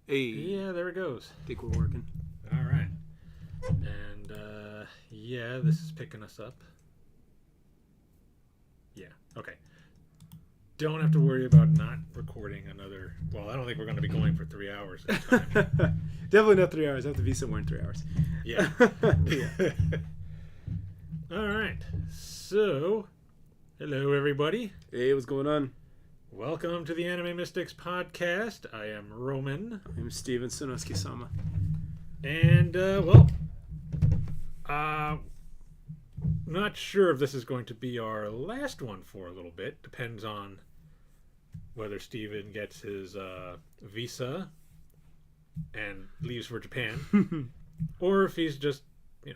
Hey. Yeah, there it goes. I think we're working. All right. And, this is picking us up. Yeah, okay. Don't have to worry about not recording another... Well, I don't think we're going to be going for 3 hours this time. Definitely not 3 hours. I have to be somewhere in 3 hours. Yeah. Yeah. All right. So, hello, everybody. Hey, what's going on? Welcome to the Anime Mystics podcast. I am Roman. I'm Steven Sonoski-sama. And, not sure if this is going to be our last one for a little bit. Depends on whether Steven gets his visa and leaves for Japan, or if he's just,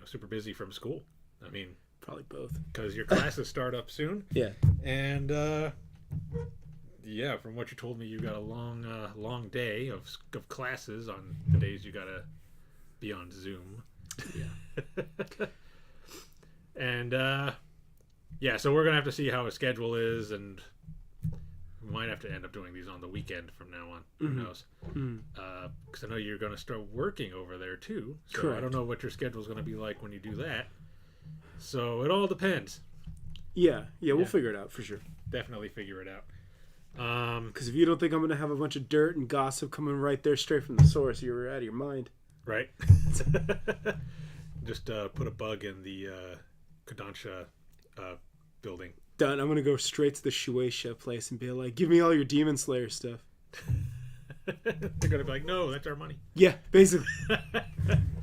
super busy from school. I mean, probably both. Because your classes start up soon. Yeah. And, from what you told me, you got a long day of classes on the days you gotta be on Zoom. Yeah. And, so we're gonna have to see how his schedule is, and we might have to end up doing these on the weekend from now on. Who knows? Because I know you're gonna start working over there too. So Correct. I don't know what your schedule's gonna be like when you do that. So it all depends. Yeah, we'll figure it out for sure. Definitely figure it out. Because if you don't think I'm going to have a bunch of dirt and gossip coming right there straight from the source, you're out of your mind. Right. Just put a bug in the Kodansha building. Done. I'm going to go straight to the Shueisha place and be like, give me all your Demon Slayer stuff. They're going to be like, no, that's our money. Yeah, basically.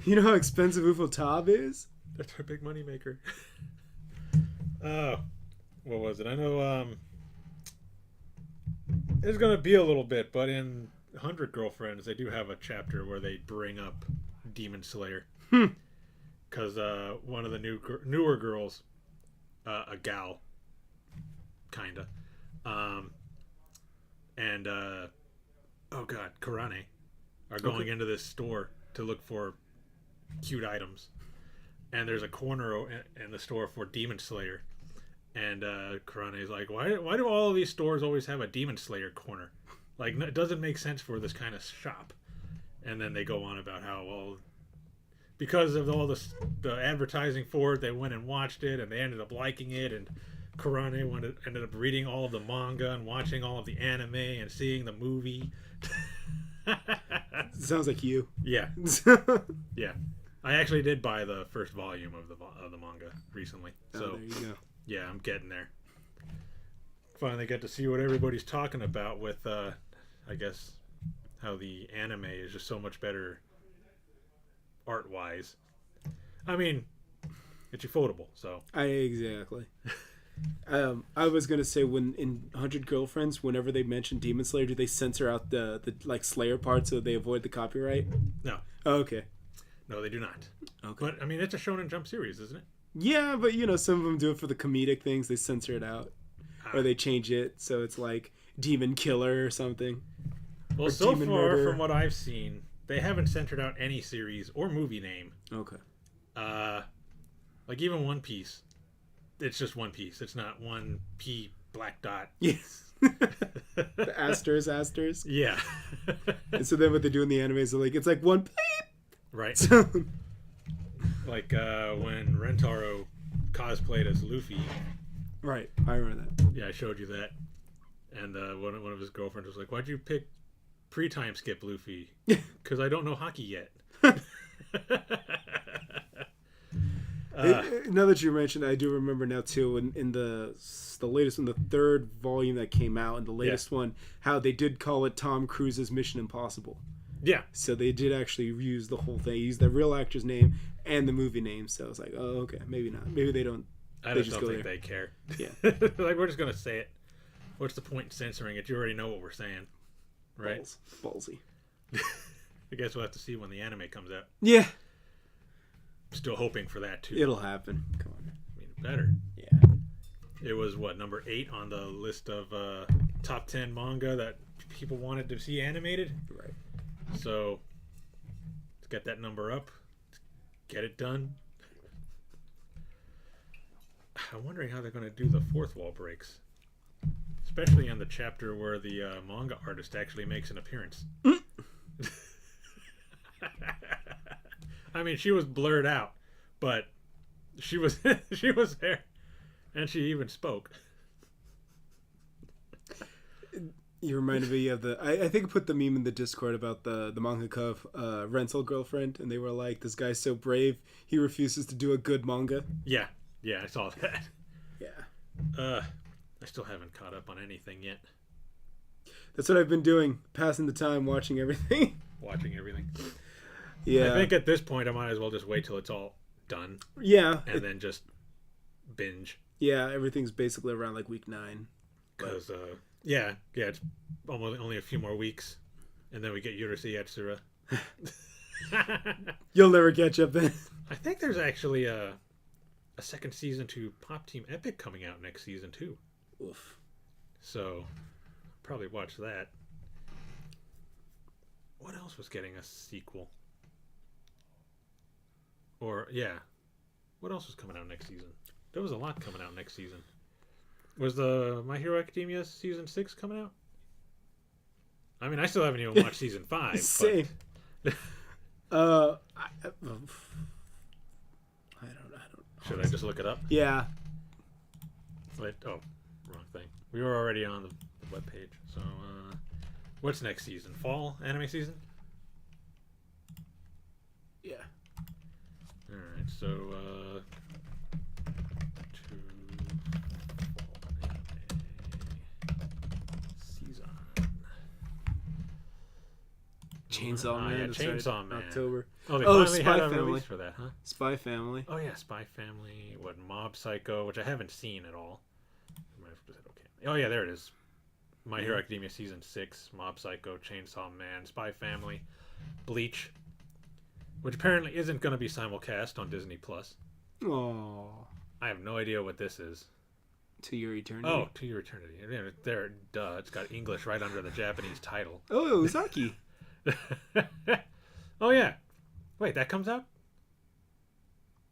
You know how expensive Ufotable is? That's our big money maker. What was it? I know it's going to be a little bit, but in 100 Girlfriends, they do have a chapter where they bring up Demon Slayer. Because one of the newer girls, a gal, kinda, Karane, are going into this store to look for cute items. And there's a corner in the store for Demon Slayer. And Karane is like, why do all of these stores always have a Demon Slayer corner? Like, it doesn't make sense for this kind of shop. And then they go on about how, well, because of all the advertising for it, they went and watched it, and they ended up liking it, and Karane ended up reading all of the manga and watching all of the anime and seeing the movie. Sounds like you. Yeah. Yeah. I actually did buy the first volume of the manga recently. So, there you go. Yeah, I'm getting there. Finally get to see what everybody's talking about with, I guess, how the anime is just so much better art-wise. I mean, it's ufotable, so. Exactly. I was going to say, when in 100 Girlfriends, whenever they mention Demon Slayer, do they censor out the Slayer part so they avoid the copyright? No. Oh, okay. No, they do not. Okay. But, I mean, it's a Shonen Jump series, isn't it? Yeah, but, some of them do it for the comedic things. They censor it out. Or they change it so it's like Demon Killer or something. Well, or so Demon far, Murder. from what I've seen, they haven't censored out any series or movie name. Okay. Like even One Piece, it's just One Piece. It's not one P black dot. Yes. The asterisk. Yeah. And so then what they do in the anime is it's like one beep. Right. So, like when Rentaro cosplayed as Luffy. right. I remember that. Yeah, I showed you that. And one of his girlfriends was like, why'd you pick pre-time skip Luffy? Because I don't know hockey yet. Now that you mentioned it, I do remember now too in the latest one, the third volume that came out, and the latest one, how they did call it Tom Cruise's Mission Impossible. Yeah. So they did actually use the whole thing, use the real actor's name and the movie name. So I was like, oh, okay, maybe not. Maybe they don't. I just don't think they care. Yeah. Like, we're just going to say it. What's the point in censoring it? You already know what we're saying. Right? Ballsy. I guess we'll have to see when the anime comes out. Yeah. Still hoping for that, too. It'll happen. Come on. I mean, better. Yeah. It was, number 8 on the list of top 10 manga that people wanted to see animated? Right. So, let's get that number up. Let's get it done. I'm wondering how they're going to do the fourth wall breaks. Especially in the chapter where the manga artist actually makes an appearance. I mean, she was blurred out, but she was she was there, and she even spoke. You reminded me of I think I put the meme in the Discord about the mangaka of Rental Girlfriend, and they were like, "This guy's so brave, he refuses to do a good manga." Yeah, I saw that. Yeah. I still haven't caught up on anything yet. That's what I've been doing, passing the time, watching everything. Watching everything. Yeah. I think at this point I might as well just wait till it's all done. Yeah. And then just binge. Yeah, everything's basically around like week 9. Because, yeah, it's almost only a few more weeks. And then we get Urusei Yatsura. You'll never catch up then. I think there's actually a second season to Pop Team Epic coming out next season too. Oof. So, probably watch that. What else was getting a sequel? Or, yeah. What else was coming out next season? There was a lot coming out next season. Was the My Hero Academia season 6 coming out? I mean, I still haven't even watched season 5. Same. But... I don't. Should I just look it up? Yeah. Wait, wrong thing. We were already on the webpage. So, what's next season? Fall anime season? Yeah. Alright, so, to fall anime season. Chainsaw Man. Yeah, that started Chainsaw Man. October. Oh, they Oh, finally Spy had a Family. release for that, huh? Spy Family. Oh yeah, Spy Family. What, Mob Psycho, which I haven't seen at all. Okay. Oh yeah, there it is. My Hero Academia season 6, Mob Psycho, Chainsaw Man, Spy Family, Bleach, which apparently isn't going to be simulcast on Disney Plus. Oh. I have no idea what this is. To Your Eternity. Oh, To Your Eternity. There, duh. It's got English right under the Japanese title. Oh, Uzaki. Oh yeah. Wait, that comes out?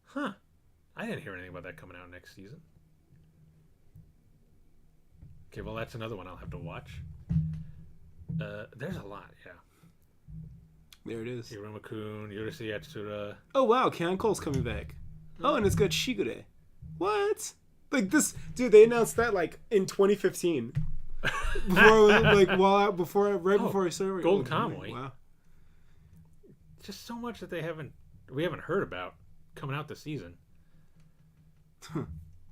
Huh. I didn't hear anything about that coming out next season. Okay, well that's another one I'll have to watch. There's a lot, yeah. There it is. Iruma-kun, Urusei Yatsura. Oh wow, Ken Cole's coming back. Oh, and it's got Shigure. What? Like this, dude? They announced that like in 2015. Before I started. Gold Kamuy. Wow. Just so much that we haven't heard about coming out this season.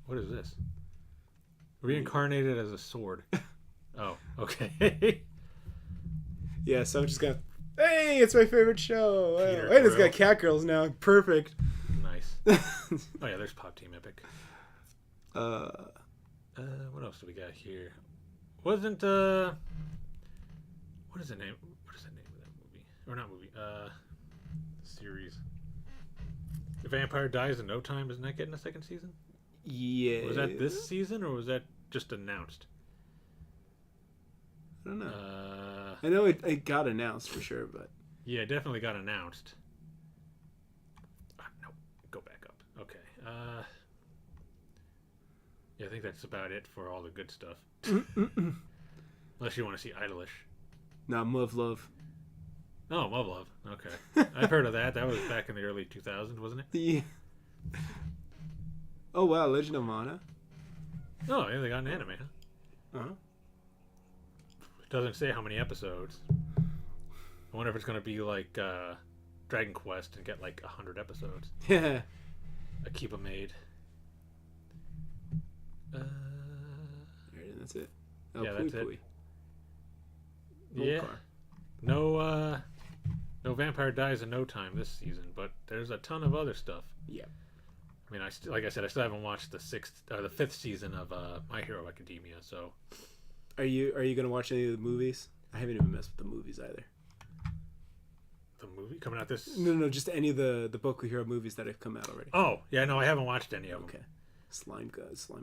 What is this? Reincarnated as a sword. Oh, okay. Yeah, so I'm just gonna. Hey, it's my favorite show. Peter Wait, it's Grill. got Catgirls now. Perfect. Nice. Oh yeah, there's Pop Team Epic. What else do we got here? Wasn't what is the name? What is the name of that movie? Or not movie? Series. The Vampire Dies in No Time. Isn't that getting a second season? Yeah. Was that this season or was that just announced? I don't know. I know it got announced for sure, but yeah, it definitely got announced. No, go back up. Okay. Yeah, I think that's about it for all the good stuff. Unless you want to see Idolish. not Love. Oh, Love Love. Okay. I've heard of that. That was back in the early 2000s, wasn't it? Yeah. Oh wow, Legend of Mana. Oh, yeah, they got an anime, huh? Uh-huh. Doesn't say how many episodes. I wonder if it's going to be like Dragon Quest and get like 100 episodes. Yeah. Akiba made. That's it. Oh, Yeah, that's it. Pui. Yeah. Car. No Vampire Dies in No Time this season, but there's a ton of other stuff. Yeah. I mean, like I said, I still haven't watched the fifth season of My Hero Academia. So, Are you gonna watch any of the movies? I haven't even messed with the movies either. the movie coming out this. No, just any of the Boku Hero movies that have come out already. Oh yeah, no, I haven't watched any of them. Okay. Slime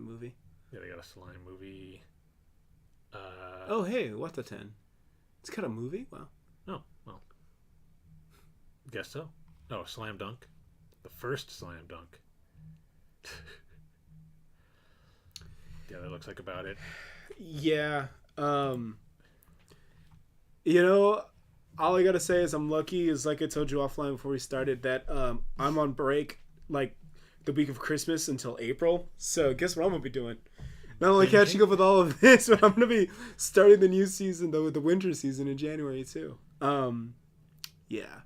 movie. Yeah, they got a slime movie. Oh hey, Wataten. It's got a movie? Wow. Oh well. Guess so. Oh, Slam Dunk, the first Slam Dunk. Yeah, that looks like about it. Yeah. You know, all I gotta say is I'm lucky, is like I told you offline before we started, that I'm on break like the week of Christmas until April. So guess what I'm gonna be doing? Not only catching up with all of this, but I'm gonna be starting the new season though, with the winter season in January too. Yeah.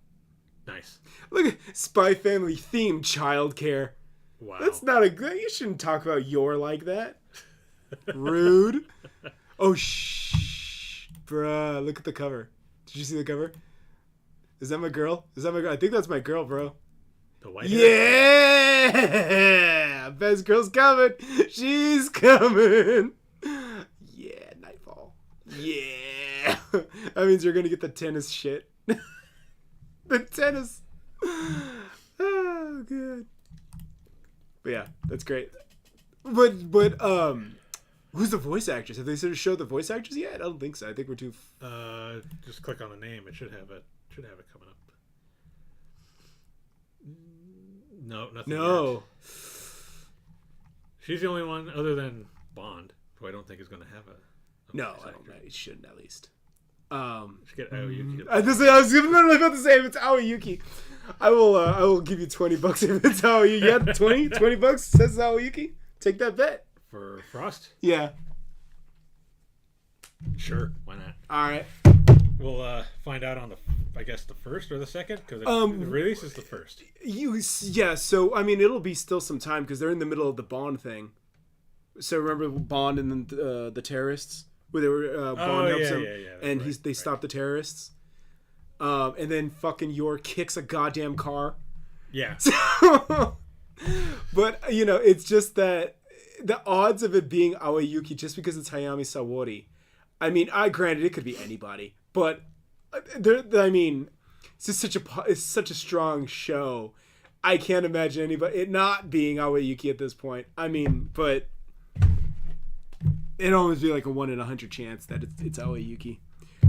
Nice. Look at Spy Family themed childcare. Wow. That's not a good. You shouldn't talk about your like that. Rude. Oh shh, bruh. Look at the cover. Did you see the cover? Is that my girl? Is that my girl? I think that's my girl, bro. The white hair? Yeah! Best girl's coming. She's coming. Yeah, Nightfall. Yeah. That means you're gonna get the tennis shit. The tennis. Oh, good. But yeah, that's great. But who's the voice actress? Have they sort of showed the voice actress yet? I don't think so. I think we're too. Just click on the name. It should have it. Coming up. No, nothing. No. Yet. She's the only one other than Bond who I don't think is going to have a No, voice I don't actor. know. It shouldn't, at least. Should get Aoyuki to I was literally about to say, if it's Aoyuki, I will give you $20 if it's Aoyuki. Yeah, $20 says Aoyuki. Take that bet. for Frost. Yeah. Sure, why not? All right. We'll find out on I guess the first or the second, because the release is the first. So I mean, it'll be still some time because they're in the middle of the Bond thing. So remember Bond and the terrorists, where they were Bond helps him, and they stop the terrorists. And then fucking York kicks a goddamn car. Yeah. But it's just that the odds of it being Aoyuki just because it's Hayami Sawori. I mean, granted it could be anybody, but it's just such a strong show. I can't imagine anybody it not being Aoyuki at this point. I mean, but it'd almost be like a 1 in 100 chance that it's Aoyuki.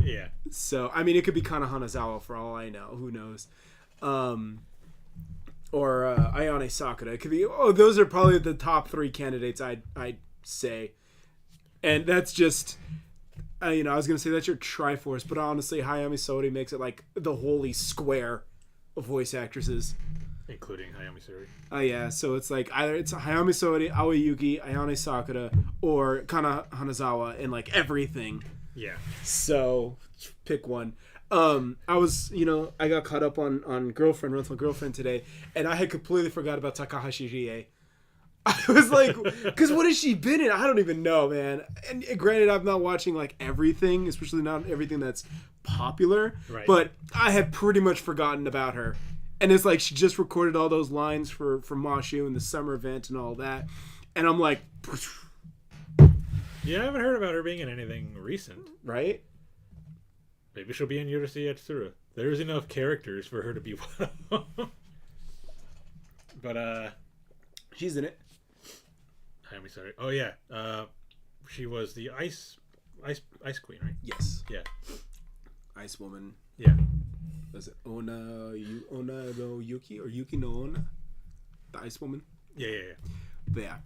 Yeah. So I mean, it could be Kana Hanazawa for all I know. Who knows? Or Ayane Sakura. It could be. Oh, those are probably the top 3 candidates I'd say, and that's just. I was gonna say that's your Triforce, but honestly, Hayami Sawari makes it like the holy square of voice actresses, including Hayami Sawari. Oh yeah, so it's like either it's Hayami Sawari, Aoyuki, Ayane Sakura, or Kana Hanazawa in like everything. Yeah. So pick one. I got caught up on Run with My Girlfriend today, and I had completely forgot about Takahashi Rie. I was like, because what has she been in? I don't even know, man. And granted, I'm not watching like everything, especially not everything that's popular. Right. But I had pretty much forgotten about her. And it's like she just recorded all those lines for Moshu and the summer event and all that. And I'm like, yeah, I haven't heard about her being in anything recent. Right? Maybe she'll be in Urusei Yatsura. There's enough characters for her to be one of them. But she's in it. I'm sorry. Oh yeah. She was the ice queen, right? Yes. Yeah. Ice woman. Yeah. Was it Ona no Yuki or Yuki no Ona? The ice woman? Yeah. But yeah.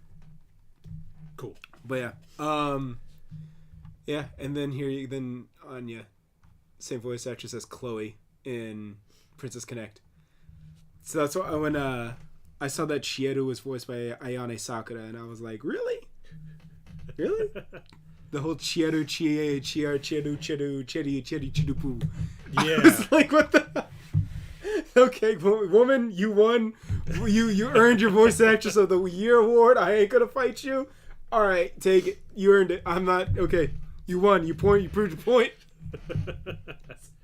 Cool. But yeah. Yeah, and then Anya, same voice actress as Chloe in Princess Connect. So that's why when I saw that Chieru was voiced by Ayane Sakura, and I was like, really? Really? The whole Chieru Chidupu. Yeah. I was like, what the? Okay, woman, you won. You earned your voice actress of the year award. I ain't gonna fight you. All right, take it. You earned it. I'm not okay. You won. You proved your point.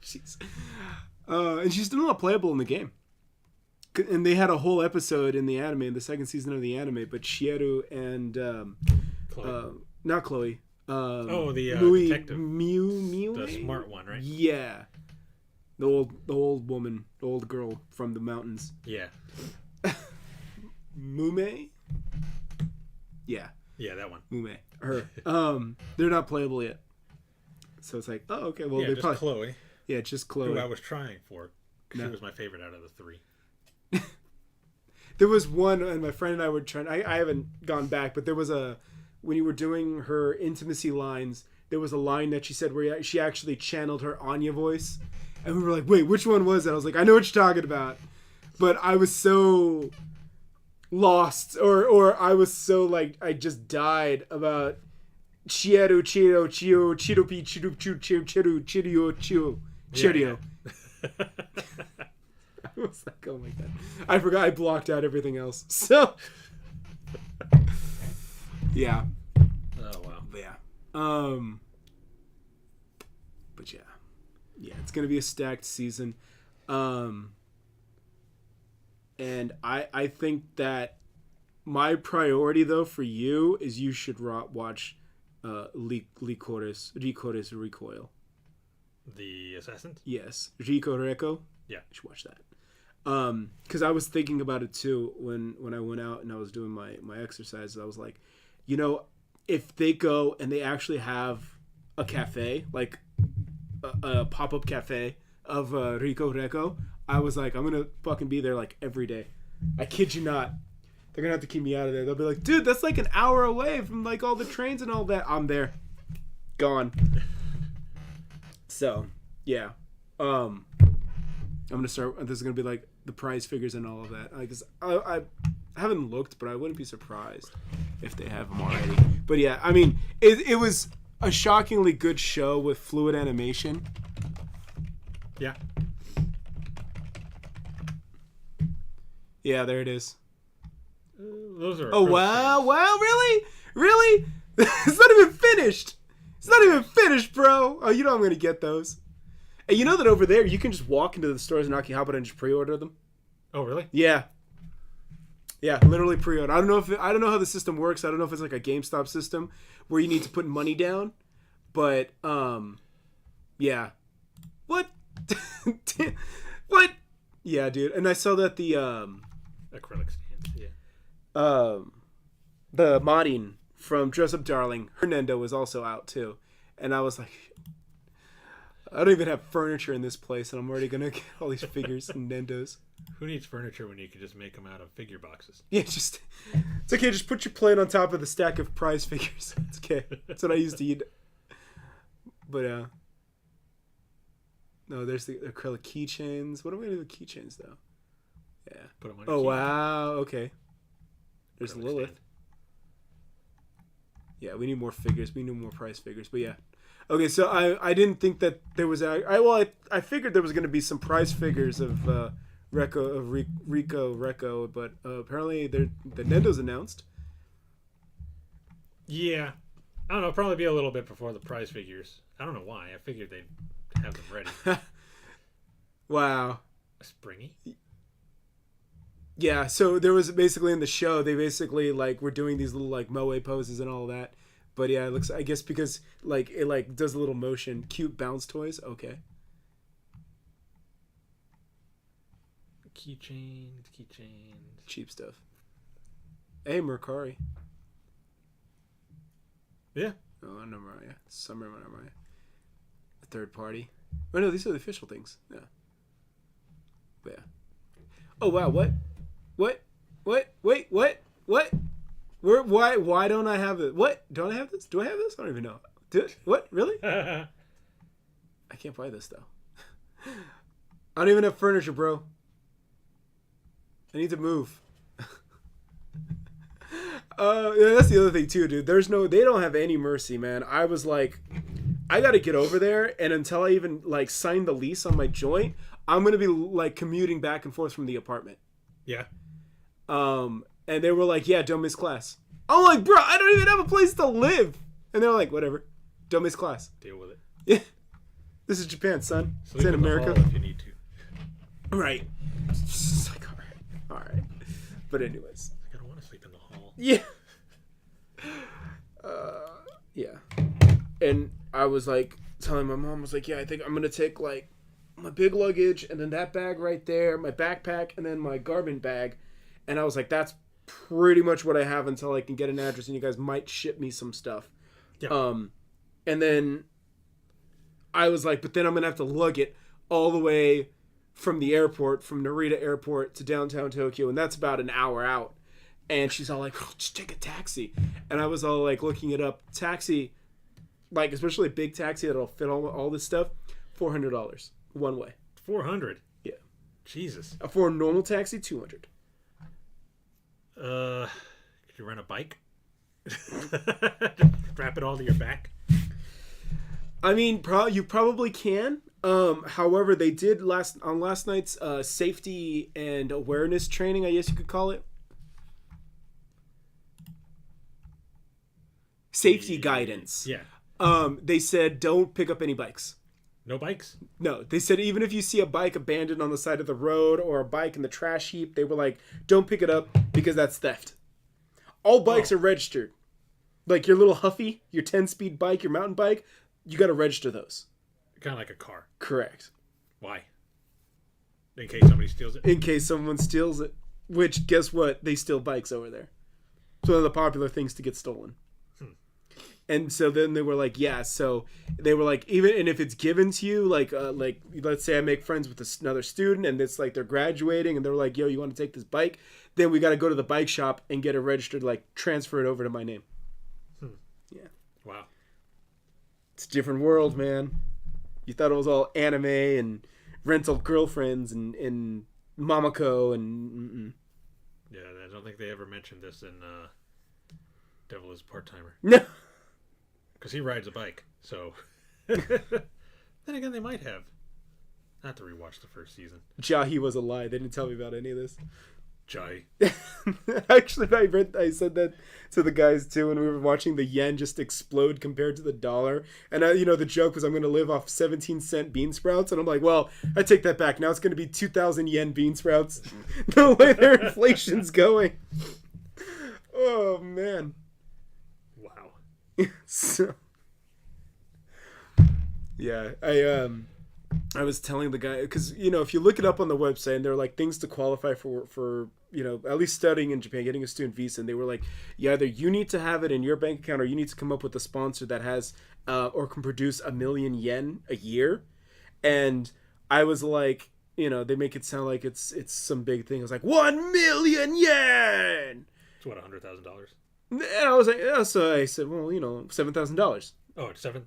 Jeez. And she's still not playable in the game. And they had a whole episode in the anime, in the second season of the anime, but Chieru and Chloe. Not Chloe. The detective. Mew, the smart one, right? Yeah, the old woman, the old girl from the mountains. Yeah. Mume. Yeah, that one. Mume. Her. They're not playable yet. So it's like, oh, okay. Well, yeah, they just probably. Chloe. Yeah, just Chloe. Who I was trying for. She No. was my favorite out of the 3. There was one, and my friend and I were trying. I haven't gone back, but there was when you were doing her intimacy lines, there was a line that she said where she actually channeled her Anya voice, And we were like, wait, which one was it? I was like, I know what you're talking about. But I was so lost, or I was so like, I just died about Chieru, Chiro, Chio, Chiropi, Chiru, Chiru, Chiru, Chirio, Chio, Chirio. I was like, oh my god. I forgot I blocked out everything else. So, yeah. Oh, wow. But yeah. But yeah. Yeah, it's going to be a stacked season. And I think that my priority, though, for you is you should watch Licorice Recoil. The Assassin? Yes. Rico Reco? Yeah. You should watch that. Because I was thinking about it, too, when I went out and I was doing my exercises. I was like, you know, if they go and they actually have a cafe, like a pop-up cafe of Rico Reco, I was like, I'm going to fucking be there, like, every day. I kid you not. They're going to have to keep me out of there. They'll be like, dude, that's like an hour away from, like, all the trains and all that. I'm there. Gone. So, yeah. I'm going to start, this is going to be, like, the prize figures and all of that. I haven't looked, but I wouldn't be surprised if they have them already. But, yeah, I mean, it was a shockingly good show with fluid animation. Yeah. Yeah, there it is. Those are. Oh, wow. Wow, really? Really? It's not even finished. It's not even finished, bro. Oh, you know I'm going to get those. And you know that over there, you can just walk into the stores in Akihabara and just pre-order them? Oh, really? Yeah. Yeah, literally pre-order. I don't know how the system works. I don't know if it's like a GameStop system where you need to put money down. But, yeah. What? What? Yeah, dude. And I saw that the, acrylic stands, yeah. The modding from Dress Up Darling, Hernando, was also out too. And I was like, I don't even have furniture in this place, and I'm already gonna get all these figures and Nendos. Who needs furniture when you can just make them out of figure boxes? Yeah, it's okay. Just put your plate on top of the stack of prize figures. It's okay. That's what I used to eat. But no, there's the acrylic keychains. What am I gonna do with keychains though? Yeah. Put them on. Oh wow. Okay. There's acrylic Lilith. stand. Yeah, we need more figures. We need more prize figures. But yeah. Okay, so I didn't think that there was I figured there was going to be some prize figures of Rico Reco, but apparently the Nendo's announced. Yeah, I don't know. Probably be a little bit before the prize figures. I don't know why. I figured they'd have them ready. Wow. Springy. Yeah, so there was basically in the show they basically like were doing these little like moe poses and all that. But yeah, it looks, I guess because like it like does a little motion. Cute bounce toys. Okay. Keychains. Cheap stuff. Hey, Mercari. Yeah. Oh, no, Mariah. Summer Mariah. A third party. Oh no, these are the official things. Yeah. But yeah. Oh wow, what? Wait, what? Why don't I have it? What? Don't I have this? Do I have this? I don't even know. What? Really? I can't buy this though. I don't even have furniture, bro. I need to move. Yeah, that's the other thing too, dude. They don't have any mercy, man. I was like, I gotta get over there, and until I even like sign the lease on my joint, I'm gonna be like commuting back and forth from the apartment. Yeah. And they were like, yeah, don't miss class. I'm like, bro, I don't even have a place to live. And they're like, whatever. Don't miss class. Deal with it. Yeah. This is Japan, son. Sleep it's in America. The hall if you need to. Right. It's like, all right. But anyways. I don't want to sleep in the hall. Yeah. Yeah. And I was like, telling my mom, I was like, yeah, I think I'm going to take like my big luggage and then that bag right there, my backpack, and then my Garmin bag. And I was like, that's pretty much what I have until I can get an address and you guys might ship me some stuff. Yeah. And then I was like, but then I'm going to have to lug it all the way from the airport, from Narita Airport to downtown Tokyo. And that's about an hour out. And she's all like, oh, just take a taxi. And I was all like looking it up. Taxi, like especially a big taxi that'll fit all this stuff, $400 one way. 400. Yeah. Jesus. For a normal taxi, 200. Could you rent a bike? Strap it all to your back. I mean, you probably can. However, they did last night's safety and awareness training, I guess you could call it. Safety guidance. Yeah. They said don't pick up any bikes. No bikes? No, they said even if you see a bike abandoned on the side of the road or a bike in the trash heap, they were like, don't pick it up because that's theft. All bikes are registered. Like your little Huffy, your 10-speed bike, your mountain bike, you got to register those. Kind of like a car. Correct. Why? In case somebody steals it? In case someone steals it. Which, guess what? They steal bikes over there. It's one of the popular things to get stolen. And so then they were like, yeah. So they were like, even and if it's given to you, like let's say I make friends with another student, and it's like they're graduating, and they're like, yo, you want to take this bike? Then we got to go to the bike shop and get it registered, like transfer it over to my name. Yeah. Wow. It's a different world, man. You thought it was all anime and rental girlfriends and Mamako and. Yeah, I don't think they ever mentioned this in Devil is Part-Timer. No. Because he rides a bike, so... Then again, they might have. I have to rewatch the first season. Jahi was a lie. They didn't tell me about any of this. Jai. Actually, I said that to the guys, too, when we were watching the yen just explode compared to the dollar. And, the joke was I'm going to live off 17-cent bean sprouts. And I'm like, well, I take that back. Now it's going to be 2,000 yen bean sprouts. The way their inflation's going. Oh, man. So, yeah, I was telling the guy because if you look it up on the website and there are like things to qualify for at least studying in Japan, getting a student visa, and they were like, either you need to have it in your bank account or you need to come up with a sponsor that has or can produce 1 million yen a year. And I was like, they make it sound like it's some big thing. I was like, 1 million yen. It's what, $100,000? And I was like, yeah. So I said, well, $7,000. Oh, it's 7.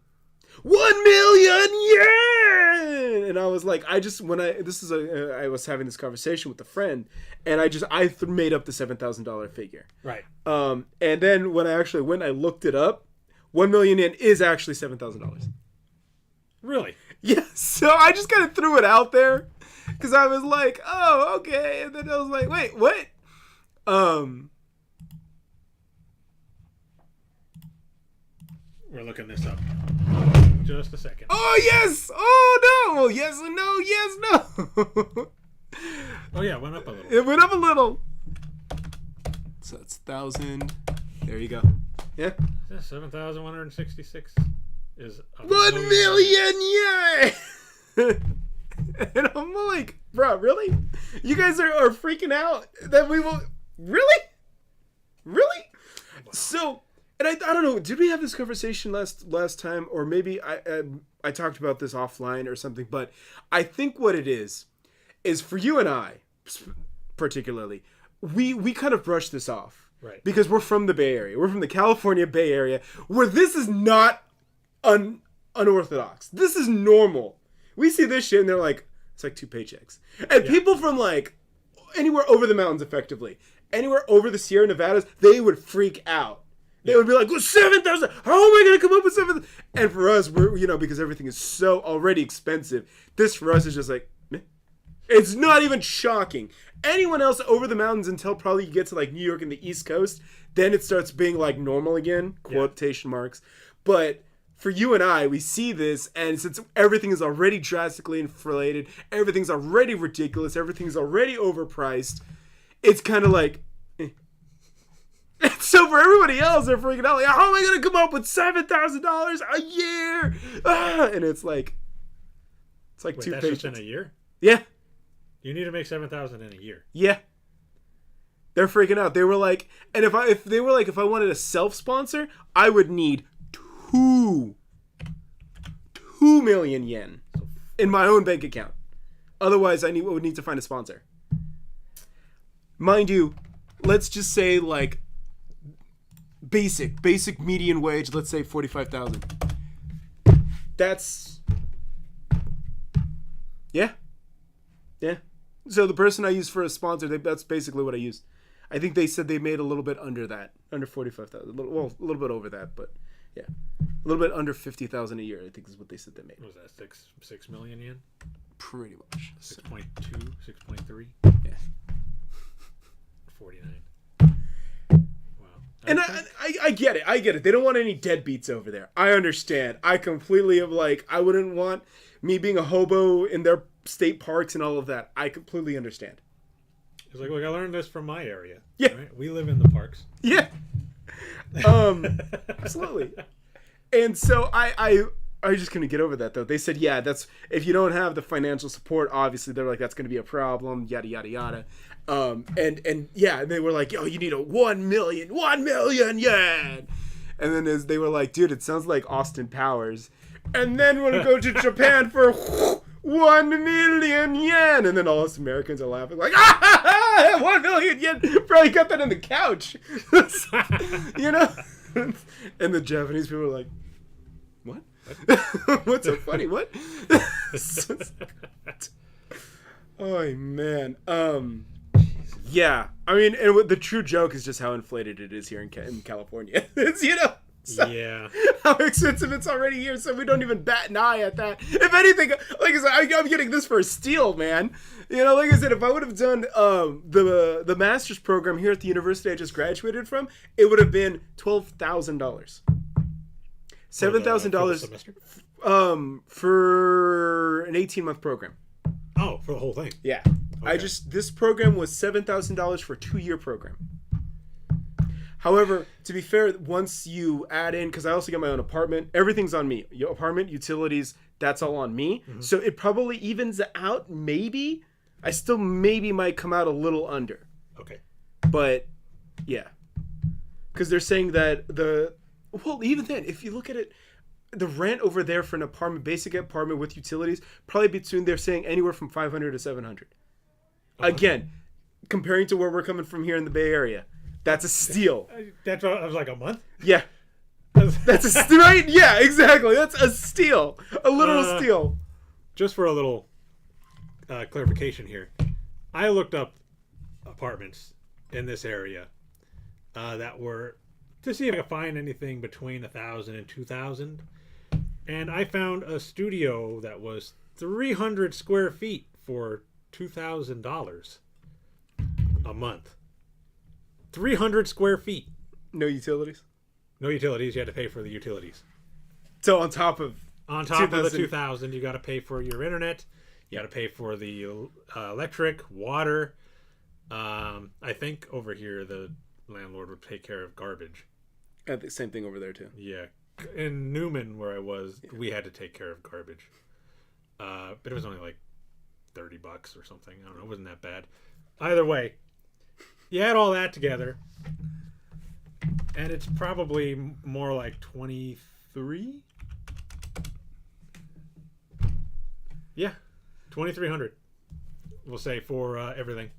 1 million yen. And I was like, I was having this conversation with a friend, and I made up the $7,000 figure. Right. And then when I actually went, I looked it up. 1 million yen is actually $7,000. Really? Yeah. So I just kind of threw it out there because I was like, oh, okay. And then I was like, wait, what? We're looking this up. Just a second. Oh, yes! Oh, no! Yes and no, yes, no! Oh, yeah, it went up a little. It went up a little. So it's 1,000. There you go. Yeah? 7,166 is... 1 million yen! And I'm like, bro, really? You guys are freaking out that we will... Really? Really? Wow. So... And I don't know, did we have this conversation last time? Or maybe I talked about this offline or something. But I think what it is for you and I, particularly, we kind of brush this off. Right. Because we're from the Bay Area. We're from the California Bay Area, where this is not unorthodox. This is normal. We see this shit and they're like, it's like 2 paychecks. And people from like anywhere over the mountains, effectively, anywhere over the Sierra Nevadas, they would freak out. They would be like, well, 7,000. How am I going to come up with 7,000? And for us, we're, because everything is so already expensive, this for us is just like, meh. It's not even shocking. Anyone else over the mountains until probably you get to like New York and the East Coast, then it starts being like normal again, quotation marks. But for you and I, we see this, and since everything is already drastically inflated, everything's already ridiculous, everything's already overpriced, it's kind of like, so for everybody else, they're freaking out like, how am I going to come up with $7,000 a year? And it's like Wait, 2 that's pages. just in a year? Yeah. You need to make 7,000 in a year. Yeah. They're freaking out. They were like, and if I wanted a self-sponsor, I would need 2 million yen in my own bank account. Otherwise, I would need to find a sponsor. Mind you, let's just say like basic median wage, let's say 45,000. That's Yeah. Yeah. So the person I use for a sponsor, that's basically what I used. I think they said they made a little bit under that, under 45,000. Well, a little bit over that, but yeah, a little bit under 50,000 a year. I think is what they said they made. What was that 6 million yen? Pretty much 6.2, 6.3. Yeah. 49. Wow. And I get it. I get it. They don't want any deadbeats over there. I understand. I completely am like, I wouldn't want me being a hobo in their state parks and all of that. I completely understand. It's like, look, I learned this from my area. Yeah. Right? We live in the parks. Yeah. Absolutely. And so I was just going to get over that, though. They said, yeah, that's, if you don't have the financial support, obviously, they're like, that's going to be a problem, yada, yada, yada. And yeah, and they were like, yo, you need a 1 million yen. And then as they were like, dude, it sounds like Austin Powers. And then we'll go to Japan for 1 million yen. And then all us Americans are laughing like, 1 million yen. Probably got that on the couch. You know? And the Japanese people are like, what? What's so funny? What? Oh, man. Yeah. I mean, and the true joke is just how inflated it is here in California. It's, you know? So, yeah. How expensive it's already here, so we don't even bat an eye at that. If anything, like I said, I'm getting this for a steal, man. You know, like I said, if I would have done the master's program here at the university I just graduated from, it would have been $12,000. $7,000 for an 18-month program. Oh, for the whole thing. Yeah. Okay. This program was $7,000 for a 2-year program. However, to be fair, once you add in, because I also get my own apartment, everything's on me. Your apartment, utilities, that's all on me. Mm-hmm. So it probably evens out, maybe. I still maybe might come out a little under. Okay. But, yeah. Because they're saying that well, even then, if you look at it, the rent over there for an apartment, basic apartment with utilities, probably between, they're saying anywhere from $500 to $700. Again, comparing to where we're coming from here in the Bay Area. That's a steal. That's what I was like, a month? Yeah. That's a steal, right? Yeah, exactly. That's a steal. A literal steal. Just for a little clarification here. I looked up apartments in this area that were, to see if I could find anything between 1,000 and 2,000. And I found a studio that was 300 square feet for $2,000 a month. 300 square feet. No utilities? No utilities. You had to pay for the utilities. So on top of the 2,000, you got to pay for your internet. You got to pay for the electric, water. I think over here the landlord would take care of garbage. The same thing over there too. Yeah. In Newman, where I was, we had to take care of garbage. But it was only like $30 or something. I don't know. It wasn't that bad. Either way. You add all that together, and it's probably more like 23. Yeah, 2,300. We'll say for everything.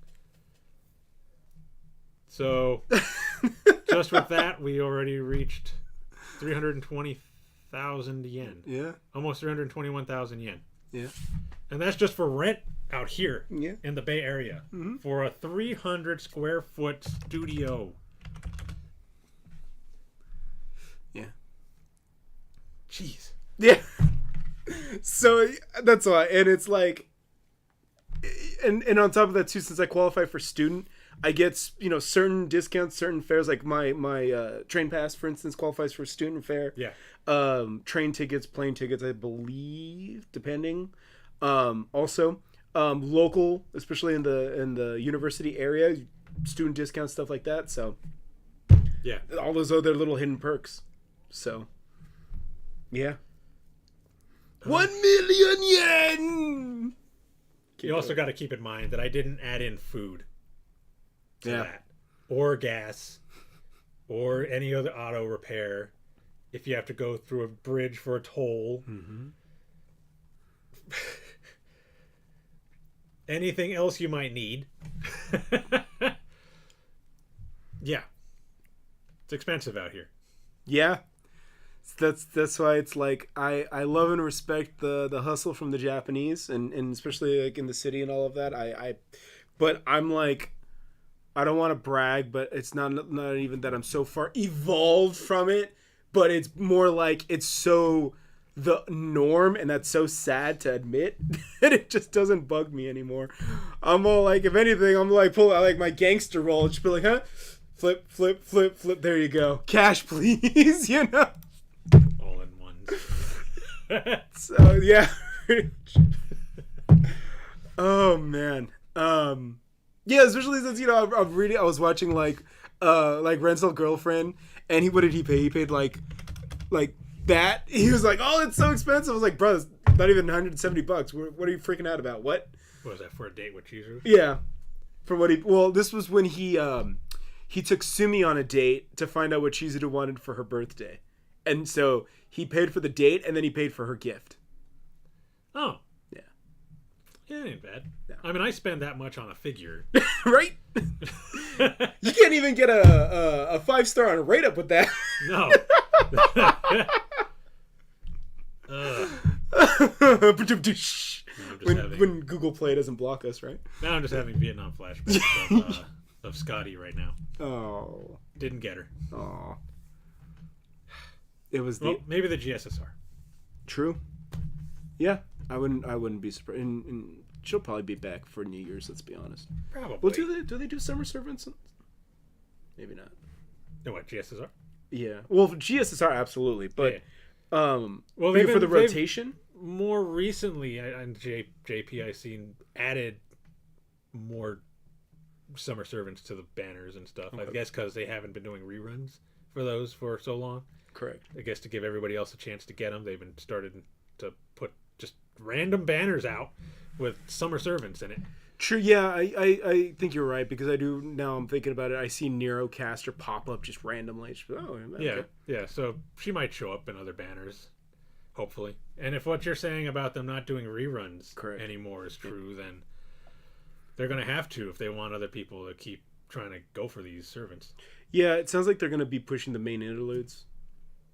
So, just with that, we already reached 320,000 yen. Yeah, almost 321,000 yen. Yeah, and that's just for rent. Out here in the Bay Area for a 300 square foot studio. Yeah. Jeez. Yeah. So that's why, and it's like, and on top of that too, since I qualify for student, I get certain discounts, certain fares. Like my train pass, for instance, qualifies for student fare. Yeah. Train tickets, plane tickets, I believe, depending. Also. Local, especially in the university area, student discounts, stuff like that. So, yeah, all those other little hidden perks. So, yeah, 1 million yen. You also got to keep in mind that I didn't add in food to that, or gas, or any other auto repair. If you have to go through a bridge for a toll. Mm-hmm. Anything else you might need. Yeah. It's expensive out here. Yeah. That's why it's like I love and respect the hustle from the Japanese and especially like in the city and all of that. But I'm like, I don't want to brag, but it's not even that I'm so far evolved from it, but it's more like it's so the norm, and that's so sad to admit that it just doesn't bug me anymore. I'm all like, if anything, I'm like pull out like my gangster roll, just be like, huh, flip, flip, flip, flip. There you go, cash, please. You know, all in ones. So yeah. Oh man. Yeah, especially since I'm reading. I was watching like Rental Girlfriend, and what did he pay? He paid like that. He was like, "Oh, it's so expensive." I was like, "Bro, it's not even $170. What are you freaking out about? What?" What was that, for a date with Chizu? Yeah, for what he. Well, this was when he took Sumi on a date to find out what Chizu wanted for her birthday, and so he paid for the date and then he paid for her gift. Oh. Yeah, it ain't bad. No. I mean, I spend that much on a figure. Right? You can't even get a 5-star on a rate up with that. No. When Google Play doesn't block us, right? Now I'm just having Vietnam flashbacks of Scotty right now. Oh. Didn't get her. Oh. It was maybe the GSSR. True. Yeah, I wouldn't be surprised. And she'll probably be back for New Year's. Let's be honest. Probably. Well, do they do summer servants? Maybe not. No, what, GSSR? Yeah. Well, for GSSR absolutely, but well, for the rotation. More recently, on JP, I've seen added more summer servants to the banners and stuff. Okay. I guess because they haven't been doing reruns for those for so long. Correct. I guess to give everybody else a chance to get them, they've been started to put just random banners out with summer servants in it. True, yeah, I think you're right, because I do, now I'm thinking about it, I see Nero Caster pop up just randomly. Just, okay. Yeah, so she might show up in other banners, hopefully. And if what you're saying about them not doing reruns anymore is true, then they're going to have to if they want other people to keep trying to go for these servants. Yeah, it sounds like they're going to be pushing the main interludes,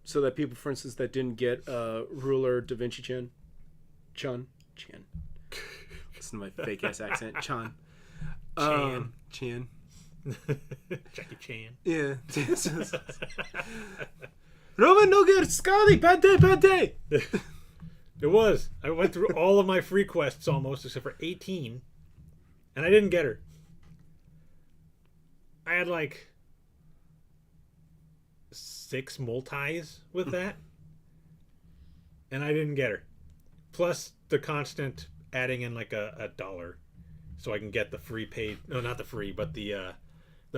so that people, for instance, that didn't get Ruler Da Vinci Chan. Listen to my fake ass accent. Chan. Jackie Chan. Yeah. Roman no good. Scotty. Bad day. It was. I went through all of my free quests almost, except for 18, and I didn't get her. I had like 6 multis with that, and I didn't get her. Plus the constant adding in like a $1 so I can get the free paid, no, not the free, but the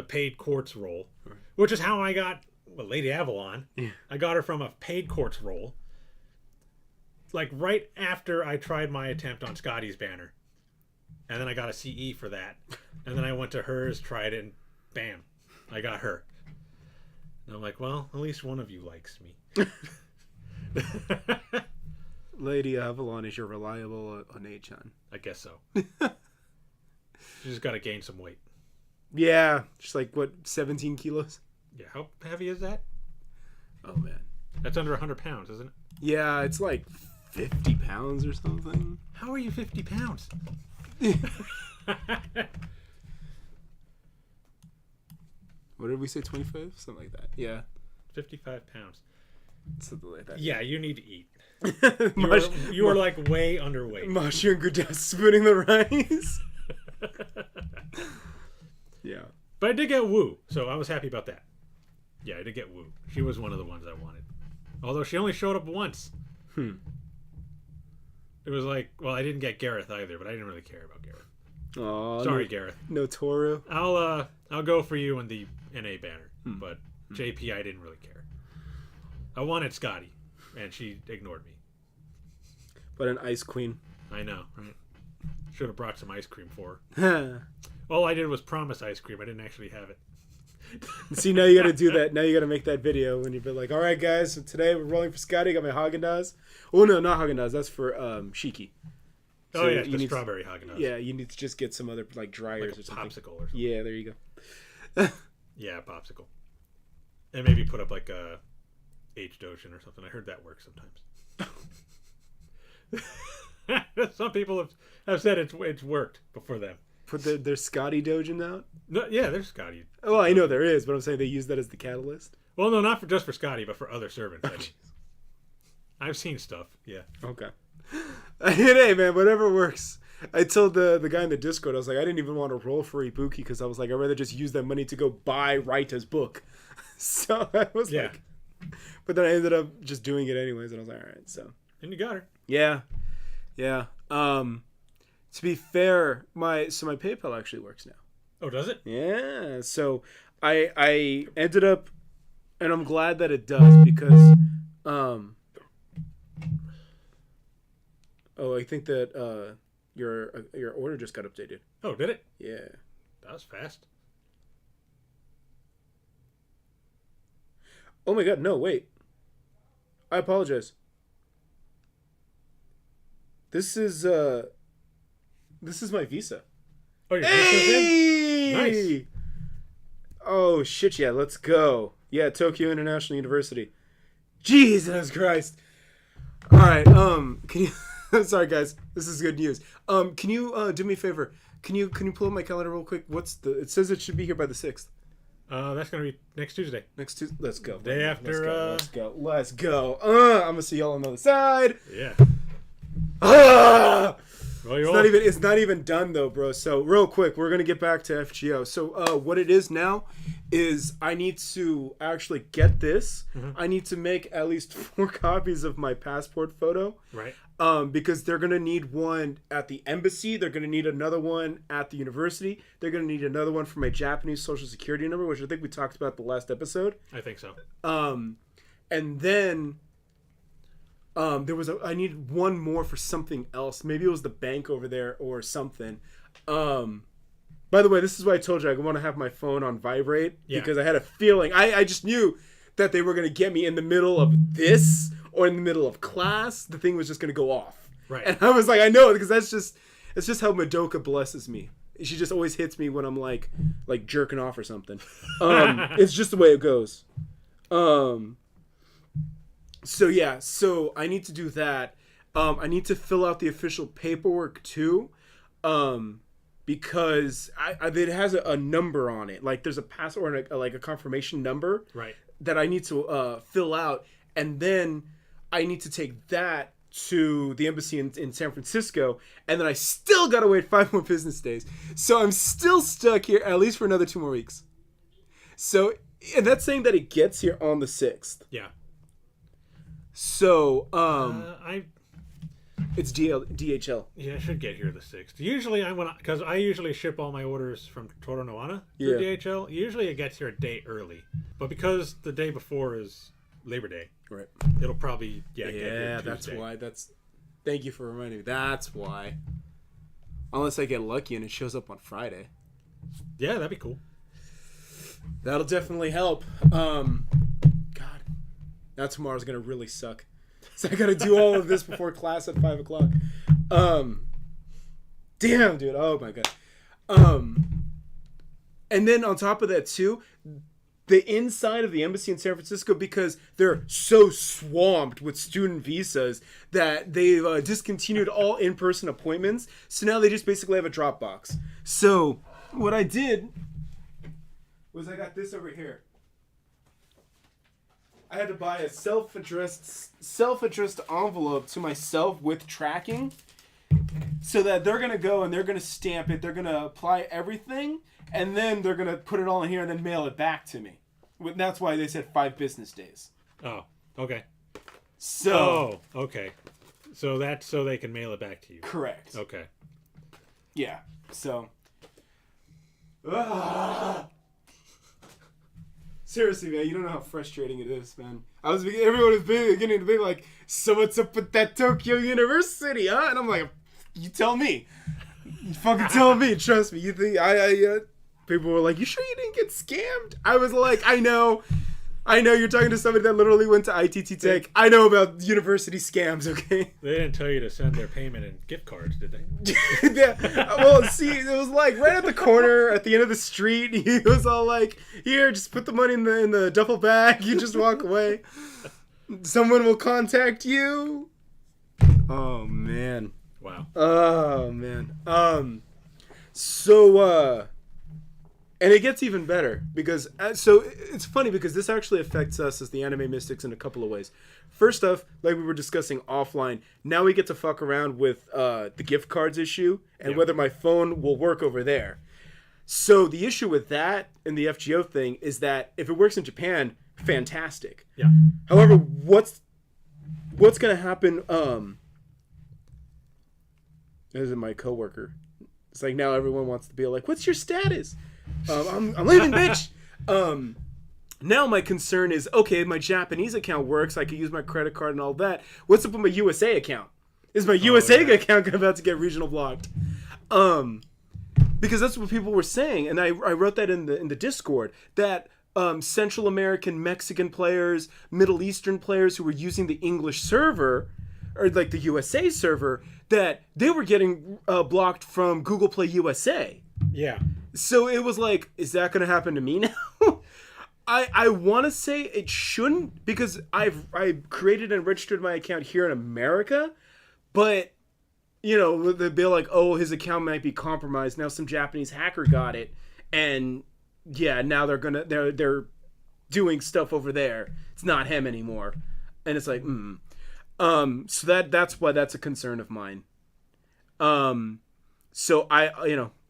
paid quartz roll, which is how I got Lady Avalon. Yeah. I got her from a paid quartz roll, like right after I tried my attempt on Scotty's banner, and then I got a CE for that, and then I went to hers, tried it, and bam, I got her. And I'm like, well, at least one of you likes me. Lady Avalon is your reliable Onei-chan. I guess so. She just got to gain some weight. Yeah, just like, what, 17 kilos? Yeah, how heavy is that? Oh, man. That's under 100 pounds, isn't it? Yeah, it's like 50 pounds or something. How are you 50 pounds? What did we say, 25? Something like that. Yeah. 55 pounds. Something like that. Yeah, you need to eat. You are like way underweight. Mashi and Gurdas spinning the rice. Yeah. But I did get Wu, so I was happy about that. Yeah, I did get Wu. She was one of the ones I wanted. Although she only showed up once. It was like, well, I didn't get Gareth either, but I didn't really care about Gareth. Oh, sorry, Gareth. No Toru. I'll go for you in the NA banner, but JP, I didn't really care. I wanted Scotty, and she ignored me. But an ice queen. I know, right? Should have brought some ice cream for her. All I did was promise ice cream. I didn't actually have it. See, now you got to do that. Now you got to make that video when you've been like, all right, guys, so today we're rolling for Scotty. Got my Haagen-Dazs. Oh, no, not Haagen-Dazs. That's for Shiki. So yeah, the strawberry Haagen-Dazs. Yeah, you need to just get some other like dryers like or something. Popsicle or something. Yeah, there you go. Yeah, popsicle. And maybe put up like a H Dojin or something. I heard that works sometimes. Some people have said it's worked before them. Put their Scotty Dojin out? No, yeah, there's Scotty. Oh, I know there is, but I'm saying they use that as the catalyst. Well, no, not just for Scotty, but for other servants. I've seen stuff. Yeah. Okay. Hey, man, whatever works. I told the guy in the Discord, I was like, I didn't even want to roll for Ibuki because I was like, I'd rather just use that money to go buy Raita's book. So I was like, but then I ended up just doing it anyways, and I was like, all right, so. And you got her. Yeah. To be fair, my PayPal actually works now. Oh, does it? Yeah. So I ended up, and I'm glad that it does because, I think that your order just got updated. Oh, did it? Yeah. That was fast. Oh my god, no, wait. I apologize. This is my visa. Oh, your visa's in? Nice. Oh shit, yeah, let's go. Yeah, Tokyo International University. Jesus Christ. Alright, can you sorry guys, this is good news. Can you do me a favor? Can you pull up my calendar real quick? It says it should be here by the 6th. That's gonna be next Tuesday. Next Tuesday. Let's go. Day after. Let's go. I'm gonna see y'all on the other side. Yeah. Well, it's it's not even done though, bro. So real quick, we're gonna get back to FGO. So what it is now is I need to actually get this. Mm-hmm. I need to make at least 4 copies of my passport photo. Right. Because they're gonna need one at the embassy. They're gonna need another one at the university. They're gonna need another one for my Japanese social security number, which I think we talked about the last episode. I think so. And then I needed one more for something else. Maybe it was the bank over there or something. By the way, this is why I told you I want to have my phone on vibrate because I had a feeling. I just knew that they were going to get me in the middle of this or in the middle of class. The thing was just going to go off. Right. And I was like, I know, because it's just how Madoka blesses me. She just always hits me when I'm like jerking off or something. It's just the way it goes. So I need to do that. I need to fill out the official paperwork too, because it has a number on it. Like there's a password or a confirmation number, right, that I need to fill out, and then I need to take that to the embassy in San Francisco, and then I still gotta wait 5 more business days. So I'm still stuck here at least for another 2 more weeks. So, and that's saying that it gets here on the 6th. Yeah. So, it's DHL. Yeah, I should get here the 6th. Usually, because I usually ship all my orders from Toro Noana through DHL. Usually, it gets here a day early, but because the day before is Labor Day, right? It'll probably get here Tuesday. That's why. Thank you for reminding me. That's why. Unless I get lucky and it shows up on Friday. Yeah, that'd be cool. That'll definitely help. Now tomorrow's gonna really suck. So I gotta do all of this before class at 5 o'clock. Damn, dude. Oh my god. And then on top of that too, the inside of the embassy in San Francisco, because they're so swamped with student visas that they've discontinued all in-person appointments. So now they just basically have a drop box. So what I did was I got this over here. I had to buy a self-addressed envelope to myself with tracking, so that they're gonna go and they're gonna stamp it, they're gonna apply everything, and then they're gonna put it all in here and then mail it back to me. That's why they said 5 business days. Oh, okay. Okay. So that's so they can mail it back to you. Correct. Okay. Yeah. So. Seriously, man, you don't know how frustrating it is, man. Everyone was beginning to be like, so what's up with that Tokyo University, huh? And I'm like, you tell me. You fucking tell me. Trust me. You think people were like, you sure you didn't get scammed? I was like, I know you're talking to somebody that literally went to ITT Tech. I know about university scams, okay? They didn't tell you to send their payment in gift cards, did they? Yeah. Well, see, it was like right at the corner, at the end of the street. He was all like, here, just put the money in the duffel bag. You just walk away. Someone will contact you. Oh man. Wow. Oh man. So and it gets even better because so it's funny because this actually affects us as the anime mystics in a couple of ways. First off, like we were discussing offline, now we get to fuck around with the gift cards issue and whether my phone will work over there. So the issue with that and the FGO thing is that if it works in Japan, fantastic. Yeah. However, what's gonna happen? This is my coworker. It's like now everyone wants to be like, "What's your status?" I'm leaving, bitch. Now my concern is, okay, my Japanese account works. I can use my credit card and all that. What's up with my USA account? Is my USA account about to get regional blocked? Because that's what people were saying, and I wrote that in the Discord that Central American, Mexican players, Middle Eastern players who were using the English server or like the USA server, that they were getting blocked from Google Play USA. Yeah. So it was like, is that going to happen to me now? I want to say it shouldn't because I created and registered my account here in America, but you know, they'd be like, oh, his account might be compromised. Now some Japanese hacker got it, and yeah, now they're doing stuff over there. It's not him anymore, and it's like, so that's why that's a concern of mine. So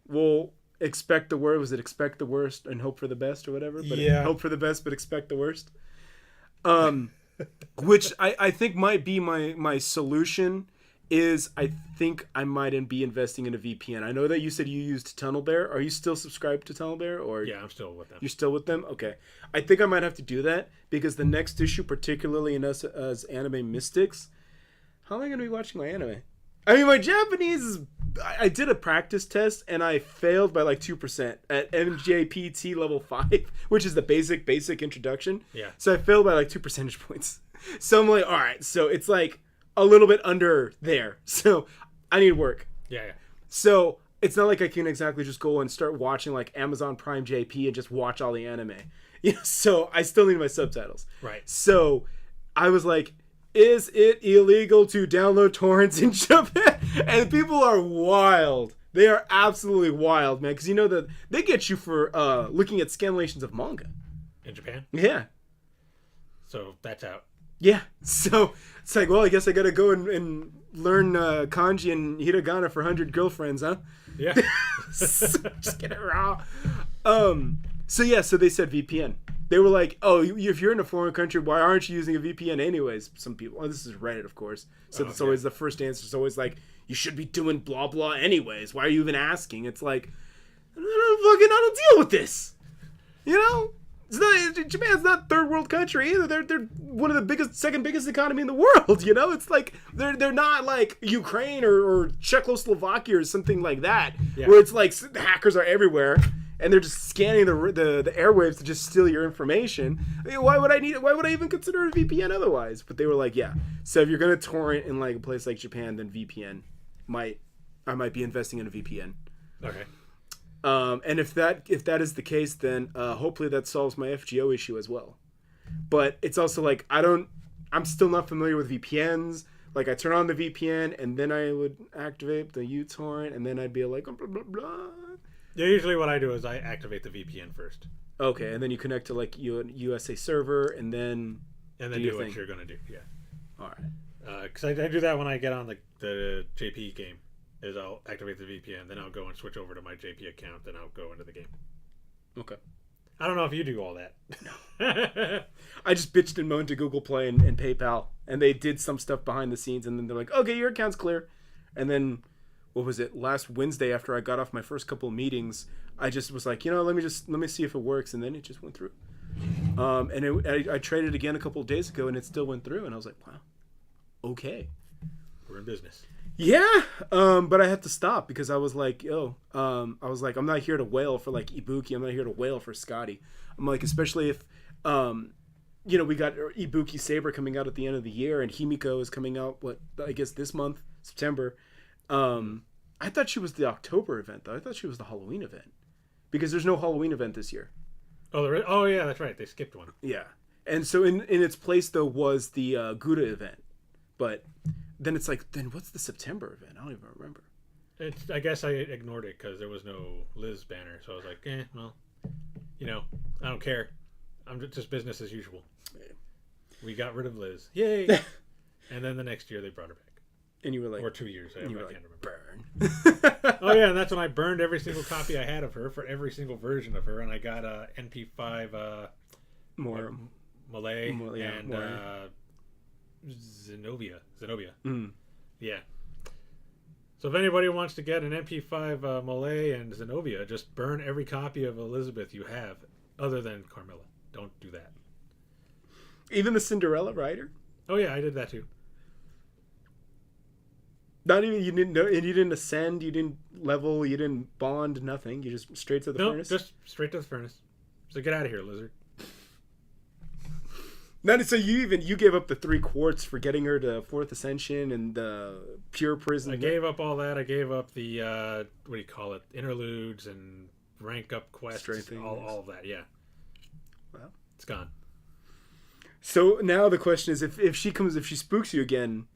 we'll expect the worst. Was it expect the worst and hope for the best or whatever? But yeah. Hope for the best, but expect the worst. Which I think might be my solution. Is I think I might be investing in a VPN. I know that you said you used Tunnel Bear. Are you still subscribed to Tunnel Bear? Or yeah, I'm still with them. You're still with them? Okay. I think I might have to do that because the next issue, particularly in us as anime mystics, how am I going to be watching my anime? I mean, my Japanese is... I did a practice test and I failed by like 2% at MJPT level 5, which is the basic introduction. Yeah. So I failed by like 2 percentage points. So I'm like, all right, so it's like a little bit under there. So I need work. Yeah. So it's not like I can exactly just go and start watching like Amazon Prime JP and just watch all the anime. So I still need my subtitles. Right. So I was like, is it illegal to download torrents in Japan? And people are wild. They are absolutely wild, man. Because you know that they get you for looking at scanlations of manga. In Japan? Yeah. So that's out. Yeah. So it's like, well, I guess I got to go and learn kanji and hiragana for 100 girlfriends, huh? Yeah. Just get it raw. So yeah, so they said VPN. They were like, oh, if you're in a foreign country, why aren't you using a VPN anyways? Some people, this is Reddit, of course. So that's always the first answer. It's always like, you should be doing blah, blah anyways. Why are you even asking? It's like, I don't deal with this. You know? Japan's not third world country either. They're one of the second biggest economy in the world. You know, it's like they're not like Ukraine or Czechoslovakia or something like that, where it's like the hackers are everywhere and they're just scanning the airwaves to just steal your information. Why would I even consider a VPN otherwise? But they were like, yeah. So if you're gonna torrent in like a place like Japan, then VPN I might be investing in a VPN. Okay. And if that is the case, then hopefully that solves my FGO issue as well. But it's also like I'm still not familiar with VPNs. Like I turn on the VPN and then I would activate the uTorrent and then I'd be like blah blah blah. Yeah, usually what I do is I activate the VPN first. Okay, and then you connect to like USA server and then do what you're gonna do. Yeah. All right. Because I do that when I get on the JP game. Is I'll activate the VPN, then I'll go and switch over to my JP account, then I'll go into the game. Okay. I don't know if you do all that. No. I just bitched and moaned to Google Play and PayPal, and they did some stuff behind the scenes, and then they're like, okay, your account's clear. And then, what was it, last Wednesday after I got off my first couple of meetings, I just was like, let me see if it works, and then it just went through. And I traded again a couple of days ago, and it still went through, and I was like, wow, okay. We're in business. Yeah, but I had to stop because I was like, I'm not here to wail for like Ibuki. I'm not here to wail for Scotty. I'm like, especially if, we got Ibuki Saber coming out at the end of the year and Himiko is coming out, I guess this month, September. I thought she was the October event, though. I thought she was the Halloween event because there's no Halloween event this year. Oh, yeah, that's right. They skipped one. Yeah. And so in its place though was the Gouda event, but then it's like, then what's the September event? I don't even remember. I guess I ignored it because there was no Liz banner, so I was like, well, I don't care. I'm just business as usual. Yeah. We got rid of Liz, yay! And then the next year they brought her back. And you were like, or 2 years. I can't remember. Burn. Oh yeah, and that's when I burned every single copy I had of her for every single version of her, and I got NP5 more Malay and more. Zenobia. Mm. Yeah. So if anybody wants to get an MP5 Malay and Zenobia, just burn every copy of Elizabeth you have, other than Carmilla. Don't do that. Even the Cinderella rider? Oh yeah, I did that too. Not even, you didn't know, and you didn't ascend, you didn't level, you didn't bond, nothing. You just straight to the furnace? Just straight to the furnace. So get out of here, lizard. So you gave up the 3 quarts for getting her to 4th Ascension and the pure prison. I gave up all that. I gave up the what do you call it? Interludes and rank up quests. All of that. Yeah. Well, it's gone. So now the question is, if she spooks you again,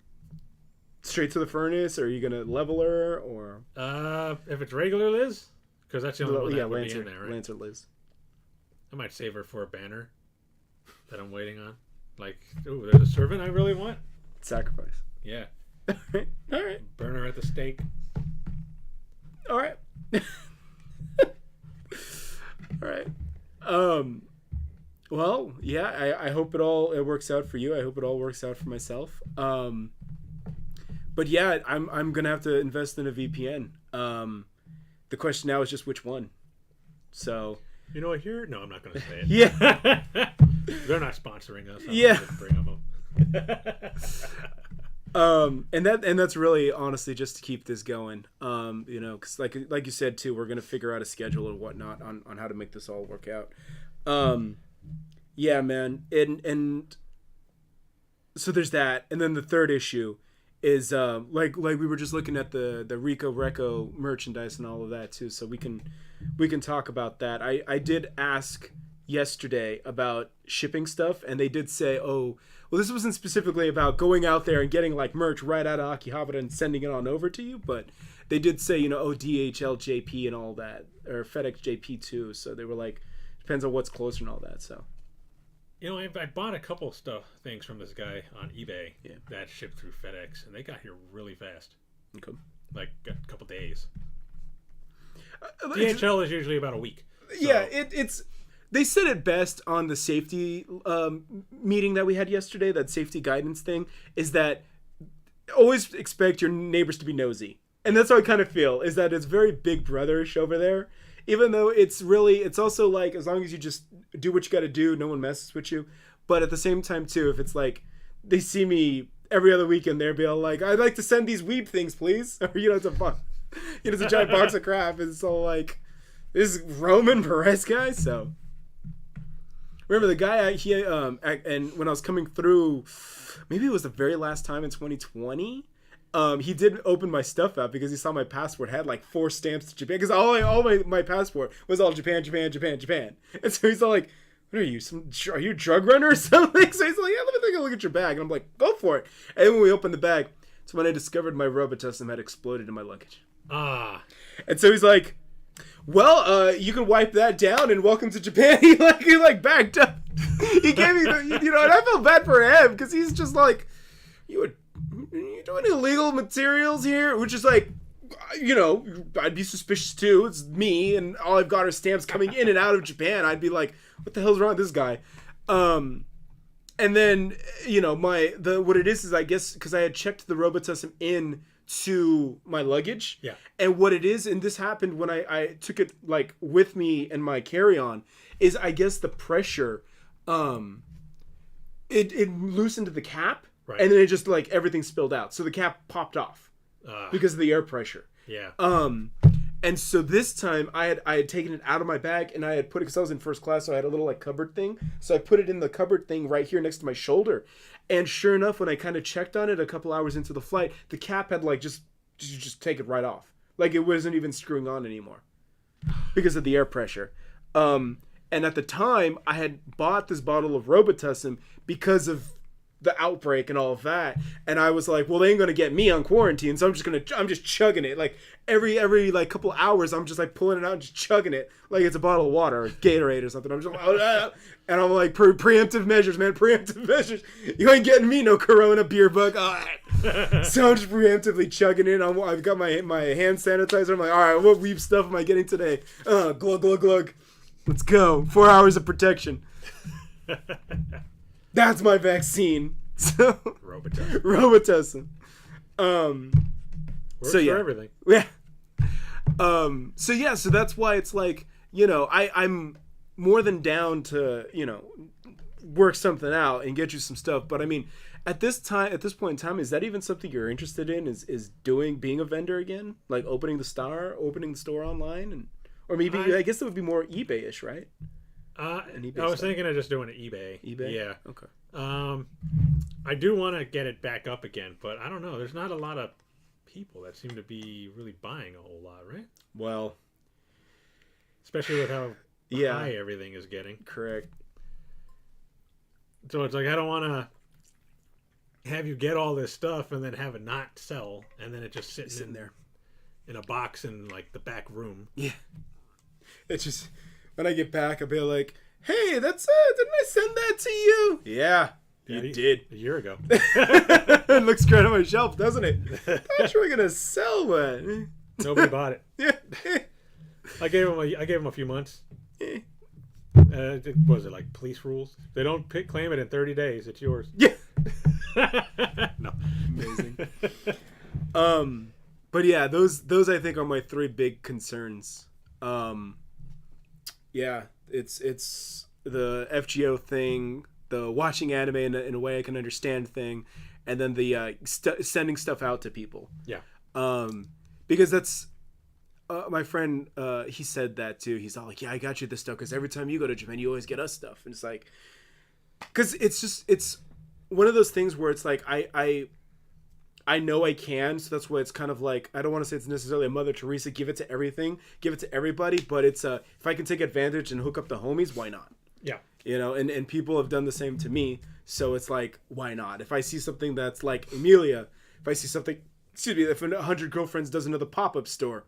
straight to the furnace, or are you gonna level her, or if it's regular Liz, because that's the only one that would Lancer, be in there, right? Lancer Liz. I might save her for a banner that I'm waiting on. Like, ooh, there's a servant I really want. Sacrifice. Yeah. All right. Burn her at the stake. All right. All right. Well, yeah. I hope it works out for you. I hope it all works out for myself. But yeah, I'm gonna have to invest in a VPN. The question now is just which one. So. I hear. No, I'm not gonna say it. Yeah. They're not sponsoring us. Yeah. Bring them up. And that's really honestly just to keep this going. Because like you said too, we're gonna figure out a schedule and whatnot on how to make this all work out. Yeah, man. And so there's that, and then the third issue is like we were just looking at the Rico Reco merchandise and all of that too, so we can talk about that. I did ask yesterday about shipping stuff, and they did say, oh, well, this wasn't specifically about going out there and getting like merch right out of Akihabara and sending it on over to you, but they did say, DHL JP and all that, or FedEx JP too, so they were like, depends on what's closer and all that. So I bought a couple things from this guy on eBay that shipped through FedEx, and they got here really fast. Okay. Like a couple days. DHL is usually about a week. So. Yeah, it's. They said it best on the safety meeting that we had yesterday. That safety guidance thing is that always expect your neighbors to be nosy, and that's how I kind of feel. Is that it's very Big Brotherish over there. Even though it's also like, as long as you just do what you got to do, no one messes with you. But at the same time, too, if it's like they see me every other weekend, they'll be all like, I'd like to send these weeb things, please. Or, it's a giant box of crap. And so, like, this Roman Perez guy. So, remember the guy, and when I was coming through, maybe it was the very last time in 2020. He did open my stuff up because he saw my passport had like 4 stamps to Japan, because all my passport was all Japan. And so he's all like, what are you, are you a drug runner or something? So he's like, yeah, let me take a look at your bag. And I'm like, go for it. And then when we opened the bag, it's when I discovered my Robitussin had exploded in my luggage. And so he's like, well, you can wipe that down and welcome to Japan. He backed up. He gave me and I felt bad for him because he's just like, you doing illegal materials here? Which is like, I'd be suspicious too. It's me, and all I've got are stamps coming in and out of Japan. I'd be like, what the hell's wrong with this guy? And then, what it is I guess, because I had checked the Robitussin in to my luggage. Yeah. And what it is, and this happened when I took it like with me in my carry-on, is I guess the pressure, it loosened the cap. Right. And then it just like everything spilled out. So the cap popped off because of the air pressure. Yeah. And so this time I had taken it out of my bag, and I had put it, because I was in first class, so I had a little like cupboard thing. So I put it in the cupboard thing right here next to my shoulder. And sure enough, when I kind of checked on it a couple hours into the flight, the cap had like just take it right off. Like it wasn't even screwing on anymore because of the air pressure. And And at the time, I had bought this bottle of Robitussin because of the outbreak and all of that. And I was like, well, they ain't gonna get me on quarantine, so I'm just chugging it. Like every like couple hours, I'm just like pulling it out and just chugging it like it's a bottle of water or Gatorade or something. I'm just like, and I'm like, preemptive measures, man, preemptive measures. You ain't getting me no Corona beer bug. So I'm just preemptively chugging it. I've got my hand sanitizer. I'm like, all right, what weeb stuff am I getting today? Glug glug glug. Let's go. 4 hours of protection. That's my vaccine. So Robitussin. Works so yeah. for everything. Yeah. So that's why it's like, I'm more than down to, work something out and get you some stuff. But I mean, at this point in time, is that even something you're interested in? Is being a vendor again? Like opening the store online, or maybe I guess it would be more eBay-ish, right? I was thinking of just doing an eBay. Yeah. Okay. I do want to get it back up again, but I don't know. There's not a lot of people that seem to be really buying a whole lot, right? Well, especially with how high everything is getting. Correct. So it's like I don't want to have you get all this stuff and then have it not sell, and then it just sitting there in a box in like the back room. Yeah. It's just. When I get back, I'll be like, hey, that's didn't I send that to you? Yeah, you did. A year ago. It looks great on my shelf, doesn't it? I thought you were going to sell one. Nobody bought it. Yeah. I gave him a few months. Was it like police rules? They don't claim it in 30 days. It's yours. Yeah. No. Amazing. But yeah, those I think are my three big concerns. Yeah, it's the FGO thing, the watching anime in a way I can understand thing, and then the sending stuff out to people. Yeah. Because that's my friend. He said that too. He's all like, "Yeah, I got you this stuff because every time you go to Japan, you always get us stuff." And it's like, because it's one of those things where it's like I know I can, so that's why it's kind of like, I don't want to say it's necessarily a Mother Teresa, give it to everything, give it to everybody, but it's if I can take advantage and hook up the homies, why not? Yeah. And people have done the same to me, so it's like, why not? If I see something that's like Emilia, if I see something, if 100 Girlfriends does another pop-up store,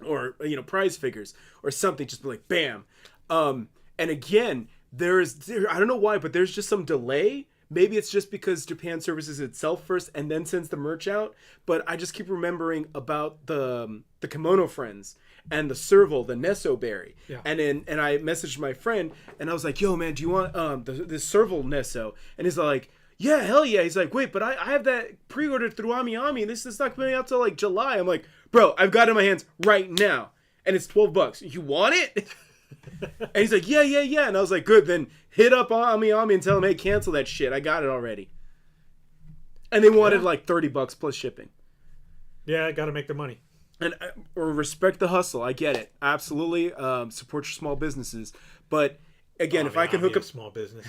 or, prize figures, or something, just be like, bam. And again, there I don't know why, but there's just some delay. Maybe it's just because Japan services itself first and then sends the merch out. But I just keep remembering about the Kimono Friends and the Serval, the Nesso Berry. Yeah. And I messaged my friend and I was like, yo, man, do you want the Serval Nesso? And he's like, yeah, hell yeah. He's like, wait, but I have that pre-ordered through AmiAmi. This is not coming out till like July. I'm like, bro, I've got it in my hands right now. And it's $12. You want it? And he's like, yeah. And I was like, good, then hit up AmiAmi and tell him, hey, cancel that shit. I got it already. And they wanted like $30 plus shipping. Yeah, I got to make the money. And or respect the hustle. I get it. Absolutely. Support your small businesses. But again, if I can hook up small business.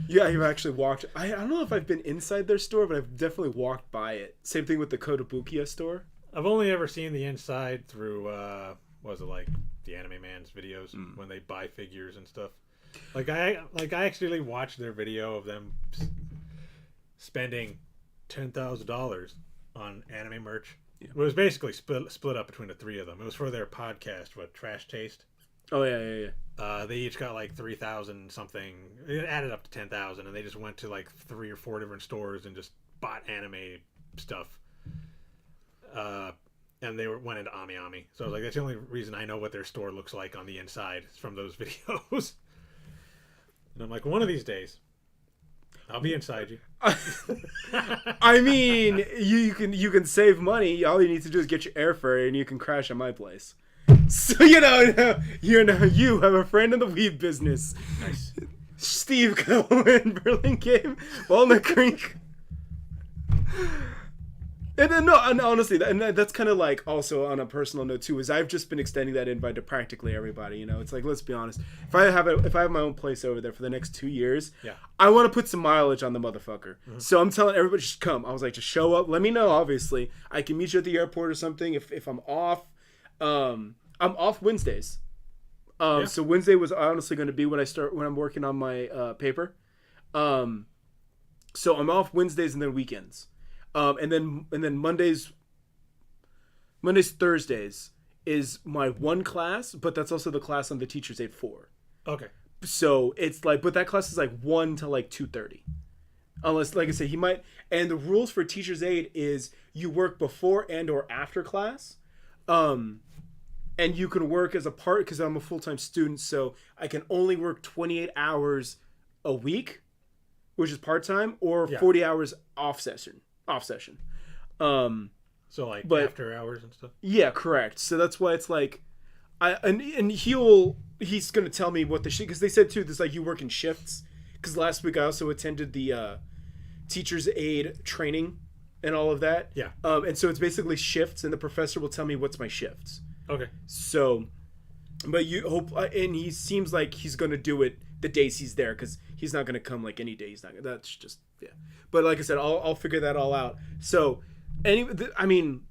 Yeah, I've actually walked. I don't know if I've been inside their store, but I've definitely walked by it. Same thing with the Kotobukiya store. I've only ever seen the inside through what was it, like the Anime Man's videos when they buy figures and stuff. Like I actually watched their video of them spending $10,000 on anime merch. Yeah. It was basically split up between the three of them. It was for their podcast, Trash Taste. Oh yeah. They each got like 3,000 something. It added up to 10,000, and they just went to like 3 or 4 different stores and just bought anime stuff. And they went into AmiAmi. So I was like, that's the only reason I know what their store looks like on the inside is from those videos. And I'm like, one of these days, I'll be inside you. I mean, you can save money. All you need to do is get your airfare, and you can crash at my place. So you have a friend in the weed business. Nice. Steve Cohen, Burlingame, Walnut Creek. And then and honestly, that's kind of like also on a personal note too. Is I've just been extending that invite to practically everybody. It's like, let's be honest. If I have my own place over there for the next 2 years, yeah, I want to put some mileage on the motherfucker. Mm-hmm. So I'm telling everybody, just come. I was like, just show up. Let me know. Obviously, I can meet you at the airport or something. If I'm off, I'm off Wednesdays. So Wednesday was honestly going to be when I'm working on my paper. So I'm off Wednesdays and then weekends. And then Mondays, Thursdays is my one class, but that's also the class on the teacher's aide for. Okay. So it's like, but that class is like 1 to like 2:30. Unless, like I said, he might. And the rules for teacher's aide is you work before and or after class. And you can work as a part, because I'm a full-time student, so I can only work 28 hours a week, which is part-time, or 40 hours off session. So like after hours and stuff? Yeah, correct. So that's why it's like, he's going to tell me what the shit, because they said too, this like you work in shifts, because last week I also attended the teacher's aide training and all of that. Yeah. And so it's basically shifts, and the professor will tell me what's my shifts. Okay. So, but you hope, and he seems like he's going to do it the days he's there, because he's not going to come like any day. He's not. That's just, yeah. But like I said, I'll figure that all out. So, I mean,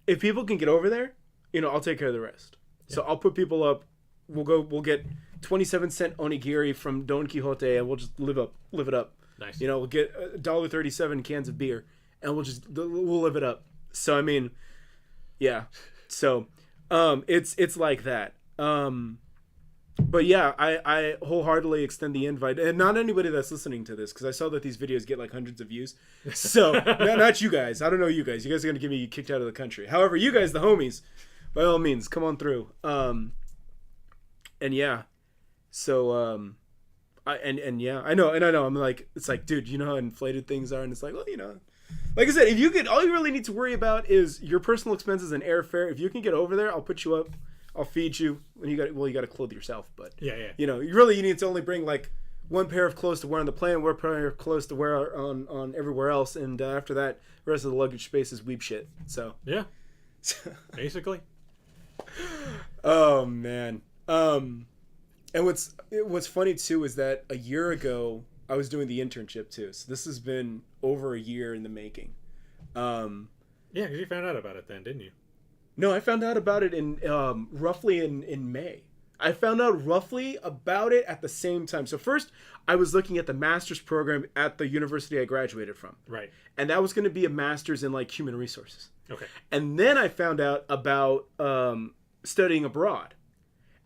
if people can get over there, I'll take care of the rest. Yeah. So I'll put people up. We'll get 27-cent onigiri from Don Quixote, and we'll just live it up. Nice. We'll get $1.37 cans of beer, and we'll live it up. So I mean, yeah. So, it's like that. But yeah, I wholeheartedly extend the invite, and not anybody that's listening to this, because I saw that these videos get like hundreds of views. So not you guys. I don't know you guys. You guys are gonna get me kicked out of the country. However, you guys, the homies, by all means, come on through. And yeah, so I know. I'm like, it's like, dude, you know how inflated things are, and it's like, well, like I said, if you could, all you really need to worry about is your personal expenses and airfare. If you can get over there, I'll put you up. I'll feed you. When you got to clothe yourself, but yeah. You need to only bring like one pair of clothes to wear on the plane, one pair of clothes to wear on everywhere else, and after that, the rest of the luggage space is weeb shit. So yeah, basically. Oh man. And what's funny too is that a year ago I was doing the internship too. So this has been over a year in the making. Yeah, because you found out about it then, didn't you? No, I found out about it in roughly in May. I found out roughly about it at the same time. So first, I was looking at the master's program at the university I graduated from. Right. And that was going to be a master's in like human resources. Okay. And then I found out about studying abroad.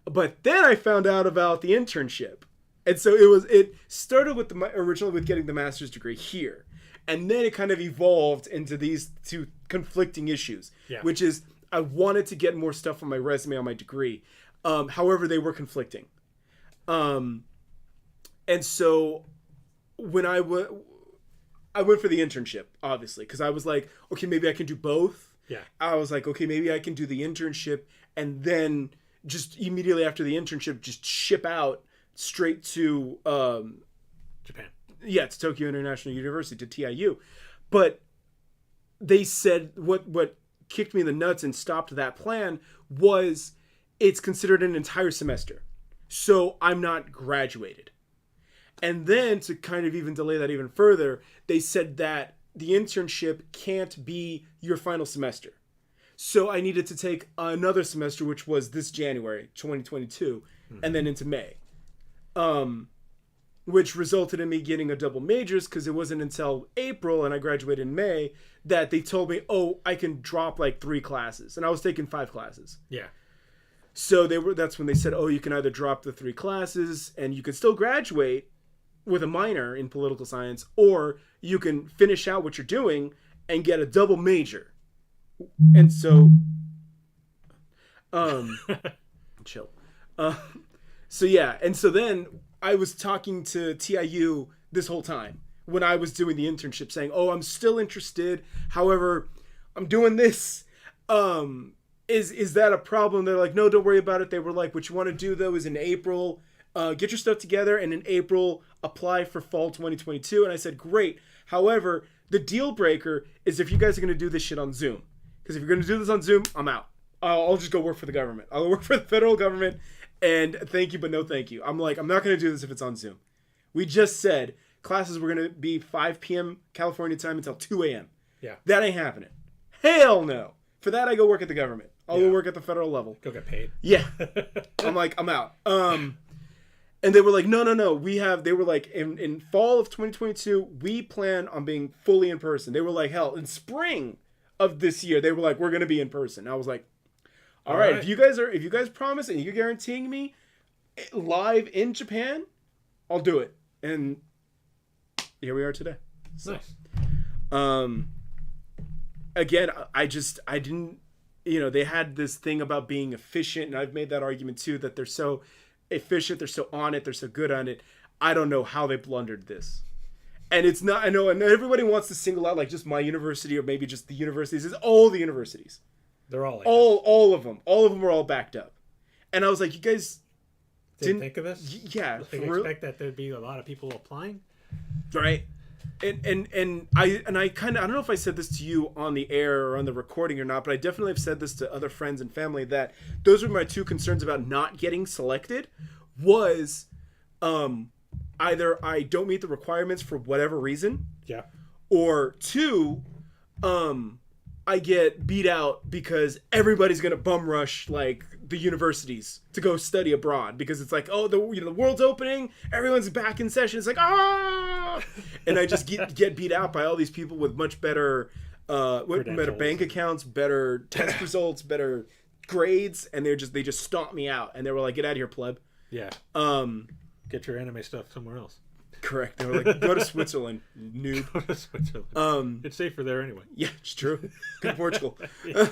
But then I found out about the internship. And so it started originally with getting the master's degree here. And then it kind of evolved into these two conflicting issues, which is I wanted to get more stuff on my resume on my degree. However, they were conflicting. And so when I went for the internship, obviously, because I was like, okay, maybe I can do both. Yeah. I was like, okay, maybe I can do the internship and then just immediately after the internship, just ship out straight to Japan. Yeah, to Tokyo International University, to TIU. But they said what kicked me in the nuts and stopped that plan was it's considered an entire semester. So I'm not graduated. And then to kind of even delay that even further, they said that the internship can't be your final semester. So I needed to take another semester, which was this January 2022, and then into May. Which resulted in me getting a double majors, because it wasn't until April, and I graduated in May, that they told me, oh, I can drop like 3 classes. And I was taking 5 classes. Yeah. So that's when they said, oh, you can either drop the 3 classes and you can still graduate with a minor in political science, or you can finish out what you're doing and get a double major. And so, chill. So yeah, and so then I was talking to TIU this whole time when I was doing the internship, saying, "Oh, I'm still interested. However, I'm doing this. Is that a problem?" They're like, "No, don't worry about it." They were like, "What you want to do though is in April, get your stuff together, and in April apply for fall 2022." And I said, "Great. However, the deal breaker is if you guys are going to do this shit on Zoom, because if you're going to do this on Zoom, I'm out. I'll just go work for the government. I'll work for the federal government." And thank you, but no thank you. I'm like, I'm not going to do this if it's on Zoom. We just said classes were going to be 5 p.m. California time until 2 a.m. Yeah. That ain't happening. Hell no. For that, I go work at the government. I'll go work at the federal level. Go get paid. Yeah. I'm like, I'm out. And they were like, no. They were like, in fall of 2022, we plan on being fully in person. They were like, hell, in spring of this year, they were like, we're going to be in person. I was like, all right. If you guys promise and you're guaranteeing me live in Japan, I'll do it. And here we are today. So, nice. Again, I didn't, they had this thing about being efficient, and I've made that argument too, that they're so efficient, they're so on it, they're so good on it. I don't know how they blundered this. And it's not, I know, and everybody wants to single out like just my university or maybe just the universities. It's all the universities. They're all like all of them. All of them were all backed up. And I was like, you guys didn't think of this? Yeah. Like expect that there'd be a lot of people applying? Right. And I kind of, I don't know if I said this to you on the air or on the recording or not, but I definitely have said this to other friends and family, that those were my two concerns about not getting selected was either I don't meet the requirements for whatever reason. Yeah. Or two, I get beat out because everybody's going to bum rush like the universities to go study abroad because it's like, oh, the world's opening, everyone's back in session. It's like, and I just get beat out by all these people with much better bank accounts, better test results, better grades, and they just stomp me out, and they were like, get out of here, pleb. Yeah. Get your anime stuff somewhere else. Correct. They were like, go to Switzerland, noob. Go to Switzerland. It's safer there anyway. Yeah, it's true. Go to Portugal. Yeah.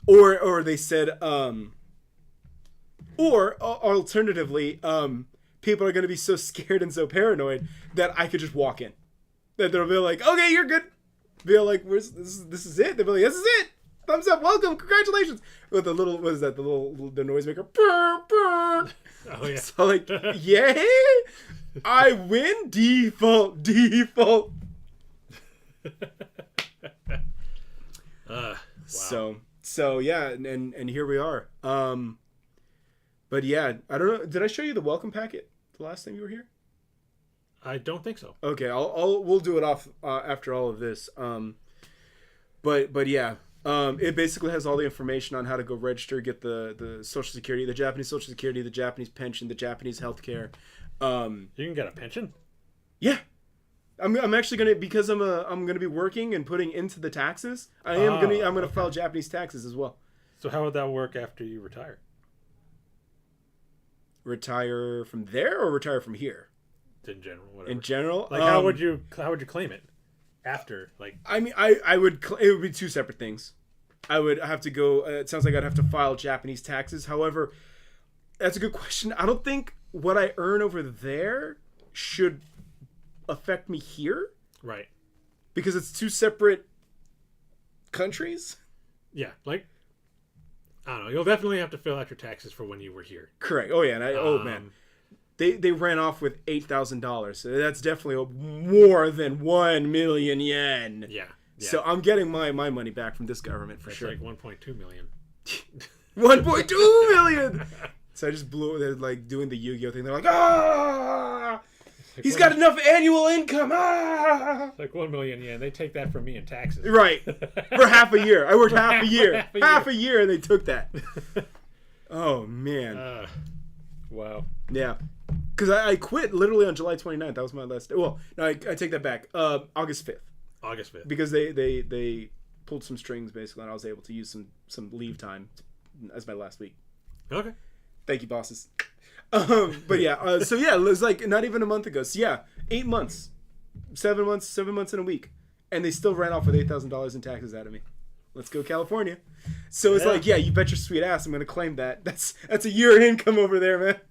Or they said, or alternatively, people are going to be so scared and so paranoid that I could just walk in. That they'll be like, okay, you're good. Be like, this is it. They'll be like, this is it. Thumbs up, welcome, congratulations. With the little, what is that? The noisemaker. Burr, burr. Oh yeah. So like, yay! I win. Default. Wow. So yeah, and here we are. But yeah, I don't know. Did I show you the welcome packet the last time you were here? I don't think so. Okay, we'll do it off after all of this. But yeah. It basically has all the information on how to go register, get the Social Security, the Japanese Social Security, the Japanese pension, the Japanese healthcare. You can get a pension? Yeah. I'm actually gonna, because I'm gonna be working and putting into the taxes. I'm gonna file Japanese taxes as well. So how would that work after you retire? Retire from there or retire from here? In general, whatever. In general, like how would you claim it? After, like, I mean, it would be two separate things. I would have to go. It sounds like I'd have to file Japanese taxes. However, that's a good question. I don't think what I earn over there should affect me here. Right. Because it's two separate countries. Yeah, like, I don't know. You'll definitely have to fill out your taxes for when you were here. Correct. Oh yeah. And man. They ran off with $8,000. So that's definitely more than 1 million yen. Yeah. So I'm getting my money back from this government for sure. Like 1.2 million. 1.2 million. So I just blew it. They're like doing the Yu-Gi-Oh thing. They're like, he's got enough annual income. It's like 1 million yen. They take that from me in taxes. Right. For half a year. I worked half a year. Half a year, and they took that. Oh man. Wow. Yeah. Because I quit literally on July 29th. That was my last day. Well, no, I take that back. August 5th. August 5th. Because they pulled some strings, basically, and I was able to use some leave time as my last week. Okay. Thank you, bosses. But yeah, so yeah, it was like not even a month ago. So yeah, 8 months. 7 months in a week. And they still ran off with $8,000 in taxes out of me. Let's go, California. So it's like, yeah, you bet your sweet ass I'm going to claim that. That's a year income over there, man.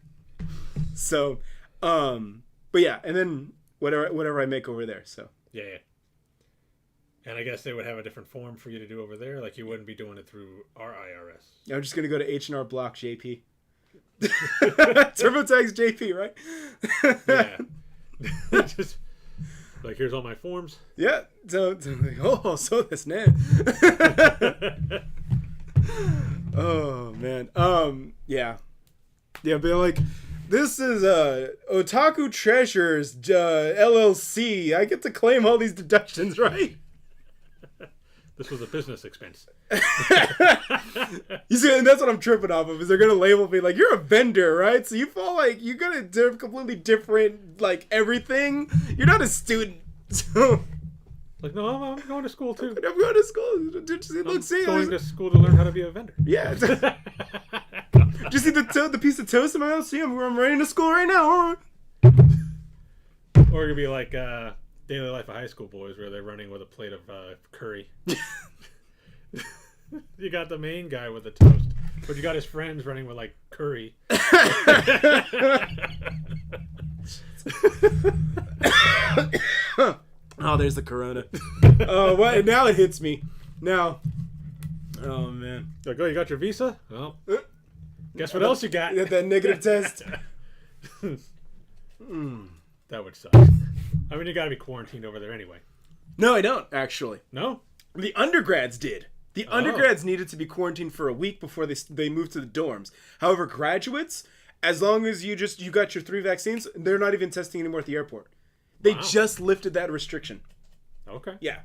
So, but yeah, and then whatever I make over there. So yeah. And I guess they would have a different form for you to do over there. Like you wouldn't be doing it through our IRS. I'm just gonna go to H&R Block JP. TurboTax JP, right? Yeah. Just like, here's all my forms. Yeah. So like, so this man. Oh man. Yeah. Yeah, but like, this is Otaku Treasures LLC. I get to claim all these deductions, right? This was a business expense. You see, and that's what I'm tripping off of, is they're gonna label me like, you're a vendor, right? So you fall like you're gonna do completely different, like, everything. You're not a student. So Like, no, I'm going to school too. I'm going to school. Going to school to learn how to be a vendor. Yeah. Do you see the piece of toast in my house? See, I'm running to school right now. Or it could be like Daily Life of High School Boys, where they're running with a plate of curry. You got the main guy with the toast, but you got his friends running with like curry. Oh, there's the corona. Oh, what? Now it hits me. Now. Oh, man. Like, oh, you got your visa? Well, guess what else you got? That negative test. That would suck. I mean, you got to be quarantined over there anyway. No, I don't, actually. No? The undergrads did. The undergrads needed to be quarantined for a week before they moved to the dorms. However, graduates, as long as you got your 3 vaccines, they're not even testing anymore at the airport. They just lifted that restriction. Okay. Yeah.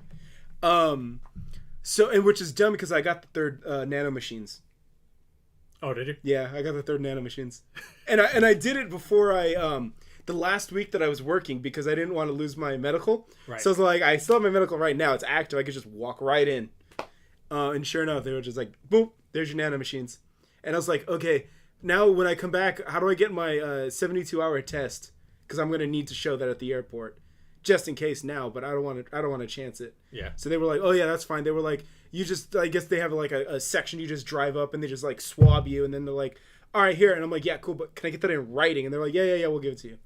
So, and which is dumb because I got the 3rd nano machines. Oh, did you? Yeah, I got the 3rd nano machines. And I did it before the last week that I was working because I didn't want to lose my medical. Right. So I was like, I still have my medical right now. It's active. I could just walk right in. And sure enough, they were just like, boom, there's your nano machines. And I was like, okay, now when I come back, how do I get my 72-hour test? Because I'm going to need to show that at the airport. Just in case now, but I don't want to chance it. Yeah. So they were like, oh yeah, that's fine. They were like, I guess they have like a section you just drive up and they just like swab you. And then they're like, all right, here. And I'm like, yeah, cool. But can I get that in writing? And they're like, yeah, we'll give it to you.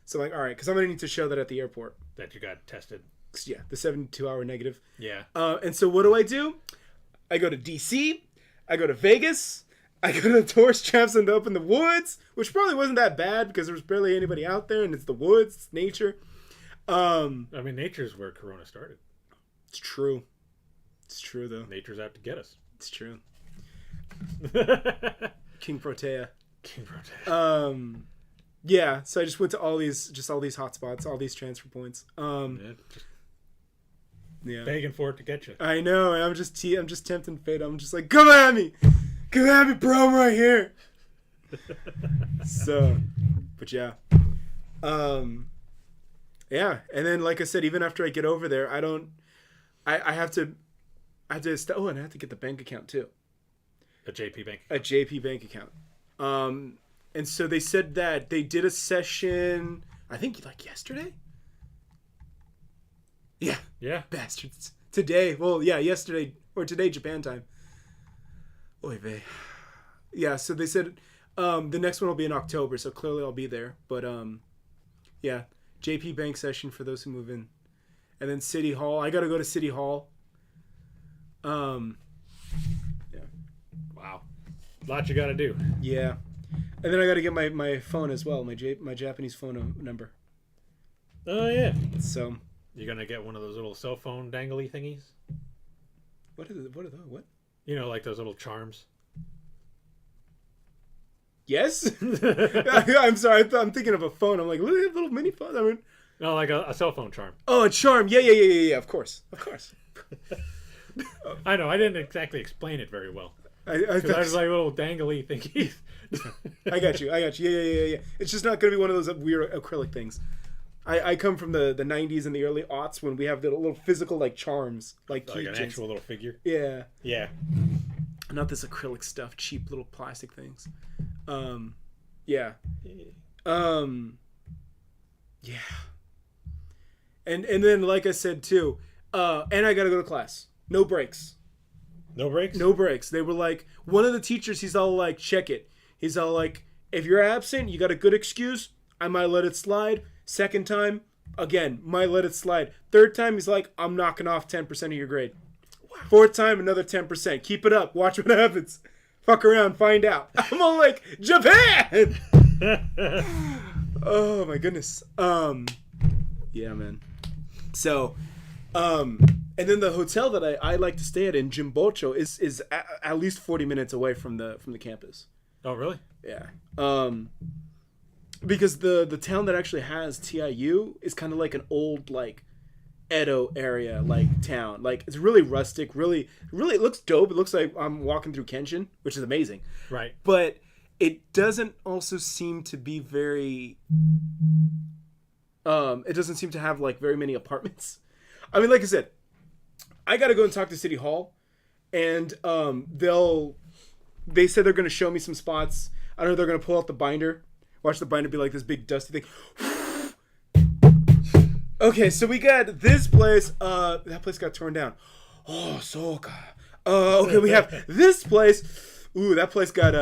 So I'm like, all right, because I'm going to need to show that at the airport. That you got tested. Yeah, the 72-hour negative. Yeah. And so what do? I go to DC. I go to Vegas. I go to tourist traps up in the woods, which probably wasn't that bad because there was barely anybody out there, and it's the woods, it's nature. I mean, nature's where Corona started. It's true. It's true, though. Nature's out to get us. It's true. King Protea. King Protea. Yeah, so I just went to all these hot spots, all these transfer points. Yeah. Begging for it to get you. I know. I'm just tempting fate. I'm just like, come at me, bro. I'm right here. So, but yeah, yeah. And then, like I said, even after I get over there, I have to. Oh, and I have to get the bank account too. A JP bank. A JP bank account. And so they said that they did a session. I think like yesterday. Yeah, bastards. Today, well, yeah, yesterday or today, Japan time. Oy vey. Yeah, so they said the next one will be in October, so clearly I'll be there. But yeah, JP Bank session for those who move in, and then City Hall. I got to go to City Hall. Yeah. Wow, lot you got to do. Yeah, and then I got to get my phone as well, my Japanese phone number. Oh yeah. So. You're going to get one of those little cell phone dangly thingies? What are those? What? You know, like those little charms. Yes? I'm sorry. I'm thinking of a phone. I'm like, look at little mini phone. I mean, no, like a cell phone charm. Oh, a charm. Yeah. Of course. I know. I didn't exactly explain it very well. I was like little dangly thingies. I got you. Yeah. It's just not going to be one of those weird acrylic things. I come from the 90s and the early aughts when we have the little physical like charms, like an actual little figure. Yeah. Yeah. Not this acrylic stuff, cheap little plastic things. Yeah. Yeah. And then like I said too, and I gotta go to class. No breaks. No breaks? No breaks. They were like, one of the teachers, he's all like, check it. He's all like, if you're absent, you got a good excuse, I might let it slide. Second time, again, might let it slide. Third time, he's like, I'm knocking off 10% of your grade. Wow. Fourth time, another 10%. Keep it up. Watch what happens. Fuck around, find out. I'm all like, Japan! Oh, my goodness. Yeah, man. So, and then the hotel that I like to stay at in Jimbocho is at least 40 minutes away from the campus. Oh, really? Yeah. Because the town that actually has TIU is kind of like an old, like, Edo area like town. Like it's really rustic, really it looks dope. It looks like I'm walking through Kenshin, which is amazing. Right. But it doesn't also seem to be very it doesn't seem to have like very many apartments. I mean, like I said, I got to go and talk to City Hall, and they said they're going to show me some spots. I don't know, they're going to pull out the binder. Watch the binder be like this big dusty thing. Okay, so we got this place. That place got torn down. Oh, Soka. Okay, we have this place. Ooh, that place got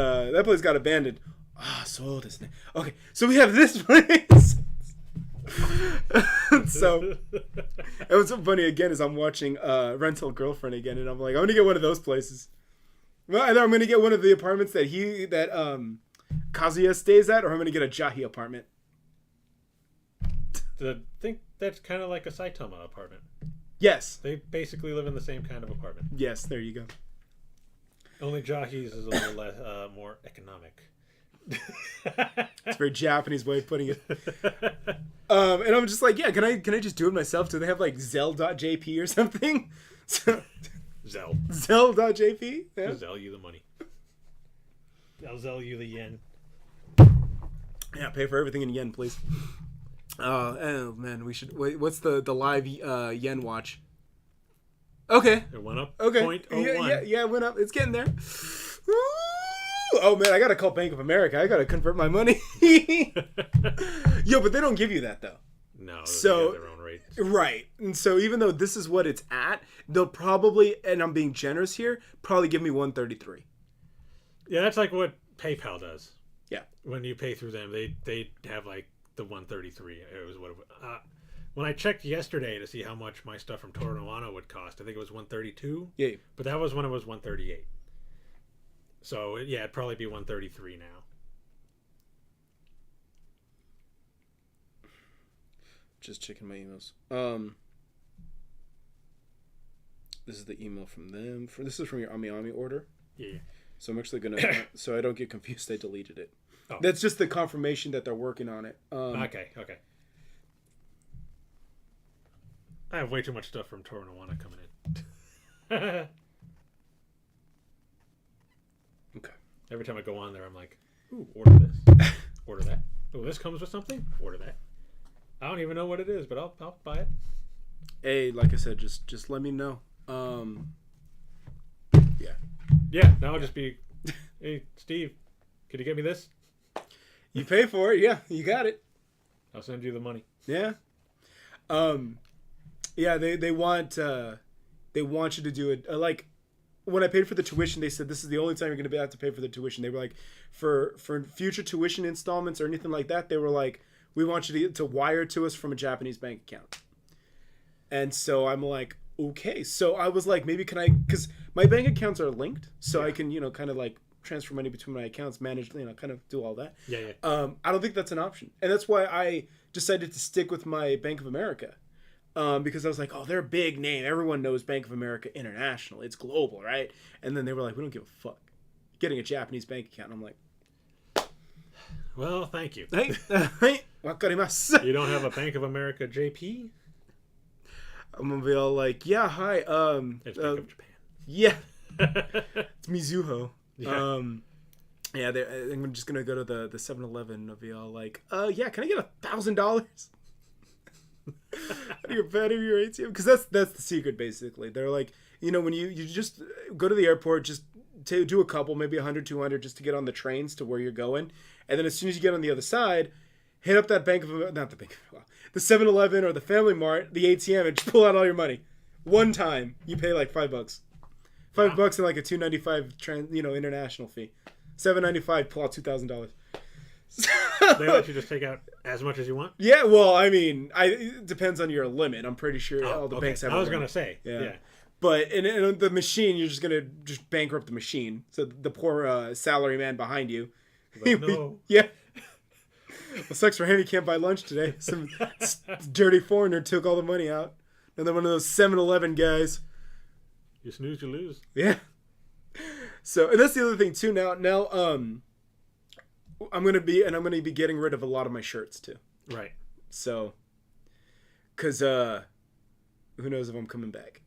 abandoned. Ah, so this. Okay, so we have this place. So it was so funny again as I'm watching Rental Girlfriend again, and I'm like, I'm gonna get one of those places. Well, either I'm gonna get one of the apartments that Kazuya stays at, or I'm gonna get a Jahi apartment. I think that's kind of like a Saitama apartment. Yes. They basically live in the same kind of apartment. Yes, there you go. Only Jahi's is a little less, more economic. It's a very Japanese way of putting it. And I'm just like, yeah, can I just do it myself? Do they have like Zell.jp or something? Zell. Zell.jp? Yeah. Zell you the money. I'll Zell you the yen. Yeah, pay for everything in yen, please. Oh man, we should. Wait, what's the live yen watch? Okay. It went up. Okay. 0.01. Yeah, it went up. It's getting there. Ooh. Oh man, I gotta call Bank of America. I gotta convert my money. Yo, but they don't give you that though. No. So they have their own rates. Right, and so even though this is what it's at, they'll probably, and I'm being generous here, probably give me 133. Yeah, that's like what PayPal does. Yeah. When you pay through them, they have like the 133. It was what it was. When I checked yesterday to see how much my stuff from Toro Wano would cost, I think it was 132. Yeah. But that was when it was 138. So yeah, it'd probably be 133 now. Just checking my emails. This is the email from them. This is from your Ami order. Yeah. So I'm actually gonna, so I don't get confused, I deleted it. Oh. That's just the confirmation that they're working on it. Okay. I have way too much stuff from Toro Wano coming in. Okay. Every time I go on there, I'm like, ooh, order this. Order that. Oh, this comes with something? Order that. I don't even know what it is, but I'll buy it. Hey, like I said, just let me know. Yeah. Yeah, now I'll just be, hey, Steve, could you get me this? You pay for it, yeah, you got it. I'll send you the money. Yeah. Yeah, they want you to do it. Like when I paid for the tuition, they said this is the only time you're going to have to pay for the tuition. They were like, for future tuition installments or anything like that, they were like, we want you to wire to us from a Japanese bank account. And so I'm like, okay. So I was like, maybe can I, because my bank accounts are linked, so I can, kind of like transfer money between my accounts, manage, kind of do all that. Yeah. I don't think that's an option. And that's why I decided to stick with my Bank of America. Because I was like, oh, they're a big name. Everyone knows Bank of America International. It's global, right? And then they were like, we don't give a fuck. Getting a Japanese bank account. And I'm like, well, thank you. Hey, wakarimasu. You don't have a Bank of America JP? I'm gonna be all like, yeah, hi. It's Bank of Japan. Yeah, it's Mizuho. Yeah. Yeah. I'm just gonna go to the 7-Eleven and be all like, yeah, can I get $1,000? Out of your ATM, because that's the secret basically. They're like, when you just go to the airport, just to do a couple, maybe 100, 200, just to get on the trains to where you're going, and then as soon as you get on the other side, hit up that the 7-Eleven or the Family Mart, the ATM, and just pull out all your money. One time, you pay like $5, $5 and like a $2.95 international fee. $7.95, pull out $2,000. They let you just take out as much as you want? Yeah, well, I mean, it depends on your limit. I'm pretty sure all the banks have. I was gonna say, yeah. But in the machine, you're just gonna bankrupt the machine. So the poor salary man behind you. Like, no. Yeah. Well, sucks for him. He can't buy lunch today. Some dirty foreigner took all the money out, and then one of those 7-Eleven guys. You snooze, you lose. Yeah. So, and that's the other thing too. Now, I'm gonna be getting rid of a lot of my shirts too. Right. So, cause who knows if I'm coming back.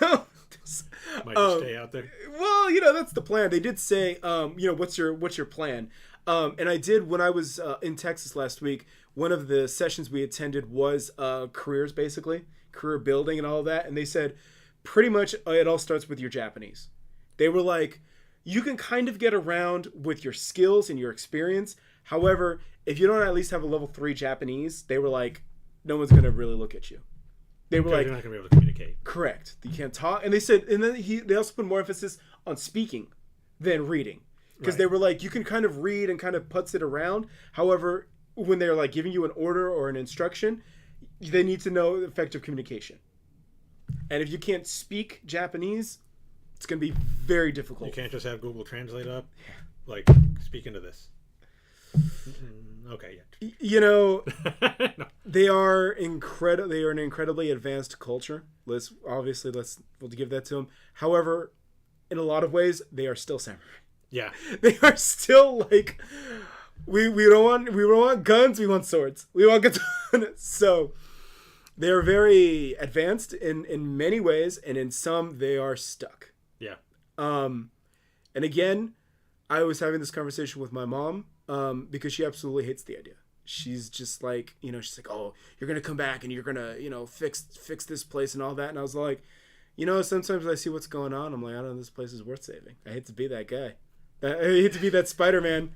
Might just stay out there. Well, that's the plan. They did say, what's your plan? And I did when I was in Texas last week. One of the sessions we attended was careers, basically career building and all of that. And they said pretty much it all starts with your Japanese. They were like, you can kind of get around with your skills and your experience. However, if you don't at least have a level 3 Japanese, they were like, no one's gonna really look at you. They were like, you're not gonna be able to communicate. Correct. You can't talk. And they said, and then they also put more emphasis on speaking than reading, because they were like, you can kind of read and kind of putz it around. However, when they're like giving you an order or an instruction, they need to know effective communication. And if you can't speak Japanese, it's going to be very difficult. You can't just have Google Translate up, like, speak into this. Okay, yeah. No. They are incredible. They are an incredibly advanced culture. We'll give that to them. However, in a lot of ways, they are still samurai. Yeah, they are still like, we don't want guns. We want swords. We want guns. So they are very advanced in many ways, and in some they are stuck. Yeah. And again, I was having this conversation with my mom because she absolutely hates the idea. She's just like, she's like, oh, you're gonna come back and you're gonna fix this place and all that. And I was like, sometimes I see what's going on. I'm like, I don't know, this place is worth saving. I hate to be that guy. I hate to be that Spider-Man.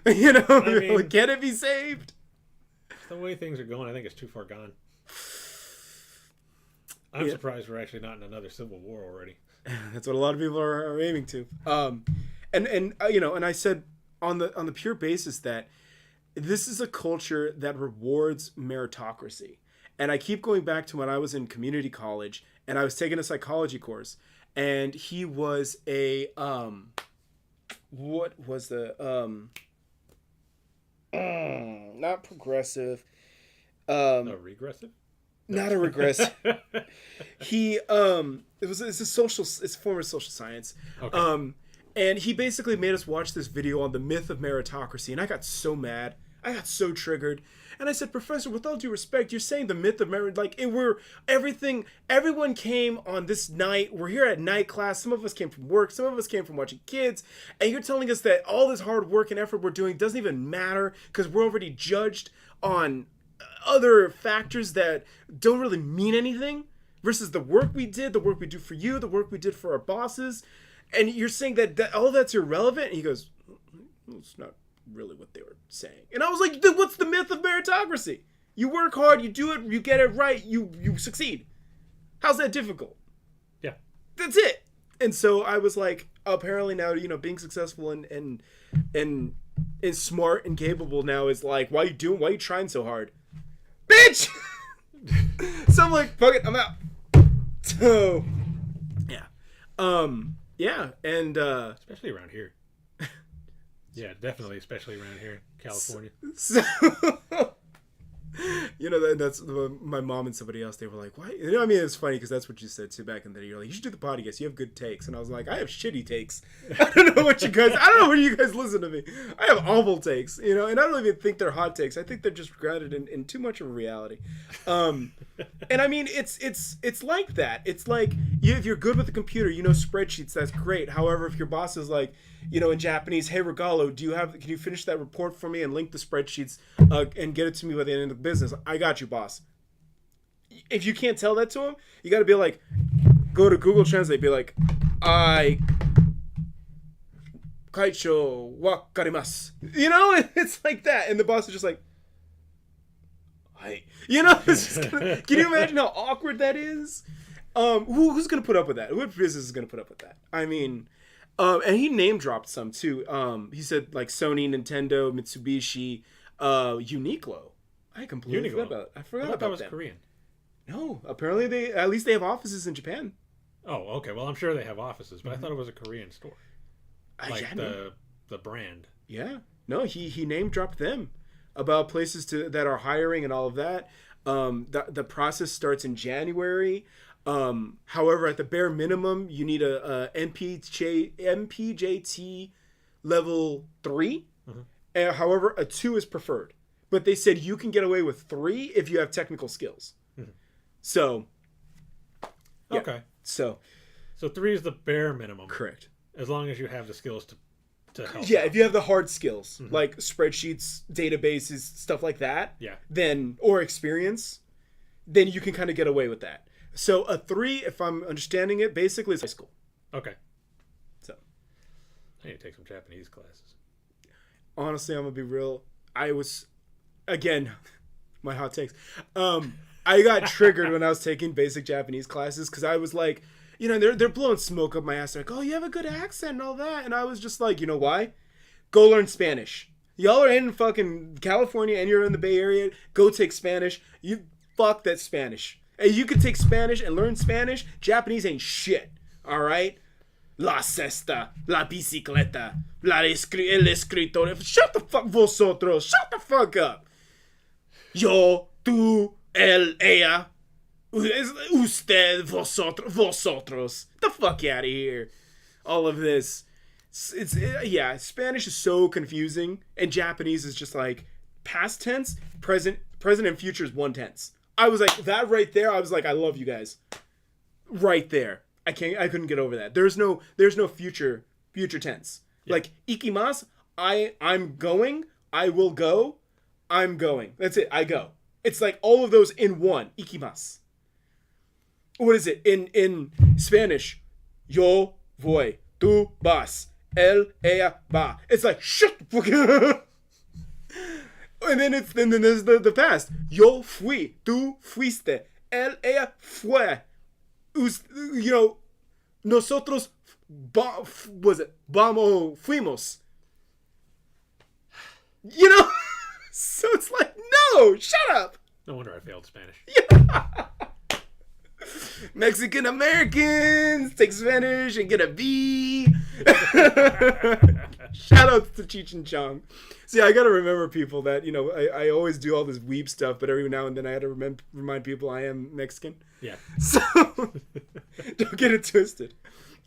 I mean, can it be saved? The way things are going, I think it's too far gone. I'm surprised we're actually not in another civil war already. That's what a lot of people are aiming to. And I said on the pure basis that this is a culture that rewards meritocracy. And I keep going back to when I was in community college and I was taking a psychology course, and he was a what was the not progressive, no, regressive? Not a regressive. It's former social science. Okay. And he basically made us watch this video on the myth of meritocracy, and I got so mad. I got so triggered. And I said, Professor, with all due respect, you're saying the myth of merit, everyone came on this night. We're here at night class. Some of us came from work. Some of us came from watching kids. And you're telling us that all this hard work and effort we're doing doesn't even matter because we're already judged on other factors that don't really mean anything versus the work we did, the work we do for you, the work we did for our bosses. And you're saying that all that's irrelevant? And he goes, it's not really what they were saying. And I was like, then what's the myth of meritocracy? You work hard, you do it, you get it right, you succeed. How's that difficult? Yeah. That's it. And so I was like, apparently now, being successful and smart and capable now is like, why are you trying so hard? Bitch! So I'm like, fuck it, I'm out. So, yeah. Yeah, and especially around here. Yeah, definitely, especially around here, California. So, that's my mom and somebody else. They were like, "Why?" I mean, it's funny because that's what you said too back in the day. You're like, "You should do the podcast. You have good takes." And I was like, "I have shitty takes. I don't know when you guys listen to me. I have awful takes, and I don't even think they're hot takes. I think they're just grounded in too much of a reality." And I mean, it's like that. It's like if you're good with the computer, spreadsheets. That's great. However, if your boss is like, in Japanese, "Hey Regalo, can you finish that report for me and link the spreadsheets and get it to me by the end of the business?" I got you, boss. If you can't tell that to him, you got to be like, go to Google Translate, be like, "I kaicho wakarimasu." It's like that, and the boss is just like, "Hi." Can you imagine how awkward that is? Who's gonna put up with that? What business is gonna put up with that? I mean. And he name dropped some too. He said like Sony, Nintendo, Mitsubishi, Uniqlo. I completely forgot about it. I forgot about that was them. Korean. No, apparently they have offices in Japan. Oh, okay. Well, I'm sure they have offices, but I thought it was a Korean store. Like the brand. Yeah. No, he name dropped them about places that are hiring and all of that. The process starts in January. However, at the bare minimum, you need a MPJT level 3. Mm-hmm. However, a 2 is preferred. But they said you can get away with 3 if you have technical skills. Mm-hmm. So, Yeah. Okay. So 3 is the bare minimum. correct. As long as you have the skills to help. Yeah, out. if you have the hard skills, like spreadsheets, databases, stuff like that, Yeah. then or experience, then you can kind of get away with that. So a 3, if I'm understanding it, basically is high school. Okay. So I need to take some Japanese classes. honestly, I'm gonna be real. I was, again, my hot takes. I got triggered when I was taking basic Japanese classes because I was like, you know, they're blowing smoke up my ass. They're like, oh, you have a good accent and all that. And I was just like, you know why? Go learn Spanish. Y'all are in fucking California and you're in the Bay Area. Go take Spanish. You fuck that Spanish. Hey, you can take Spanish and learn Spanish. Japanese ain't shit. All right? La cesta, la bicicleta, el escritor. Shut the fuck, vosotros. Shut the fuck up. Yo, tú, él, ella. Usted, vosotros. The fuck out of here. All of this. Yeah, Spanish is so confusing, and Japanese is just like past tense, present, and future is one tense. I was like, that right there, I was like, I love you guys. Right there. I couldn't get over that. There's no future tense. Yeah. Like, ikimasu, I'm going, I will go, I'm going. That's it, I go. It's like all of those in one. Ikimasu. What is it? In Spanish, yo voy, tú vas, él, ella, va. It's like, shut the fuck up. And then there's the past. Yo fui, tú fuiste, él, ella, fue. You know, nosotros, fuimos. You know? So it's like, no, shut up. No wonder I failed Spanish. Yeah. Mexican Americans take Spanish and get a B. Shout out to Cheech and Chong. See, I gotta remember people that, you know, I always do all this weeb stuff, but every now and then I had to remind people I am Mexican. Yeah. So, don't get it twisted.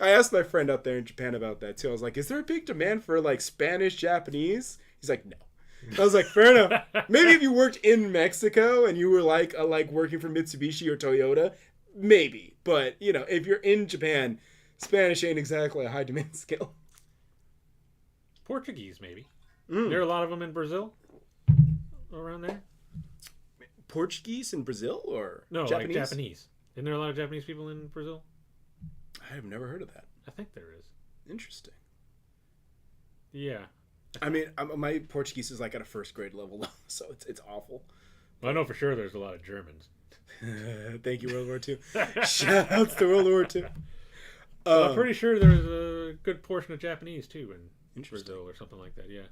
I asked my friend out there in Japan about that too. I was like, is there a big demand for like Spanish, Japanese? He's like, no. I was like, fair enough. Maybe if you worked in Mexico and you were like working for Mitsubishi or Toyota, maybe. But, you know, if you're in Japan, Spanish ain't exactly a high demand skill. Portuguese, maybe. There are a lot of them in Brazil? Around there? Portuguese in Brazil or no, Japanese? Like Japanese. Isn't there a lot of Japanese people in Brazil? I have never heard of that. I think there is. Interesting. Yeah. I mean, my Portuguese is like at a first grade level, so it's awful. Well, I know for sure there's a lot of Germans. Thank you, World War II. Shout outs to World War II. I'm pretty sure there's a good portion of Japanese too in Brazil or something like that. Yeah.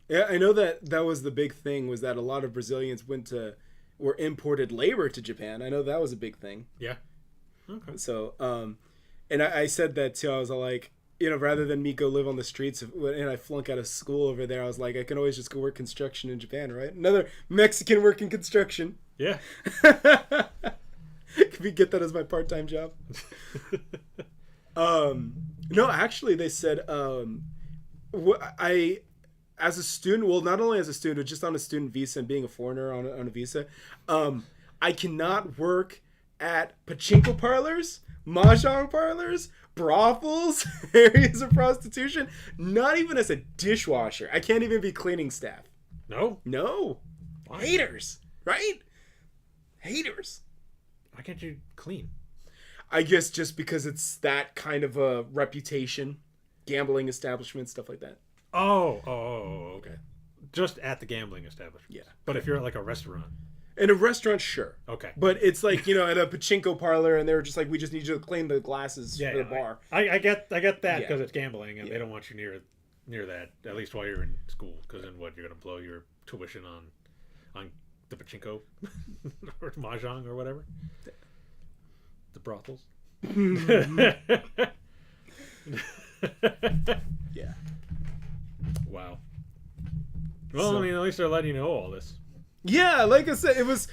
Yeah, I know that was the big thing, was that a lot of Brazilians were imported labor to Japan. I know that was a big thing. Yeah. Okay. So, and I said that too. I was like, you know, rather than me go live on the streets and I flunk out of school over there, I was like, I can always just go work construction in Japan, right? Another Mexican working construction. Yeah. Can we get that as my part-time job? No, actually, they said as a student, well, not only as a student, but just on a student visa and being a foreigner on a visa, I cannot work at pachinko parlors, mahjong parlors, brothels, areas of prostitution, not even as a dishwasher. I can't even be cleaning staff. No. Why? Haters, right? Haters. Why can't you clean? I guess just because it's that kind of a reputation, gambling establishment, stuff like that. Oh, okay. Just at the gambling establishment. Yeah. But if you're at like a restaurant. In a restaurant, sure. Okay. But it's like, you know, at a pachinko parlor, and they were just like, we just need you to clean the glasses for the bar. I get that because it's gambling, and they don't want you near that, at least while you're in school, because then what, you're going to blow your tuition on the pachinko or mahjong or whatever. The brothels. Yeah. Wow. Well, I mean, at least they're letting you know all this. Yeah, like I said, it was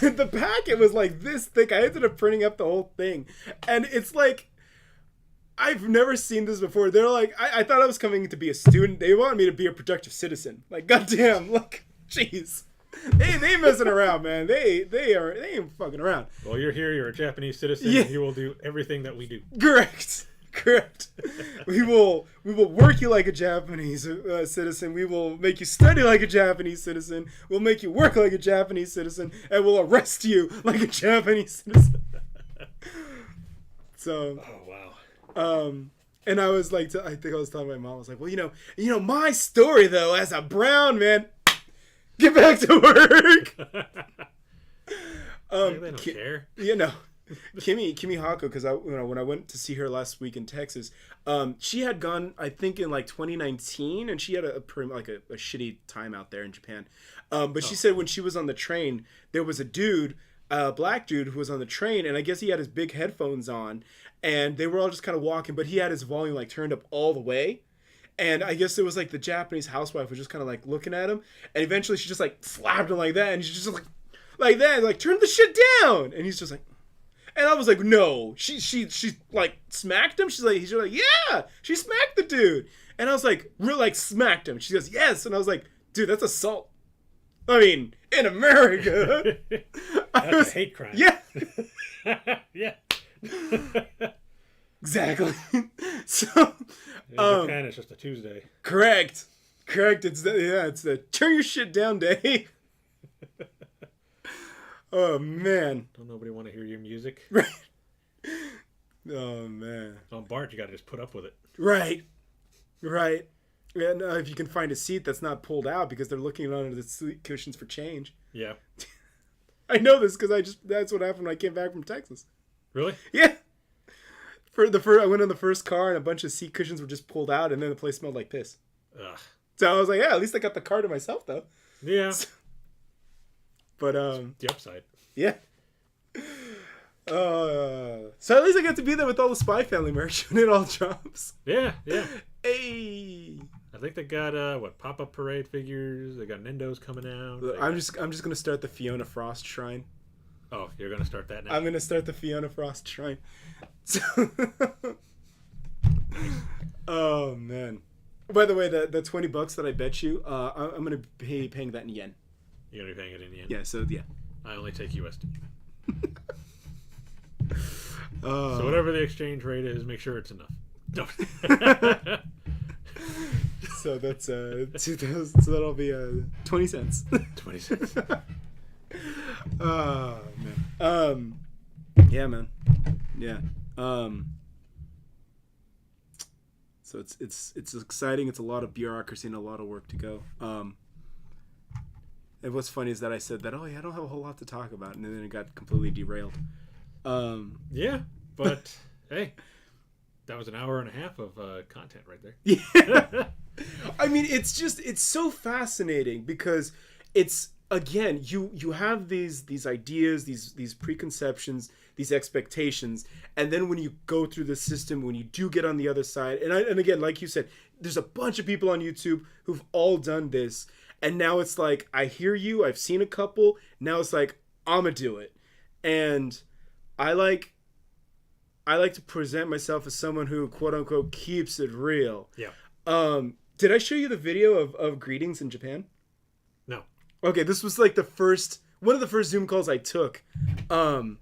the packet was like this thick. I ended up printing up the whole thing, and it's like, I've never seen this before. They're like, I thought I was coming to be a student. They wanted me to be a productive citizen. Like, goddamn, like, jeez. They ain't messing around, man. They ain't fucking around. Well, you're here. You're a Japanese citizen. Yeah. And you will do everything that we do. Correct. We will work you like a Japanese citizen. We will make you study like a Japanese citizen. We'll make you work like a Japanese citizen, and we'll arrest you like a Japanese citizen. So. Oh wow. And I was like, I think I was telling my mom, I was like, well, you know, my story though, as a brown man, get back to work. They don't care. You know. Kimi Hako, because when I went to see her last week in Texas, she had gone, I think, in like 2019, and she had a shitty time out there in Japan. But she said when she was on the train, there was a black dude who was on the train, and I guess he had his big headphones on, and they were all just kind of walking, but he had his volume like turned up all the way. And I guess it was like the Japanese housewife was just kind of like looking at him, and eventually she just like slapped him like that, and she's just like that, like turn the shit down, and he's just like. And I was like, no, she like smacked him. He's like, yeah, she smacked the dude. And I was like, like smacked him. She goes, yes. And I was like, dude, that's assault. I mean, in America, that's a hate crime. Yeah, yeah, exactly. So, in Japan, it's just a Tuesday. Correct. It's the turn your shit down day. Oh man! Don't nobody want to hear your music? Right. Oh man! On BART, you got to just put up with it. Right. And if you can find a seat that's not pulled out because they're looking under the seat cushions for change. Yeah. I know this because that's what happened when I came back from Texas. Really? Yeah. I went on the first car and a bunch of seat cushions were just pulled out, and then the place smelled like piss. Ugh. So I was like, yeah, at least I got the car to myself though. Yeah. But the upside. Yeah. So at least I got to be there with all the Spy Family merch when it all drops. Yeah. Hey. I think they got pop-up parade figures. They got Nindos coming out. I'm just gonna start the Fiona Frost shrine. Oh, you're gonna start that now? I'm gonna start the Fiona Frost shrine. So oh man. By the way, the $20 that I bet you, I'm gonna be paying that in yen. You're gonna be paying it in yen? Yeah. So yeah. I only take USD. So whatever the exchange rate is, make sure it's enough. No. So that's 2,000. So that'll be 20 cents. 20 cents. Oh man. Yeah, man. Yeah. So it's exciting. It's a lot of bureaucracy and a lot of work to go. And what's funny is that I said that, I don't have a whole lot to talk about, and then it got completely derailed. Yeah, but hey, that was an hour and a half of content right there. Yeah. I mean, it's so fascinating because it's, again, you have these ideas, these preconceptions, these expectations, and then when you go through the system, when you do get on the other side, and again, like you said, there's a bunch of people on YouTube who've all done this. And now it's like, I hear you, I've seen a couple, now it's like, I'ma do it. And I like to present myself as someone who, quote unquote, keeps it real. Yeah. Did I show you the video of greetings in Japan? No. Okay, this was like one of the first Zoom calls I took. And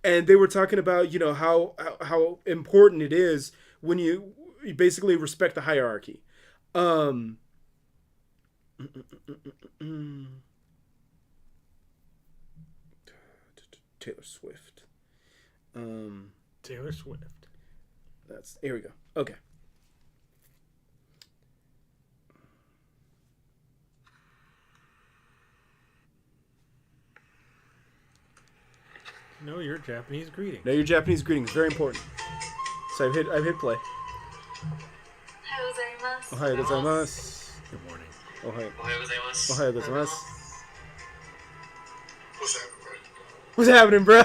they were talking about, how important it is when you basically respect the hierarchy. Taylor Swift. Taylor Swift. Here we go. Okay. No, your Japanese greeting. No, your Japanese greeting is very important. So I've hit play. Ohayou gozaimasu. Good morning. Ohayou. Ohayou gozaimasu. Ohayou gozaimasu. What's happening, bro?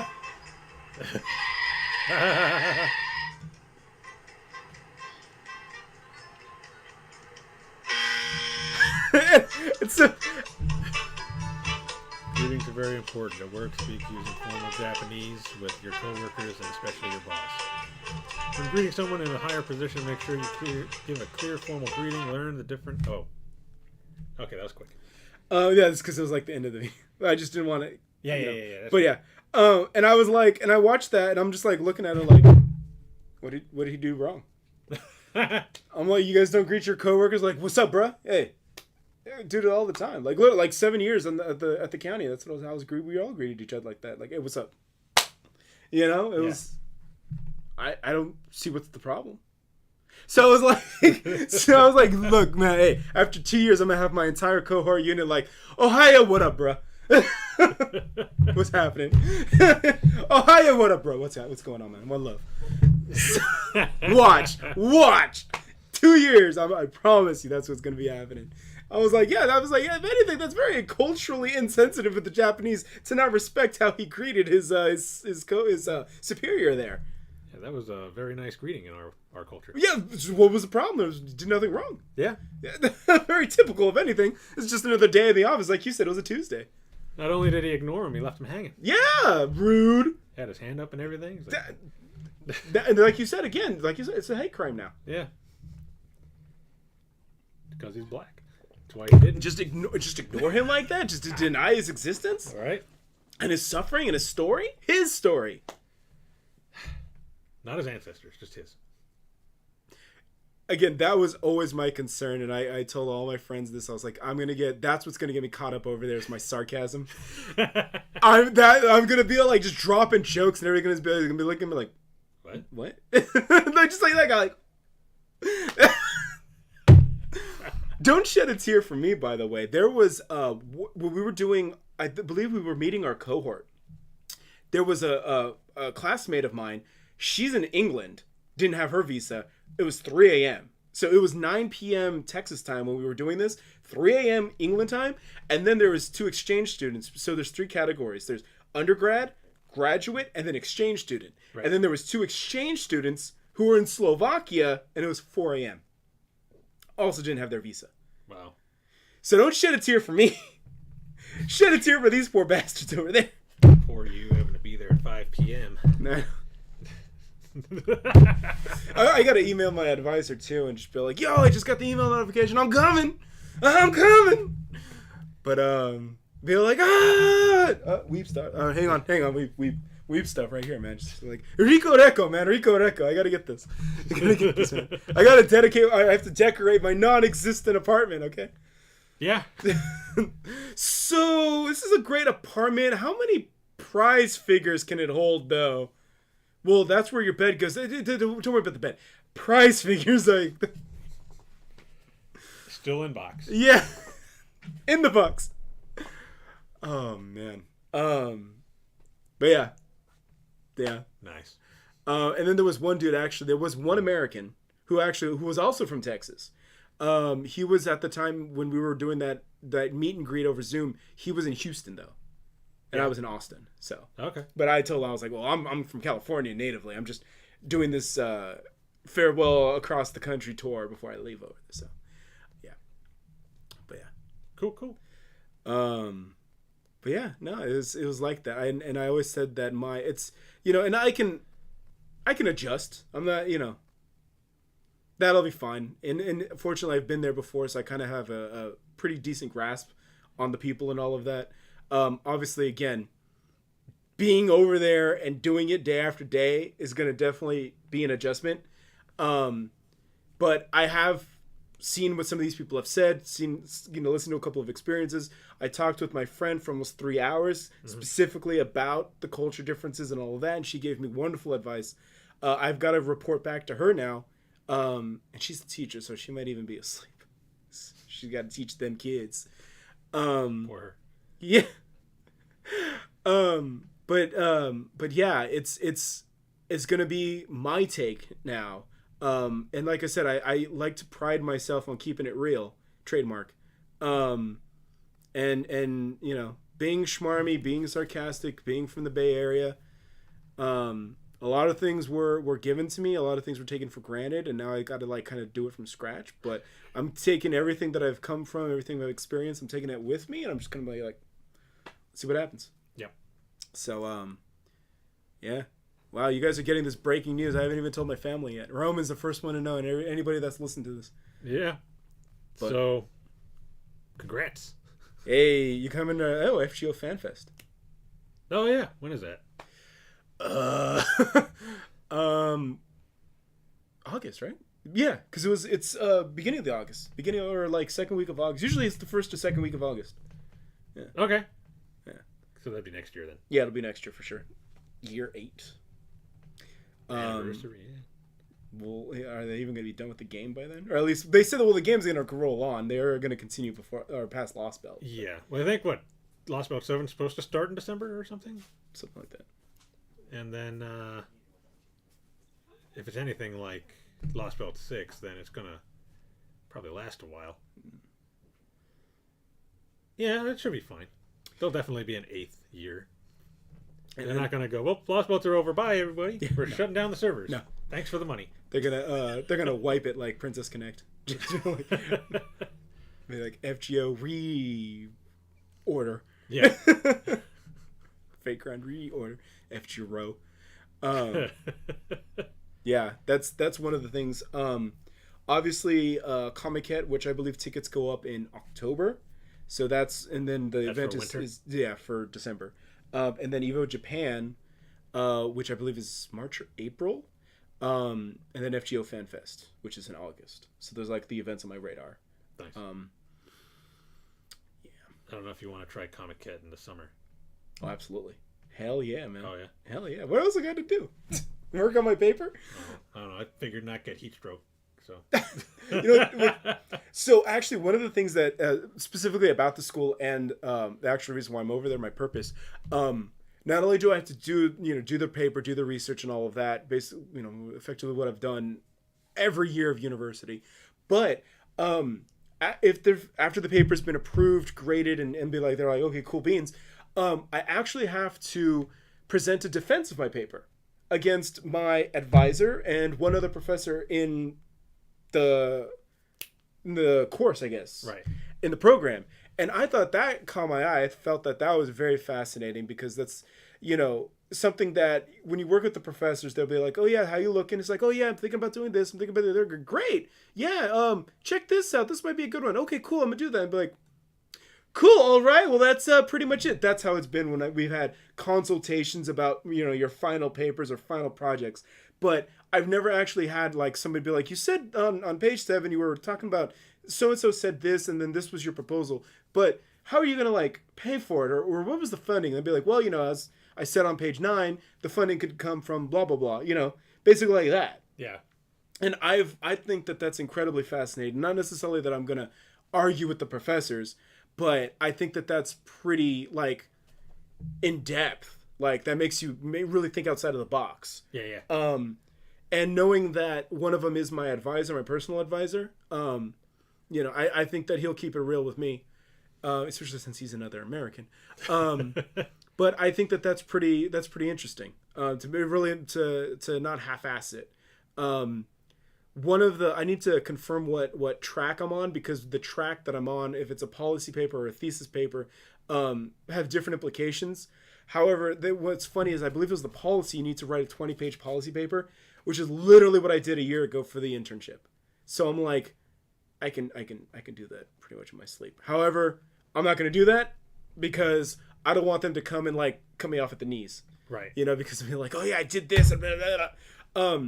It's so... Greetings are very important. At work, speak using formal Japanese with your coworkers and especially your boss. When greeting someone in a higher position, make sure you give a clear formal greeting. Learn the different... Oh. Okay, that was quick. Yeah, it's because it was like the end of the. I just didn't want to. Yeah. But yeah, and I was like, and I watched that, and I'm just like looking at it like, what did he do wrong? I'm like, you guys don't greet your coworkers like, "What's up, bruh? Hey." Yeah, do it all the time. Like, look, like 7 years at the county. That's what I was we all greeted each other like that. Like, hey, what's up? You know, it was. I don't see what's the problem. So I was like, look, man, hey, after 2 years, I'm gonna have my entire cohort unit like, Ohio, what up, bro? What's happening? Ohio, what up, bro? What's going on, man? One love. Watch. 2 years. I promise you, that's what's gonna be happening. I was like, if anything, that's very culturally insensitive of the Japanese to not respect how he greeted his superior there. Yeah, that was a very nice greeting in our culture. Yeah, what was the problem? Did nothing wrong. Yeah. Very typical of anything. It's just another day in the office. Like you said, it was a Tuesday. Not only did he ignore him, he left him hanging. Yeah, rude. Had his hand up and everything. He's like, and like you said, it's a hate crime now. Yeah. Because he's black. That's why he didn't. Just ignore him like that? Just to deny his existence? All right. And his suffering and his story? His story. Not his ancestors, just his. Again, that was always my concern, and I told all my friends this. I was like, that's what's gonna get me caught up over there is my sarcasm. I'm gonna be like just dropping jokes, and everybody's gonna be looking at me like, what? Like just like that guy, like. Don't shed a tear for me, by the way. There was when we were doing, I believe we were meeting our cohort. There was a classmate of mine. She's in England. Didn't have her visa. It was 3 a.m. So it was 9 p.m. Texas time when we were doing this. 3 a.m. England time. And then there was 2 exchange students. So there's 3 categories. There's undergrad, graduate, and then exchange student. Right. And then there was 2 exchange students who were in Slovakia, and it was 4 a.m. Also didn't have their visa. Wow. So don't shed a tear for me. Shed a tear for these poor bastards over there. Poor you having to be there at 5 p.m. Nah. I gotta email my advisor too and just be like, yo, I just got the email notification. I'm coming. But be like, weep stuff. Hang on. Weep stuff right here, man. Just like Rico Reco, man. Rico Reco. I gotta get this. Man. I have to decorate my non-existent apartment. Okay. Yeah. So this is a great apartment. How many prize figures can it hold, though? Well, that's where your bed goes. Don't worry about the bed. Prize figures, like. Still in box. Yeah. In the box. Oh, man. But yeah. Yeah. Nice. And then there was one dude, actually. There was one American who was also from Texas. He was at the time when we were doing that meet and greet over Zoom. He was in Houston, though. And I was in Austin, so. Okay. But I told him, I was like, well, I'm from California natively. I'm just doing this farewell across the country tour before I leave over there. So, yeah. But yeah. Cool. But yeah, no, it was like that. And I always said that it's, and I can adjust. I'm not, that'll be fine. And fortunately, I've been there before, so I kind of have a pretty decent grasp on the people and all of that. Obviously, again, being over there and doing it day after day is going to definitely be an adjustment. But I have seen what some of these people have said, listened to a couple of experiences. I talked with my friend for almost 3 hours, specifically about the culture differences and all of that, and she gave me wonderful advice. I've got to report back to her now, and she's a teacher, so she might even be asleep. She's got to teach them kids. Poor her. Yeah. But yeah, it's gonna be my take now. And like I said, I like to pride myself on keeping it real, trademark. And being schmarmy, being sarcastic, being from the Bay Area. A lot of things were given to me, a lot of things were taken for granted, and now I got to kind of do it from scratch. But I'm taking everything that I've come from, everything I've experienced, I'm taking it with me, and I'm just gonna be like, see what happens. Yep. So, yeah. Wow, you guys are getting this breaking news. I haven't even told my family yet. Roman's the first one to know, and anybody that's listened to this. Yeah. But, so, congrats. Hey, you coming to FGO Fan Fest? Oh yeah, when is that? Uh, August, right? Yeah, because it's beginning of the August, beginning or like second week of August. Usually it's the first or second week of August. Yeah. Okay. Yeah. So that'd be next year then. Yeah, it'll be next year for sure. Year 8. Anniversary. Yeah. Well, are they even going to be done with the game by then? Or at least they said that, well, the game's going to roll on. They're going to continue before or past Lost Belt. Yeah. Well, I think Lost Belt 7 is supposed to start in December or something. Something like that. And then if it's anything like Lost Belt 6, then it's gonna probably last a while. Yeah, that should be fine. There'll definitely be an 8th year. And they're not gonna go, well, Lost Belts are over. Bye, everybody. We're shutting down the servers. No. Thanks for the money. They're gonna wipe it like Princess Connect. Be like FGO reorder. Yeah. Fake ground reorder. FGO. Yeah, that's one of the things. Obviously, Comic-Con, which I believe tickets go up in October. So that's, and then the event is for December. And then Evo Japan, which I believe is March or April. And then FGO Fan Fest, which is in August. So there's like the events on my radar. Nice. Yeah. I don't know if you want to try Comic-Con in the summer. Oh, absolutely. Hell yeah, man. Oh, yeah. Hell yeah. What else I got to do? Work on my paper? I don't know. I figured not get heat stroke. So, so actually, one of the things that specifically about the school and the actual reason why I'm over there, my purpose, not only do I have to do the paper, do the research, and all of that, basically, effectively what I've done every year of university, but if after the paper's been approved, graded, and be like, they're like, okay, cool beans, I actually have to present a defense of my paper against my advisor and one other professor in the course, I guess, right, in the program. And I thought that caught my eye. I felt that was very fascinating because that's, something that when you work with the professors, they'll be like, oh yeah, how you looking? It's like, oh yeah, I'm thinking about doing this. I'm thinking about that. They're great. Yeah. Check this out. This might be a good one. Okay, cool. I'm gonna do that. And be like, cool. All right. Well, that's pretty much it. That's how it's been when we've had consultations about, your final papers or final projects. But I've never actually had like somebody be like, you said on page 7, you were talking about so-and-so said this, and then this was your proposal. But how are you going to like pay for it? Or what was the funding? And they'd be like, well, as I said on page 9, the funding could come from blah, blah, blah, basically like that. Yeah. And I think that that's incredibly fascinating. Not necessarily that I'm going to argue with the professors, but I think that that's pretty like in depth. Like that makes you really think outside of the box. Yeah. And knowing that one of them is my advisor, my personal advisor, I think that he'll keep it real with me, especially since he's another American. But I think that that's pretty interesting. To be really to not half-ass it. I need to confirm what track I'm on, because the track that I'm on, if it's a policy paper or a thesis paper, have different implications. However, what's funny is I believe it was the policy. You need to write a 20-page policy paper, which is literally what I did a year ago for the internship. So I'm like, I can do that pretty much in my sleep. However, I'm not going to do that because I don't want them to come and like cut me off at the knees. Right. Because they'll be like, oh yeah, I did this. And blah, blah, blah.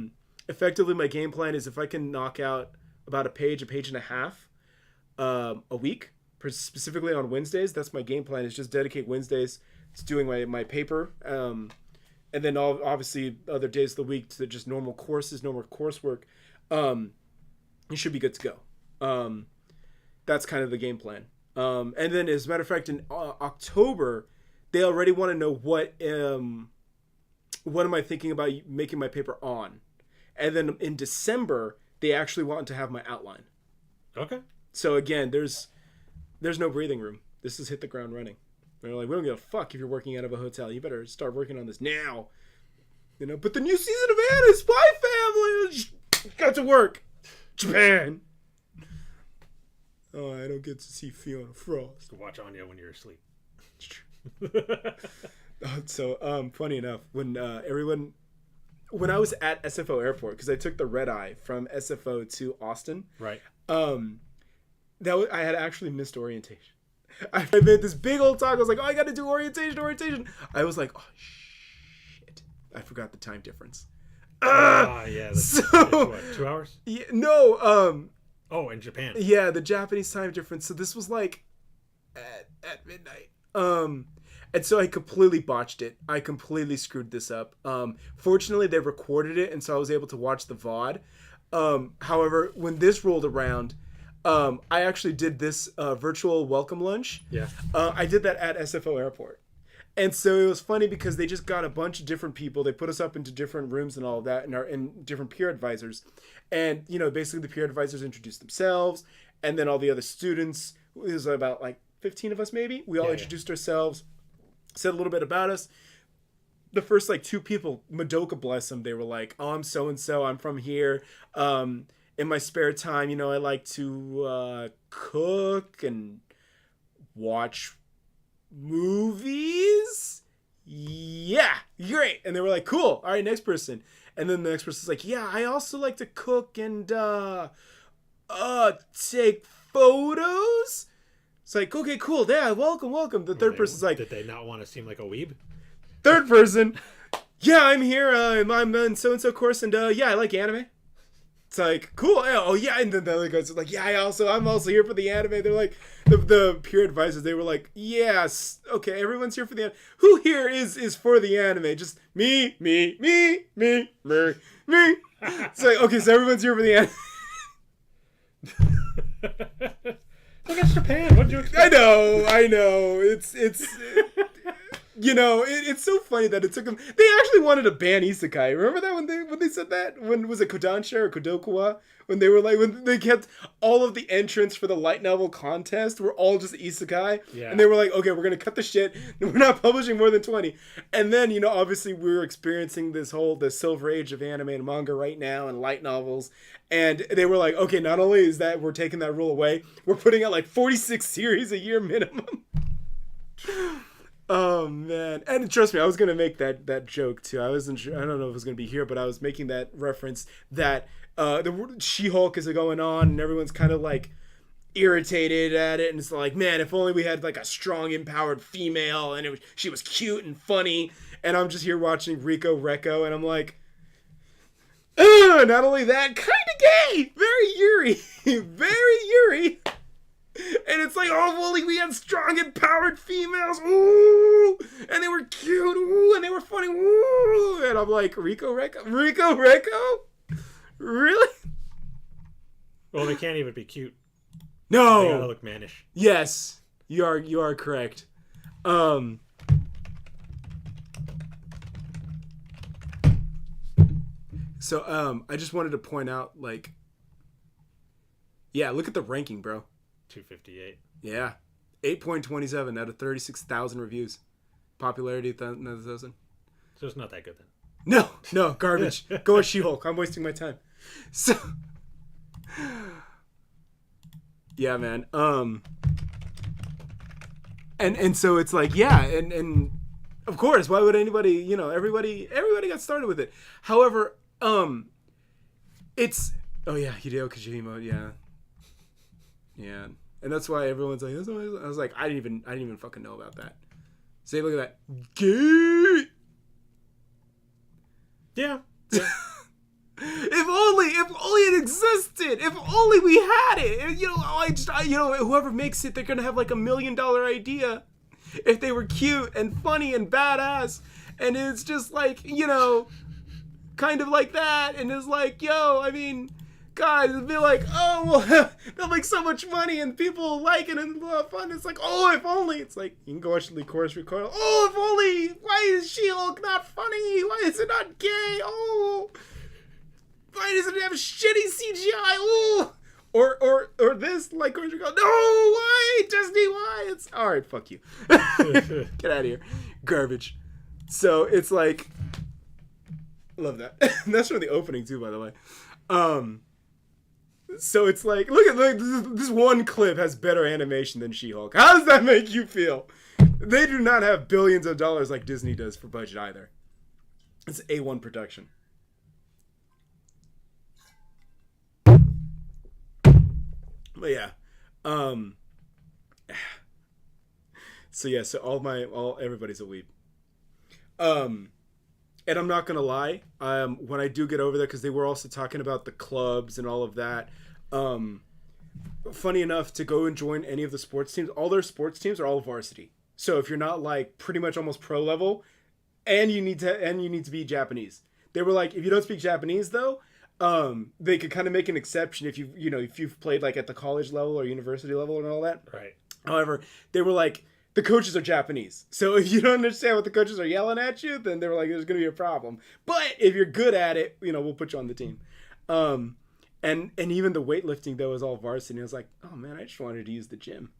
Effectively, my game plan is if I can knock out about a page and a half a week, specifically on Wednesdays, that's my game plan, is just dedicate Wednesdays to doing my paper. And then obviously other days of the week to just normal courses, normal coursework. You should be good to go. That's kind of the game plan. And then as a matter of fact, in October, they already want to know what am I thinking about making my paper on. And then in December, they actually want to have my outline. Okay. So again, there's no breathing room. This is hit the ground running. They're like, we don't give a fuck if you're working out of a hotel. You better start working on this now. But the new season of Anna, Spy Family, got to work. Japan. Oh, I don't get to see Fiona Frost. Watch Anya when you're asleep. So, funny enough, when I was at SFO Airport, because I took the red eye from SFO to Austin. Right. I had actually missed orientation. I made this big old talk. I was like, oh, I got to do orientation. I was like, oh, shit. I forgot the time difference. Yeah. That's what, 2 hours? Yeah, no, Oh, in Japan. yeah, the Japanese time difference. So this was like at midnight. And so I completely botched it. I completely screwed this up. Fortunately, they recorded it, and so I was able to watch the VOD. However, when this rolled around, I actually did this virtual welcome lunch. Yeah. I did that at SFO Airport. And so it was funny because they just got a bunch of different people. They put us up into different rooms and all of that, and different peer advisors. And, you know, basically the peer advisors introduced themselves, and then all the other students, it was about like 15 of us maybe. We all introduced ourselves, said a little bit about us. The first like 2 people, Madoka bless them, they were like, oh, I'm so-and-so, I'm from here. In my spare time, you know, I like to cook and watch movies. Yeah, great. And they were like, cool, all right, next person. And then the next person's like, yeah, I also like to cook and take photos. It's like, okay, cool, yeah, welcome. The third person's like, did they not want to seem like a weeb? Third person, yeah, I'm here, I'm in so-and-so course, and yeah, I like anime. It's like, cool, oh yeah, and then the other guys are like, yeah, I'm also here for the anime. They're like, the peer advisors, they were like, yes, okay, everyone's here for the anime. Who here is for the anime? Just me. It's like, okay, so everyone's here for the anime. Look at Japan, what did you expect? I know, it's you know, it's so funny that it took them. They actually wanted to ban isekai. Remember that when they said that? When was it Kodansha or Kodokuwa? When they were like, when they kept all of the entrants for the light novel contest were all just isekai. Yeah. And they were like, okay, we're gonna cut the shit. We're not publishing more than 20. And then, you know, obviously we're experiencing the silver age of anime and manga right now and light novels. And they were like, okay, not only is that we're taking that rule away, we're putting out like 46 series a year minimum. Oh man, and trust me, I was gonna make that joke too. I wasn't sure. I don't know if it was gonna be here, but I was making that reference that the She-Hulk is going on, and everyone's kind of like irritated at it, and it's like, man, if only we had like a strong, empowered female, and she was cute and funny. And I'm just here watching Rico Recco, and I'm like, not only that, kind of gay, very Yuri, very Yuri. And it's like, oh, only we had strong, empowered females. Ooh, and they were cute. Ooh, and they were funny. Ooh, and I'm like, Rico Recco? Really? Well, they can't even be cute. No. They gotta look mannish. Yes, you are correct. So I just wanted to point out, like, yeah, look at the ranking, bro. 258. Yeah. 8.27 out of 36,000 reviews. Popularity 1,000. So it's not that good then. No, garbage. Go with She-Hulk. I'm wasting my time. So yeah, man. And so it's like, yeah, and of course, why would anybody, you know, everybody got started with it. However, it's, oh yeah, Hideo Kojima, yeah. Yeah, and that's why everyone's like, I was like, I didn't even fucking know about that. Say, look at that, gay. Yeah. If only it existed. If only we had it. You know, whoever makes it, they're gonna have like $1 million idea. If they were cute and funny and badass, and it's just like, you know, kind of like that, and it's like, yo, I mean, guys, it'd be like, oh, well, they'll make so much money and people like it and a lot of fun. It's like, oh, if only. It's like, you can go watch the chorus record. Oh, if only. Why is She-Hulk not funny? Why is it not gay? Oh, why does it have shitty CGI? Oh, or this, like, chorus record. No, why Disney? Why? It's all right. Fuck you. Get out of here, garbage. So it's like, I love that. That's from the opening too, by the way. So it's like, look at this one clip has better animation than She-Hulk. How does that make you feel? They do not have billions of dollars like Disney does for budget either. It's A1 production. But yeah, So yeah, so everybody's a weeb. And I'm not gonna lie, when I do get over there, because they were also talking about the clubs and all of that. Funny enough, to go and join any of the sports teams, all their sports teams are all varsity. So if you're not like pretty much almost pro level, and you need to be Japanese, they were like, if you don't speak Japanese though, they could kind of make an exception if if you've played like at the college level or university level and all that. Right. However, they were like, the coaches are Japanese. So if you don't understand what the coaches are yelling at you, then they were like, there's going to be a problem. But if you're good at it, we'll put you on the team. And even the weightlifting, though, was all varsity. And I was like, oh, man, I just wanted to use the gym.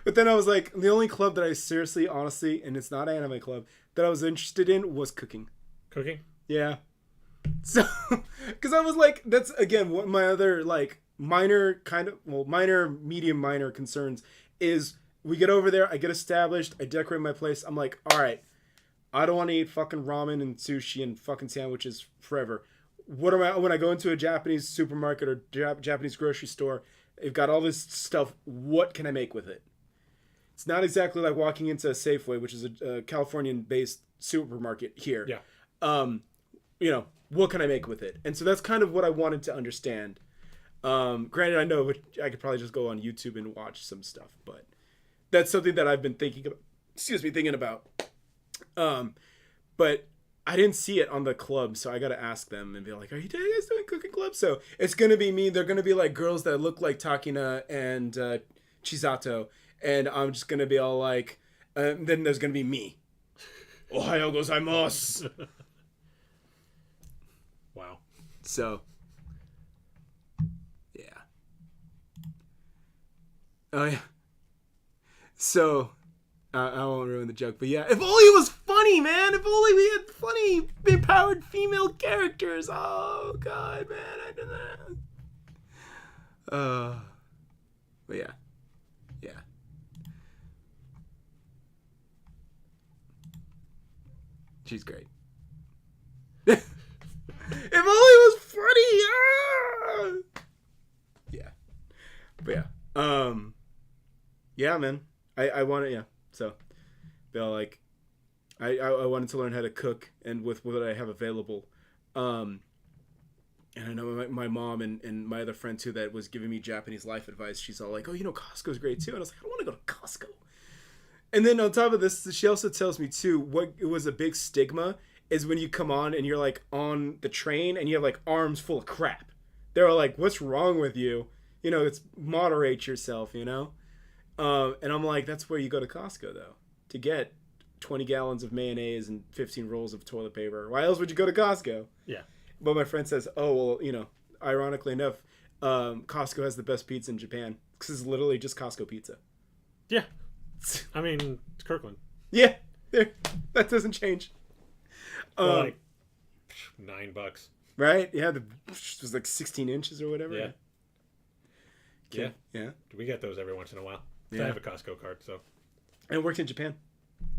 But then I was like, the only club that I seriously, honestly, and it's not an anime club, that I was interested in was cooking. Cooking? Yeah. So, because I was like, that's, again, what my other, like, minor, medium, minor concerns is we get over there, I get established, I decorate my place. I'm like, all right, I don't want to eat fucking ramen and sushi and fucking sandwiches forever. When I go into a Japanese supermarket or Japanese grocery store, they've got all this stuff. What can I make with it? It's not exactly like walking into a Safeway, which is a Californian-based supermarket here. Yeah. What can I make with it? And so that's kind of what I wanted to understand. Granted, I know I could probably just go on YouTube and watch some stuff, but that's something that I've been thinking about. But I didn't see it on the club, so I got to ask them and be like, are you guys doing cooking club? So it's going to be me. They're going to be like girls that look like Takina and Chisato. And I'm just going to be all like, then there's going to be me. Ohayo gozaimasu. Wow. So, yeah. Oh, yeah. So, I won't ruin the joke, but yeah, if only it was funny, man. If only we had funny, empowered female characters. Oh, God, man. I did that. But yeah. Yeah. She's great. If only it was funny. Ah! Yeah. But yeah. Yeah, man. I want to, yeah. So, like, I wanted to learn how to cook and with what I have available. And I know my mom and my other friend, too, that was giving me Japanese life advice. She's all like, oh, Costco's great, too. And I was like, I don't want to go to Costco. And then on top of this, she also tells me, too, what it was a big stigma is when you come on and you're, like, on the train and you have, like, arms full of crap. They're like, what's wrong with you? It's moderate yourself, And I'm like, that's where you go to Costco, though, to get 20 gallons of mayonnaise and 15 rolls of toilet paper. Why else would you go to Costco? Yeah. But my friend says, oh, well, ironically enough, Costco has the best pizza in Japan because it's literally just Costco pizza. Yeah. I mean, it's Kirkland. Yeah. That doesn't change. Like $9. Right? Yeah. It was like 16 inches or whatever. Yeah. Okay. Yeah. We get those every once in a while. Yeah. I have a Costco card, so. And it worked in Japan.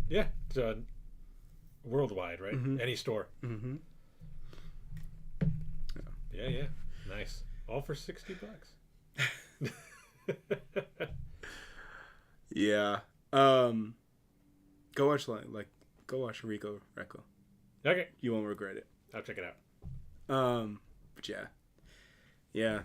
Yeah. It's worldwide, right? Mm-hmm. Any store. Mm-hmm. Yeah. Nice. All for $60. Yeah. Go watch Rico Recco. Okay. You won't regret it. I'll check it out. But yeah. Yeah.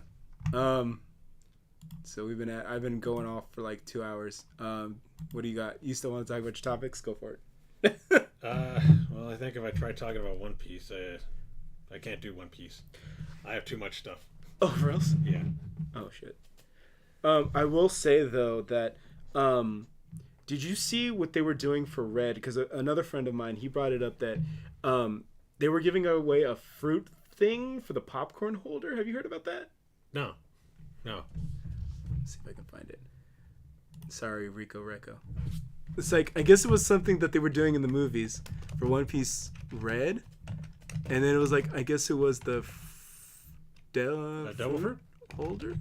So I've been going off for like 2 hours. What do you got? You still want to talk about your topics? Go for it. Well, I think if I try talking about One Piece, I can't do One Piece. I have too much stuff. Oh, for reals? Yeah. Oh, shit. I will say, though, that, did you see what they were doing for Red? Because another friend of mine, he brought it up that, they were giving away a fruit thing for the popcorn holder. Have you heard about that? No. Let's see if I can find it. Sorry, Rico Recco. It's like, I guess it was something that they were doing in the movies for One Piece Red. And then it was like, I guess it was the double fruit holder.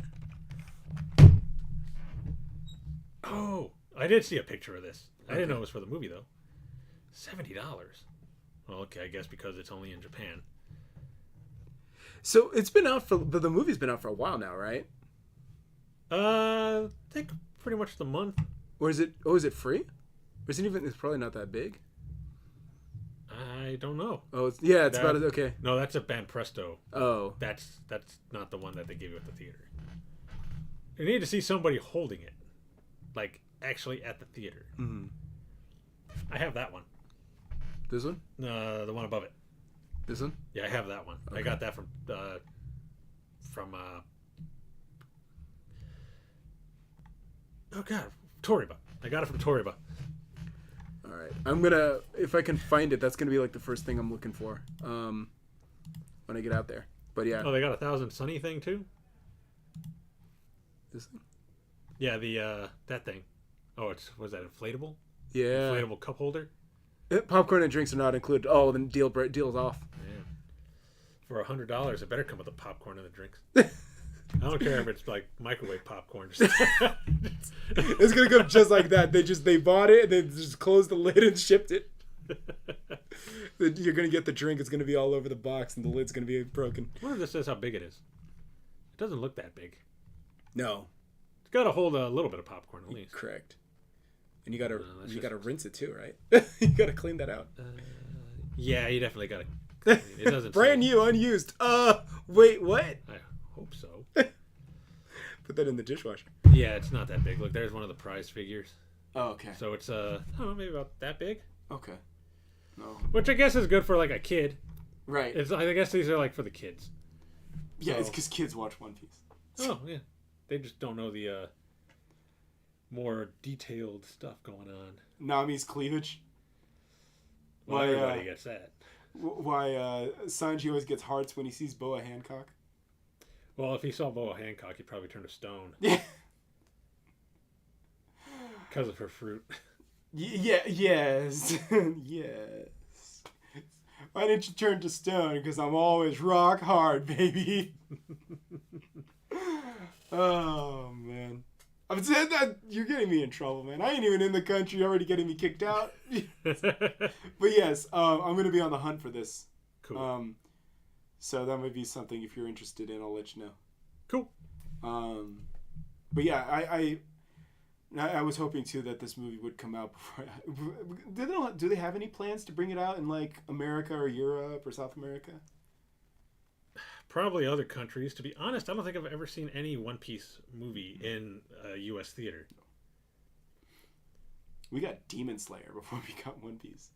Oh, I did see a picture of this. I didn't know it was for the movie though. $70. Well, okay, I guess because it's only in Japan. So it's been out but the movie's been out for a while now, right? I think pretty much the month Or is it? Oh, is it free? Or is it even? It's probably not that big. I don't know. Oh, it's about as okay. No, that's a Banpresto. Oh, That's not the one that they give you at the theater. You need to see somebody holding it, like actually at the theater. mm-hmm. I have that one. This one? The one above it. This one? Yeah, I have that one. Okay. I got that from oh god, Toriba. I got it from Toriba. All right, I'm gonna, if I can find it, that's gonna be like the first thing I'm looking for when I get out there. But yeah. Oh, they got a Thousand Sunny thing too. This thing? Yeah, the that thing. Oh, was that inflatable? Yeah. Inflatable cup holder. Popcorn and drinks are not included. Oh, then deal's off. Yeah. For $100, it better come with the popcorn and the drinks. I don't care if it's like microwave popcorn. It's gonna come just like that. They bought it and then just closed the lid and shipped it. You're gonna get the drink. It's gonna be all over the box and the lid's gonna be broken. I wonder if this says how big it is. It doesn't look that big. No. It's got to hold a little bit of popcorn at least. Correct. And you gotta rinse it too, right? You gotta clean that out. Yeah, you definitely gotta. It doesn't. Brand new, unused. Wait, what? I hope so. Put that in the dishwasher. Yeah, it's not that big. Look, there's one of the prize figures. Oh, okay. So it's I don't know, maybe about that big. Okay. No. Which I guess is good for like a kid. Right. I guess these are like for the kids. Yeah, it's because kids watch One Piece. Oh yeah, they just don't know the more detailed stuff going on. Nami's cleavage. Well, everybody gets that. Why Sanji always gets hearts when he sees Boa Hancock. Well, if he saw Boa Hancock, he'd probably turn to stone. Yeah. Because of her fruit. Yes. Yes. Why didn't you turn to stone? Because I'm always rock hard, baby. Oh, man. I'm saying that you're getting me in trouble, man. I ain't even in the country. You're already getting me kicked out. But yes, I'm going to be on the hunt for this. Cool. So that might be something if you're interested in. I'll let you know. Cool. But yeah, I was hoping too that this movie would come out before. Do they have any plans to bring it out in like America or Europe or South America? Probably other countries. To be honest, I don't think I've ever seen any One Piece movie in a U.S. theater. We got Demon Slayer before we got One Piece.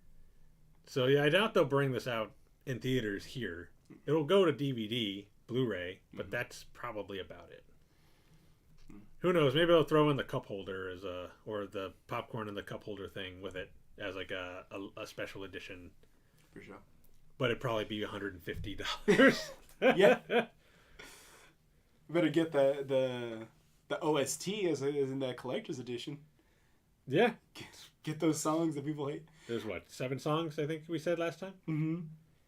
So yeah, I doubt they'll bring this out in theaters here. It'll go to DVD, Blu-ray, but that's probably about it. Who knows? Maybe they'll throw in the cup holder or the popcorn in the cup holder thing with it as like a special edition. For sure. But it'd probably be $150. Yeah. Better get the OST as in that collector's edition. Yeah. Get those songs that people hate. There's what, 7 songs I think we said last time? Mm-hmm.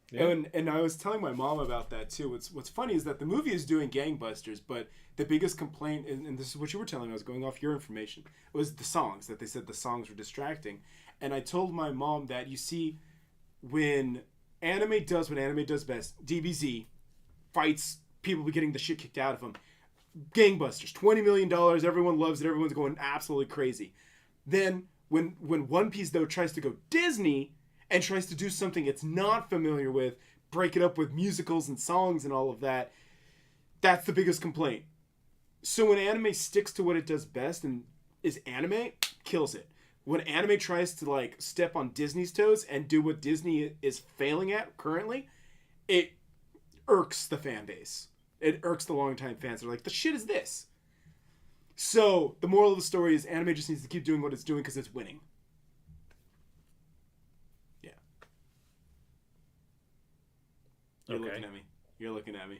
Yeah. And I was telling my mom about that too. What's funny is that the movie is doing gangbusters, but the biggest complaint, and this is what you were telling me, I was going off your information, was the songs, that they said the songs were distracting. And I told my mom that, you see, when anime does what anime does best, DBZ fights people getting the shit kicked out of them. Gangbusters, $20 million, everyone loves it, everyone's going absolutely crazy. Then when One Piece though tries to go Disney and tries to do something it's not familiar with, break it up with musicals and songs and all of that, that's the biggest complaint. So when anime sticks to what it does best and is anime, kills it. When anime tries to like step on Disney's toes and do what Disney is failing at currently, it irks the fan base. It irks the longtime fans. They're like, the shit is this. So the moral of the story is anime just needs to keep doing what it's doing because it's winning. Yeah. You're looking at me. You're looking at me.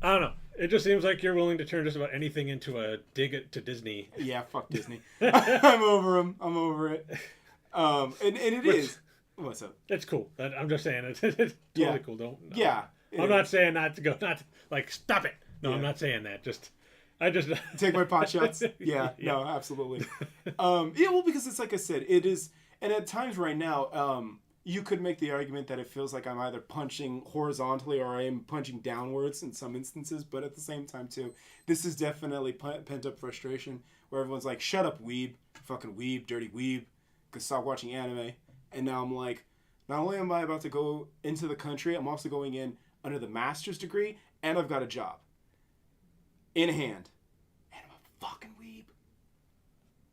I don't know. It just seems like you're willing to turn just about anything into a dig it to Disney. Yeah, fuck Disney. I'm over them. I'm over it. And it is. What's up? It's cool. I'm just saying it's totally cool. Don't. No. Yeah. I'm not saying not to go. Not to, like stop it. No, I'm not saying that. I just take my pot shots. Yeah. No, absolutely. Yeah. Well, because it's like I said, it is, and at times right now, you could make the argument that it feels like I'm either punching horizontally or I am punching downwards in some instances, but at the same time too, this is definitely pent up frustration where everyone's like, shut up, weeb, fucking weeb, dirty weeb, cause stop watching anime. And now I'm like, not only am I about to go into the country, I'm also going in under the master's degree, and I've got a job in hand, and I'm a fucking weeb.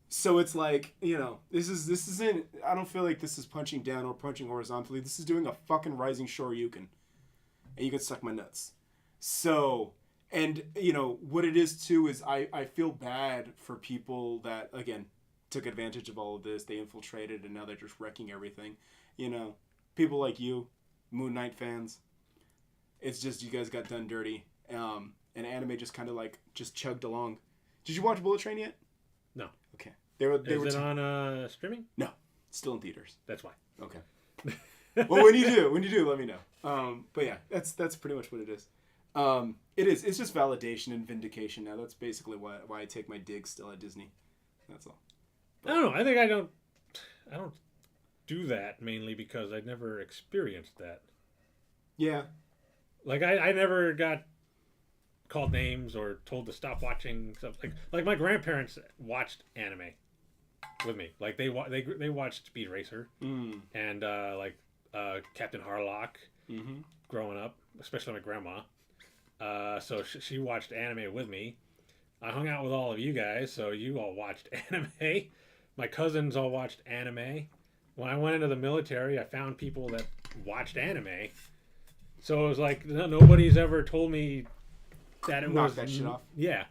So it's like, you know, this isn't, I don't feel like this is punching down or punching horizontally. This is doing a fucking rising shoryuken. And you can suck my nuts. So, and, you know, what it is too is I feel bad for people that, again, took advantage of all of this. They infiltrated and now they're just wrecking everything. You know, people like you, Moon Knight fans, it's just you guys got done dirty. And anime just kind of like, just chugged along. Did you watch Bullet Train yet? No. Okay. Is it on streaming? No, still in theaters. That's why. Okay. Well, when you do, let me know. But yeah, that's pretty much what it is. It's just validation and vindication now. That's basically why I take my digs still at Disney. That's all. But, I don't know. I think I don't do that mainly because I never experienced that. Yeah. Like I never got called names or told to stop watching stuff. Like my grandparents watched anime with me. Like they watched Speed Racer and Captain Harlock growing up, especially my grandma. So she watched anime with me. I hung out with all of you guys, so you all watched anime. My cousins all watched anime. When I went into the military, I found people that watched anime. So it was like nobody's ever told me that it knock was that shit off. Yeah.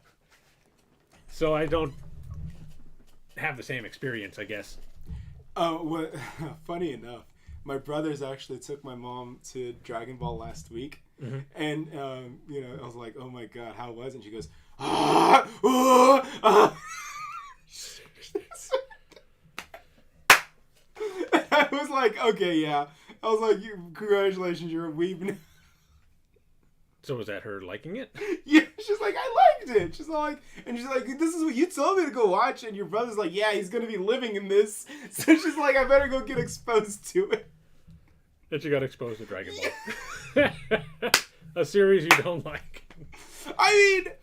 So I don't have the same experience, I guess. Oh, funny enough, my brothers actually took my mom to Dragon Ball last week, and you know, I was like, "Oh my god, how was it?" And she goes, "Ah, I was like, "Okay, yeah." I was like, "Congratulations, you're a weeb." So was that her liking it? Yeah, she's like, I liked it. She's all like, and she's like, this is what you told me to go watch. And your brother's like, yeah, he's gonna be living in this. So she's like, I better go get exposed to it. And she got exposed to Dragon Ball, a series you don't like. I mean,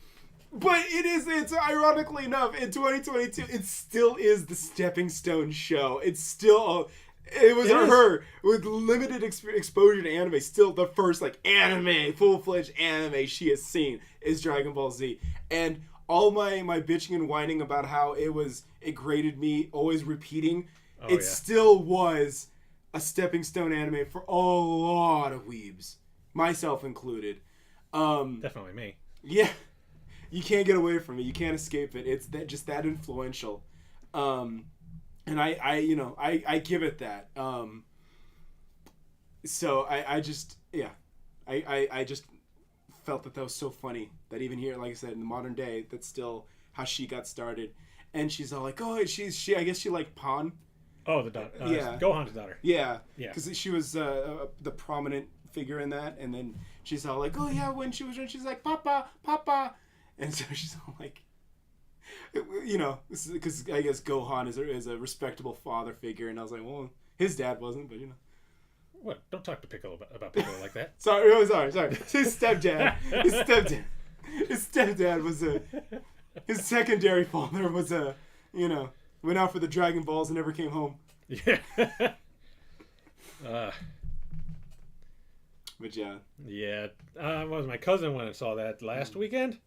but it's ironically enough in 2022, it still is the stepping stone show. It's still. It was her with limited exposure to anime. Still, the first like anime, full-fledged anime she has seen is Dragon Ball Z. And all my bitching and whining about how it grated me, always repeating. Still was a stepping stone anime for a lot of weebs, myself included. Definitely me. Yeah, you can't get away from it. You can't escape it. It's just that influential. And I give it that. So I just felt that was so funny that even here, like I said, in the modern day, that's still how she got started. And she's all like, oh, I guess she liked Pan. Oh, the daughter. Yeah. Gohan's daughter. Yeah. Because she was the prominent figure in that. And then she's all like, oh yeah, when she's like, Papa, Papa. And so she's all like, you know, because I guess Gohan is a respectable father figure, and I was like, well, his dad wasn't, but you know. What? Don't talk to Piccolo about Piccolo like that. Sorry. His stepdad. His stepdad was his secondary father was went out for the Dragon Balls and never came home. Yeah. But yeah. Yeah. Was my cousin went and saw that last weekend.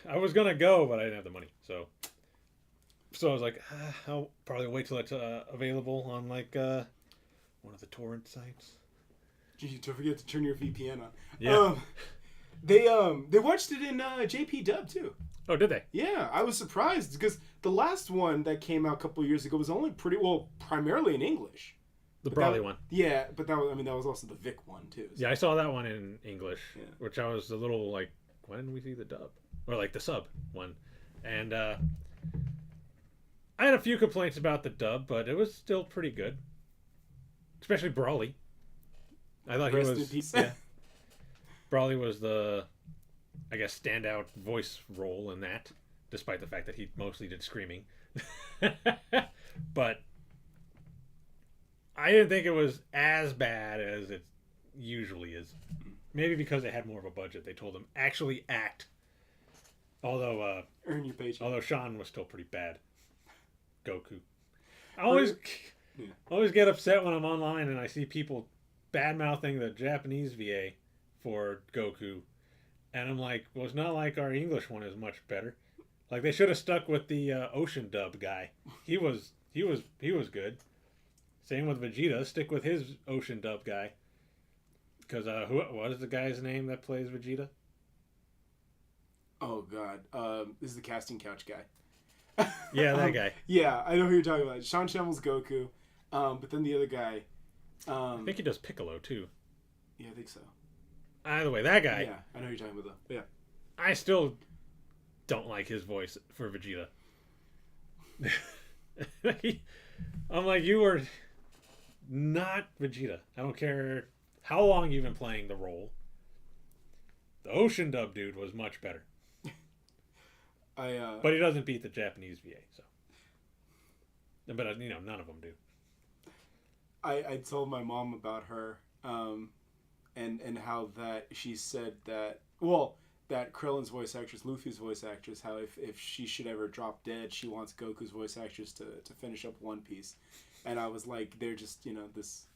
I was gonna go, but I didn't have the money, so I was like, I'll probably wait till it's available on like one of the torrent sites. Gee, don't forget to turn your VPN on. Yeah. They watched it in JP dub too. Oh, did they? Yeah, I was surprised because the last one that came out a couple of years ago was only primarily in English. The Brawley one. Yeah, but that was also the Vic one too. So. Yeah, I saw that one in English, which I was a little like, why didn't we see the dub? Or like the sub one. And I had a few complaints about the dub, but it was still pretty good. Especially Brawley. I thought Rest he was... in peace. Yeah. Brawley was the, I guess, standout voice role in that, despite the fact that he mostly did screaming. But I didn't think it was as bad as it usually is. Maybe because they had more of a budget. They told him actually act. Although earn your paycheck. Although Sean was still pretty bad. Goku. I always get upset when I'm online and I see people bad mouthing the Japanese VA for Goku, and I'm like, well, it's not like our English one is much better. Like they should have stuck with the ocean dub guy. He was good. Same with Vegeta. Stick with his ocean dub guy. Because what is the guy's name that plays Vegeta? Oh God, this is the casting couch guy. Yeah, that guy. Yeah, I know who you're talking about. Sean Shammel's Goku, but then the other guy. I think he does Piccolo too. Yeah, I think so. Either way, that guy. Yeah, I know who you're talking about though. Yeah. I still don't like his voice for Vegeta. I'm like, you are not Vegeta. I don't care how long you've been playing the role. The ocean dub dude was much better. But he doesn't beat the Japanese VA, so. But none of them do. I told my mom about her, and how that she said that that Krillin's voice actress, Luffy's voice actress, how if she should ever drop dead, she wants Goku's voice actress to finish up One Piece, and I was like, they're just this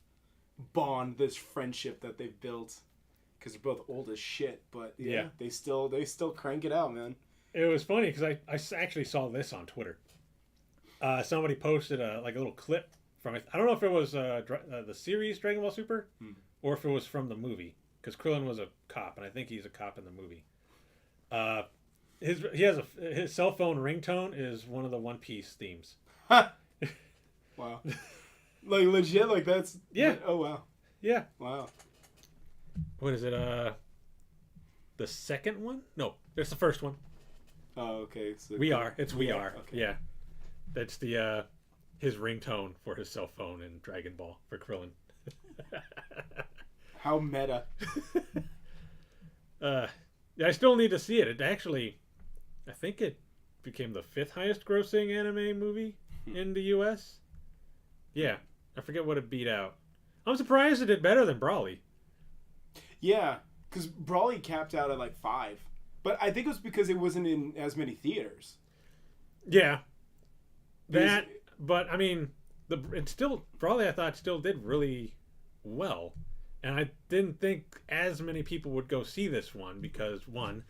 bond, this friendship that they've built, because they're both old as shit, but yeah. they still crank it out, man. It was funny because I actually saw this on Twitter. Somebody posted a little clip from it. I don't know if it was the series Dragon Ball Super or if it was from the movie, because Krillin was a cop, and I think he's a cop in the movie. His cell phone ringtone is one of the One Piece themes. Wow. Like legit, like that's Oh wow. Yeah. Wow. What is it? The second one? No, it's the first one. Oh, okay. So We Are. It's We Are. Okay. Yeah. That's the his ringtone for his cell phone in Dragon Ball for Krillin. How meta. I still need to see it. It actually, I think it became the 5th highest grossing anime movie in the US. Yeah. I forget what it beat out. I'm surprised it did better than Brawly. Yeah, because Brawly capped out at like 5. But I think it was because it wasn't in as many theaters. Yeah. But I mean, Brawly I thought still did really well. And I didn't think as many people would go see this one because, one,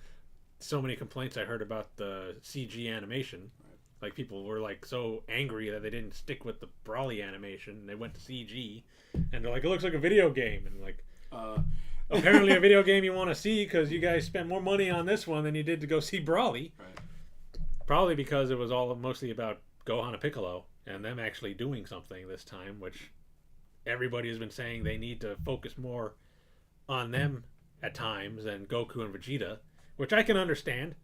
so many complaints I heard about the CG animation. Right. Like, people were, like, so angry that they didn't stick with the Brawly animation. They went to CG. And they're like, it looks like a video game. And, like, apparently a video game you want to see because you guys spent more money on this one than you did to go see Brawly. Right. Probably because it was all mostly about Gohan and Piccolo and them actually doing something this time, which everybody has been saying they need to focus more on them at times than Goku and Vegeta, which I can understand,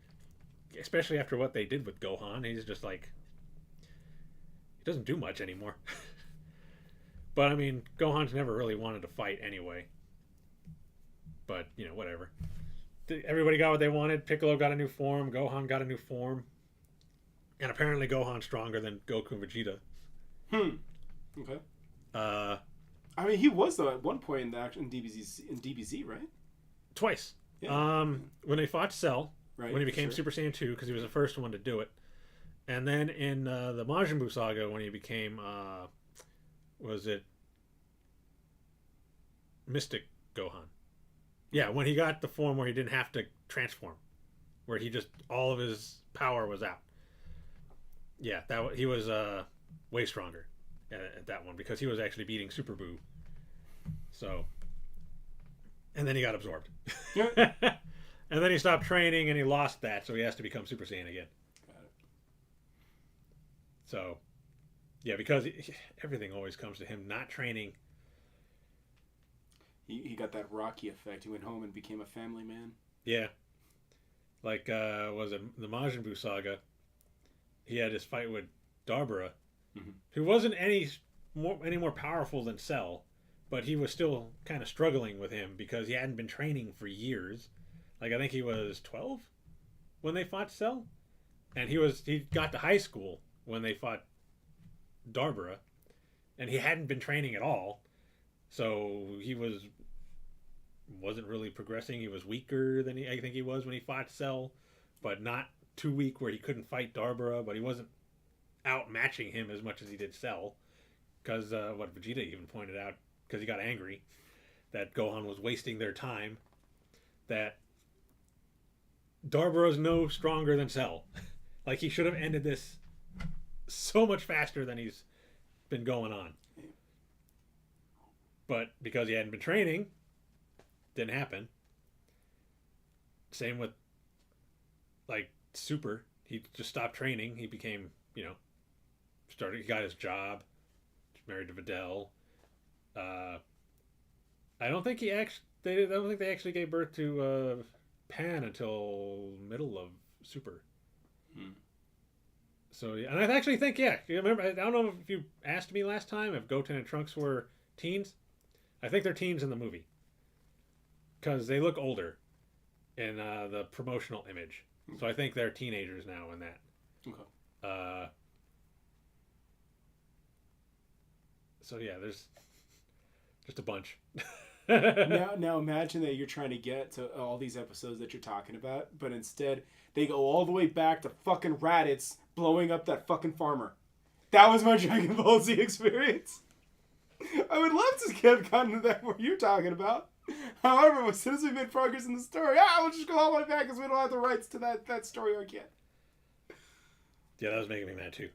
especially after what they did with Gohan. He's just like, he doesn't do much anymore. But I mean, Gohan's never really wanted to fight anyway. But, whatever. Everybody got what they wanted. Piccolo got a new form. Gohan got a new form. And apparently Gohan's stronger than Goku and Vegeta. Okay. I mean, he was, though, at one point in DBZ, right? Twice. Yeah. When they fought Cell, right, when he became Super Saiyan 2, because he was the first one to do it. And then in the Majin Buu saga, when he became, was it Mystic Gohan? Yeah, when he got the form where he didn't have to transform, where he just, all of his power was out. Yeah, he was way stronger at that one because he was actually beating Super Buu. So, and then he got absorbed. And then he stopped training and he lost that, so he has to become Super Saiyan again. Got it. So, yeah, because everything always comes to him not training. He got that Rocky effect. He went home and became a family man. Yeah. Like, was it the Majin Buu saga? He had his fight with Darbara, who wasn't any more powerful than Cell, but he was still kind of struggling with him because he hadn't been training for years. Like, I think he was 12 when they fought Cell, and he got to high school when they fought Darbara, and he hadn't been training at all, so he wasn't really progressing. He was weaker than I think he was when he fought Cell, but not too weak where he couldn't fight Darbara, but he wasn't outmatching him as much as he did Cell, because what Vegeta even pointed out, because he got angry that Gohan was wasting their time, that Darbara's no stronger than Cell. Like, he should have ended this so much faster than he's been going on. But because he hadn't been training, didn't happen. Same with, like, Super. He just stopped training. He became, he got his job, married to Videl. I don't think I don't think they actually gave birth to Pan until middle of Super. So, yeah, and I actually think, you remember, I don't know if you asked me last time if Goten and Trunks were teens. I think they're teens in the movie. Because they look older in the promotional image. So I think they're teenagers now in that. Okay. So, yeah, there's just a bunch. now imagine that you're trying to get to all these episodes that you're talking about, but instead they go all the way back to fucking Raditz blowing up that fucking farmer. That was my Dragon Ball Z experience. I would love to have gotten to that what you're talking about. However, as soon as we made progress in the story, we'll just go all the way back because we don't have the rights to that story arc yet. Yeah, that was making me mad too.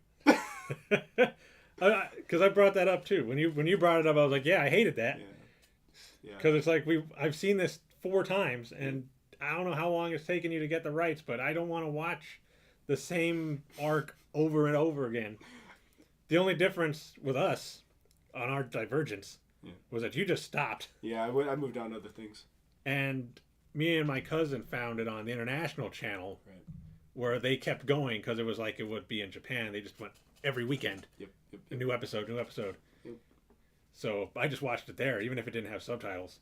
Because I brought that up too. When you brought it up, I was like, yeah, I hated that. Because it's like I've seen this 4 times, and I don't know how long it's taken you to get the rights, but I don't want to watch the same arc over and over again. The only difference with us on our Divergence was that you just stopped. Yeah, I moved on to other things. And me and my cousin found it on the international channel, where they kept going because it was like it would be in Japan. They just went every weekend. Yep. A new episode. Yep. So I just watched it there, even if it didn't have subtitles.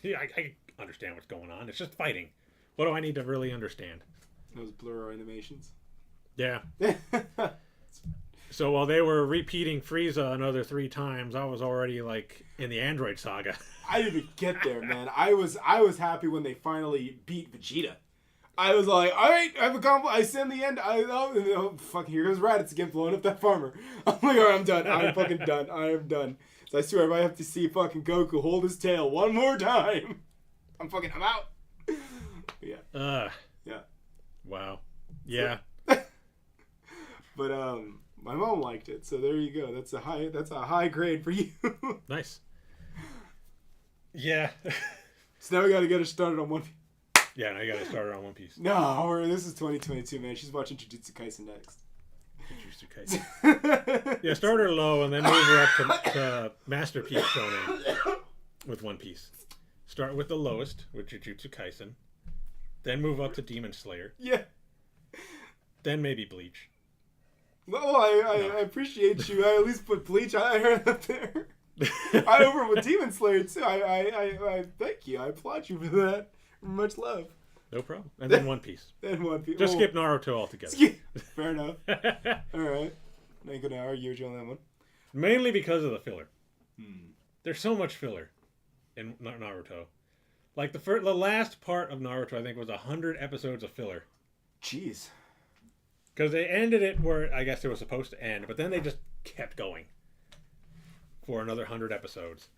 I understand what's going on. It's just fighting. What do I need to really understand? Those blur animations. Yeah. So while they were repeating Frieza another 3 times, I was already like in the Android saga. I didn't even get there, man. I was happy when they finally beat Vegeta. I was like, all right, I have I see in the end. Fucking here goes Raditz again, blowing up that farmer. I'm like, all right, I'm done. I'm fucking done. I am done. So I swear, if I have to see fucking Goku hold his tail one more time, I'm out. Yeah. Yeah. Wow. Yeah. But my mom liked it, so there you go. That's a high grade for you. Nice. Yeah. So now we got to get her started on One Piece. Yeah, now you got to start her on One Piece. No, this is 2022, man. She's watching Jujutsu Kaisen next. Jujutsu Kaisen. Yeah, start her low and then move her up to Masterpiece Shonen with One Piece. Start with the lowest, with Jujutsu Kaisen. Then move up to Demon Slayer. Yeah. Then maybe Bleach. Well, I appreciate you. I at least put Bleach higher up there. I over with Demon Slayer too. I thank you. I applaud you for that. Much love. No problem. And then One Piece. Just skip Naruto altogether. Fair enough. All right. I ain't gonna argue with you on that one. Mainly because of the filler. There's so much filler in Naruto. Like the last part of Naruto, I think, was 100 episodes of filler. Jeez. Because they ended it where I guess it was supposed to end, but then they just kept going for another 100 episodes.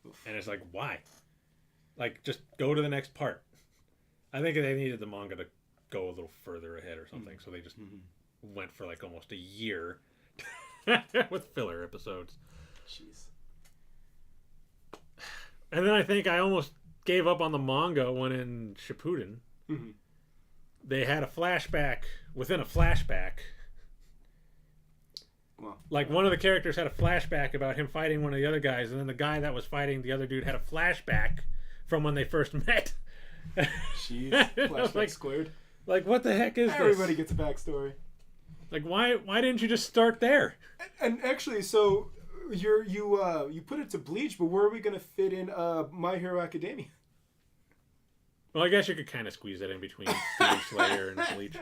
Oof. And it's like, why? Like, just go to the next part. I think they needed the manga to go a little further ahead or something, so they just went for like almost a year with filler episodes. Jeez. And then I think I almost gave up on the manga when in Shippuden, they had a flashback within a flashback. Well, like one of the characters had a flashback about him fighting one of the other guys, and then the guy that was fighting the other dude had a flashback from when they first met. Jeez, flashback squared. Like, what the heck is Everybody gets a backstory. Like, why didn't you just start there? And actually, so you put it to Bleach, but where are we gonna fit in My Hero Academia? Well, I guess you could kind of squeeze that in between Demon Slayer and Bleach.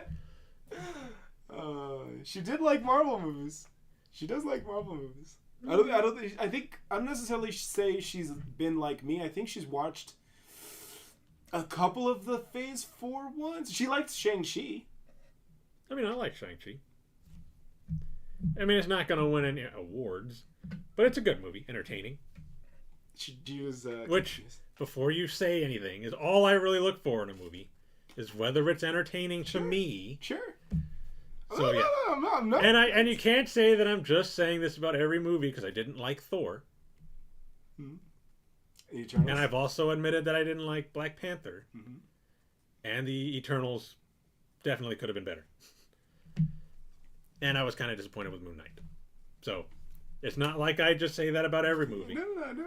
She did like Marvel movies. She does like Marvel movies. I think I'm necessarily say she's been like me. I think she's watched a couple of the Phase 4 ones. She likes Shang-Chi. I mean, I like Shang-Chi. I mean, it's not going to win any awards, but it's a good movie, entertaining. She was which, before you say anything, is all I really look for in a movie, is whether it's entertaining to me. Sure. So yeah, no. And you can't say that I'm just saying this about every movie because I didn't like Thor. Eternals. And I've also admitted that I didn't like Black Panther. Mm-hmm. And the Eternals definitely could have been better. And I was kind of disappointed with Moon Knight. So it's not like I just say that about every movie. No,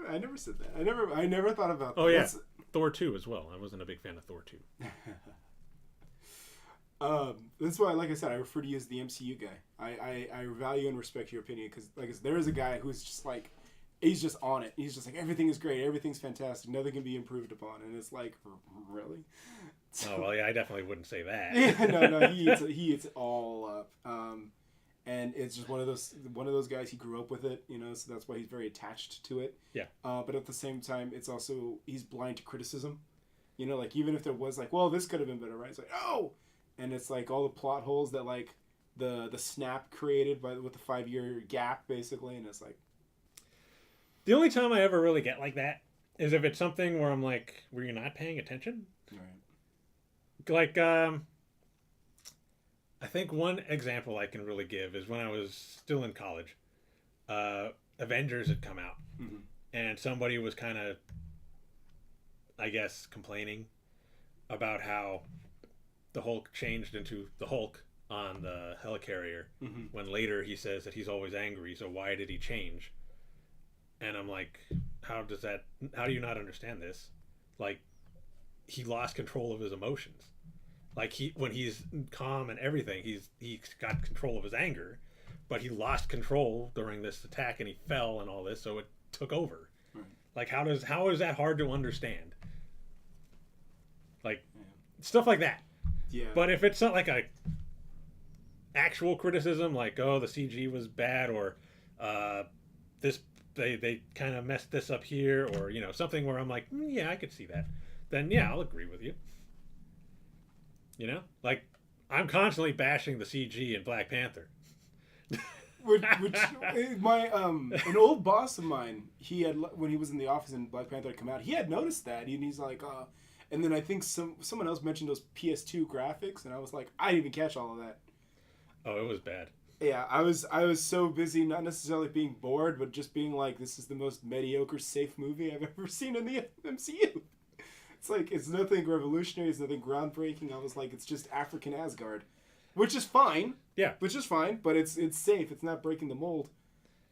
I never said that. I never thought about that. Oh yeah, Thor 2 as well. I wasn't a big fan of Thor 2. That's why, like I said, I refer to you as the MCU guy. I value and respect your opinion because, like, there is a guy who's just like, he's just on it. He's just like, everything is great, everything's fantastic, nothing can be improved upon, and it's like, really? So, oh well, yeah, I definitely wouldn't say that. Yeah, no, he eats it all up. And it's just one of those guys. He grew up with it, you know, so that's why he's very attached to it. Yeah. But at the same time, it's also he's blind to criticism. You know, like even if there was like, well, this could have been better, right? It's like, oh. And it's like all the plot holes that like the snap created with the 5-year gap basically, and it's like the only time I ever really get like that is if it's something where I'm like, were you not paying attention? Right. Like I think one example I can really give is when I was still in college. Avengers had come out, mm-hmm. and somebody was kind of, I guess, complaining about how the Hulk changed into the Hulk on the helicarrier, mm-hmm. when later he says that he's always angry, so why did he change? And I'm like, how do you not understand this? Like, he lost control of his emotions. Like, when he's calm and everything, he's got control of his anger, but he lost control during this attack and he fell and all this, so it took over. Right. Like, how is that hard to understand? Like, stuff like that. Yeah. But if it's not like a actual criticism, like, oh, the CG was bad, or this they kind of messed this up here, or, you know, something where I'm like, yeah, I could see that, then yeah, I'll agree with you. You know, like, I'm constantly bashing the CG in Black Panther. which my an old boss of mine, he had, when he was in the office and Black Panther had come out, he had noticed that, and he's like, and then I think someone else mentioned those PS2 graphics, and I was like, I didn't even catch all of that. Oh, it was bad. Yeah, I was so busy, not necessarily being bored, but just being like, this is the most mediocre, safe movie I've ever seen in the MCU. It's like, it's nothing revolutionary, it's nothing groundbreaking. I was like, it's just African Asgard, which is fine. Yeah. Which is fine, but it's safe. It's not breaking the mold.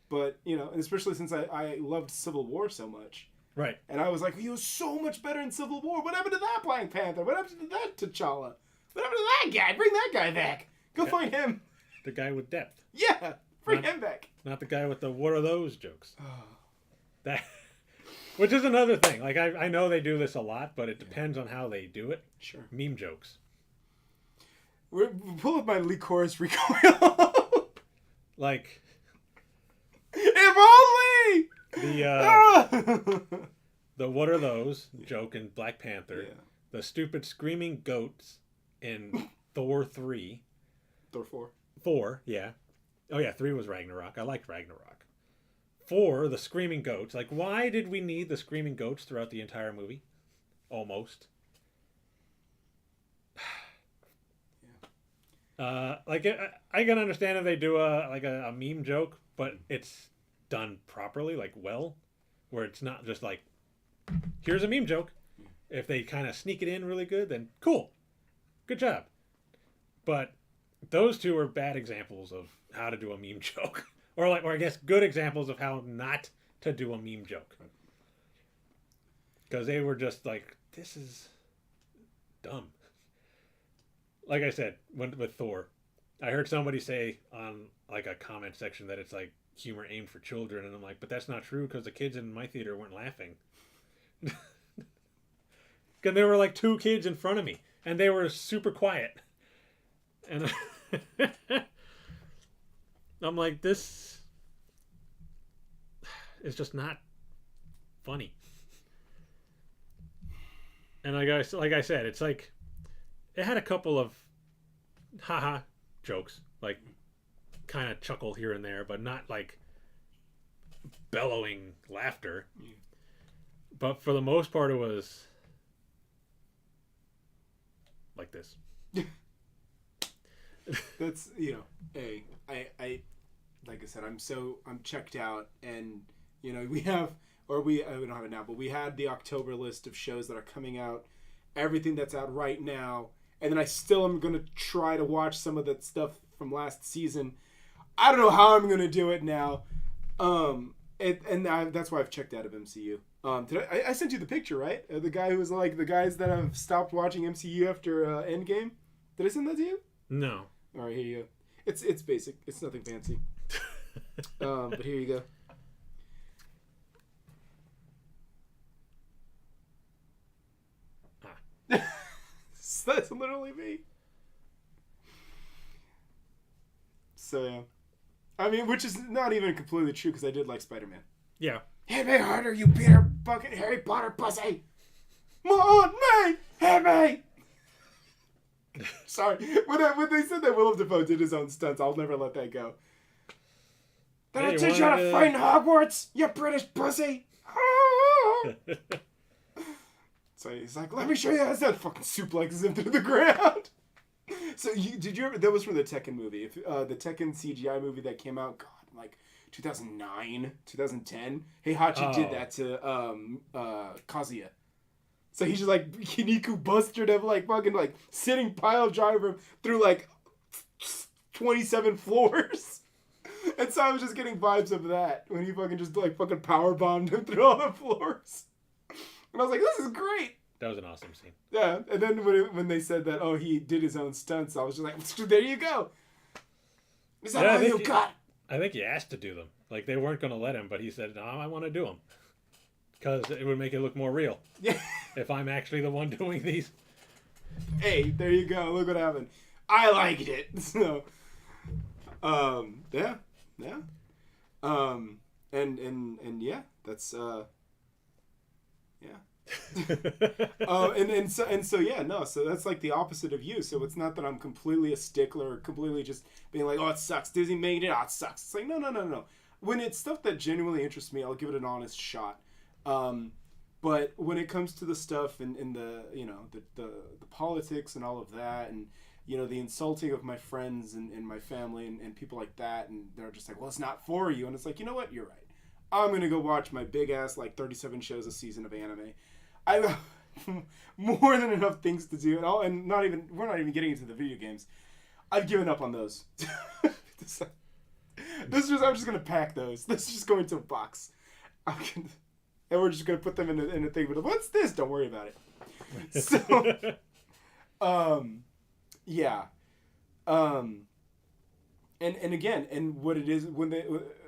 But, you know, and especially since I loved Civil War so much. Right. And I was like, he was so much better in Civil War. What happened to that Black Panther? What happened to that T'Challa? What happened to that guy? Bring that guy back. Go find him. The guy with depth. Yeah. Bring him back. Not the guy with the what are those jokes. That, which is another thing. Like, I know they do this a lot, but it depends on how they do it. Sure. Meme jokes. Pull up my Lee Chorus recoil. Like, if only! The what are those joke in Black Panther. Yeah. The stupid screaming goats in Thor 3. Thor 4. 4, yeah. Oh yeah, 3 was Ragnarok. I liked Ragnarok. 4, the screaming goats. Like, why did we need the screaming goats throughout the entire movie? Almost. Like, I can understand if they do a meme joke, but it's done properly, like, well, where it's not just like, here's a meme joke. If they kind of sneak it in really good, then cool, good job. But those two are bad examples of how to do a meme joke, or I guess good examples of how not to do a meme joke, because they were just like, this is dumb. Like I said, with Thor, I heard somebody say on like a comment section that it's like humor aimed for children, and I'm like, but that's not true, because the kids in my theater weren't laughing. Because there were like 2 kids in front of me, and they were super quiet, and I'm like, this is just not funny. And like I said, it's like it had a couple of haha jokes, like kind of chuckle here and there, but not like bellowing laughter. But for the most part, it was like this. That's, I like I said, I'm checked out, and we don't have it now, but we had the October list of shows that are coming out, everything that's out right now, and then I still am gonna try to watch some of that stuff from last season. I don't know how I'm gonna do it now, that's why I've checked out of MCU. I sent you the picture, right? The guy who was like the guys that have stopped watching MCU after Endgame. Did I send that to you? No. All right, here you go. It's basic. It's nothing fancy. But here you go. That's literally me. So yeah, I mean, which is not even completely true because I did like Spider-Man. Yeah. Hit me harder, you Peter bucket Harry Potter pussy! More on me! Hit me! Sorry, when they said that Willem Dafoe did his own stunts, I'll never let that go. Did I teach you how to fight in Hogwarts, you British pussy? So he's like, let me show you how to fucking suplexes him through the ground. So did you ever? That was from the Tekken movie. The Tekken CGI movie that came out, God, like 2009, 2010. Heihachi did that to Kazuya. So he's just like Kiniku Buster him, like fucking like sitting pile driver him through like 27 floors. And so I was just getting vibes of that when he fucking just like fucking power bombed him through all the floors. And I was like, this is great. That was an awesome scene. Yeah, and then when they said that, oh, he did his own stunts, I was just like, there you go. Is that all you got? I think he asked to do them. Like, they weren't going to let him, but he said, no, I want to do them. Because it would make it look more real. Yeah. If I'm actually the one doing these. Hey, there you go. Look what happened. I liked it. So, yeah. And yeah, that's, yeah. So yeah, no, so that's like the opposite of you. So it's not that I'm completely a stickler or completely just being like, oh, it sucks, Disney made it, oh, it sucks. It's like, no. When it's stuff that genuinely interests me, I'll give it an honest shot. But when it comes to the stuff and the the politics and all of that, and the insulting of my friends and my family and people like that, and they're just like, well, it's not for you, and it's like, you know what, you're right. I'm gonna go watch my big ass 37 shows a season of anime. I have more than enough things to do, and we're not even getting into the video games. I've given up on those. I'm just gonna pack those. Let's just go into a box, and we're just gonna put them in a thing. But what's this? Don't worry about it. So, yeah, and again, and what it is when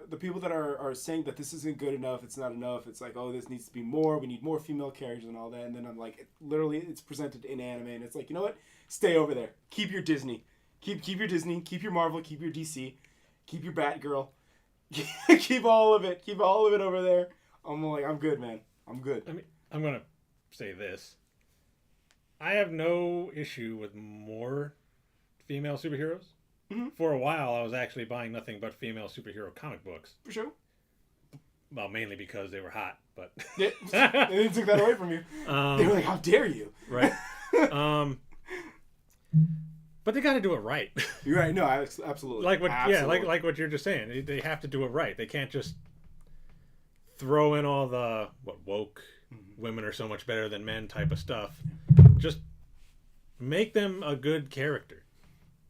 the people that are saying that this isn't good enough, it's not enough, it's like, oh, this needs to be more, we need more female characters and all that, and then I'm like, it's presented in anime, and it's like, you know what, stay over there, keep your Disney, keep your Disney, keep your Marvel, keep your DC, keep your Batgirl, keep all of it over there. I'm like, I'm good, man, I'm good. I mean, I'm gonna say this, I have no issue with more female superheroes. Mm-hmm. For a while, I was actually buying nothing but female superhero comic books. For sure. Well, mainly because they were hot, but... They took that away from you. They were like, how dare you? Right. But they got to do it right. You're right. No, absolutely. Absolutely. Yeah, like what you're just saying. They have to do it right. They can't just throw in all the, woke, women are so much better than men type of stuff. Just make them a good character.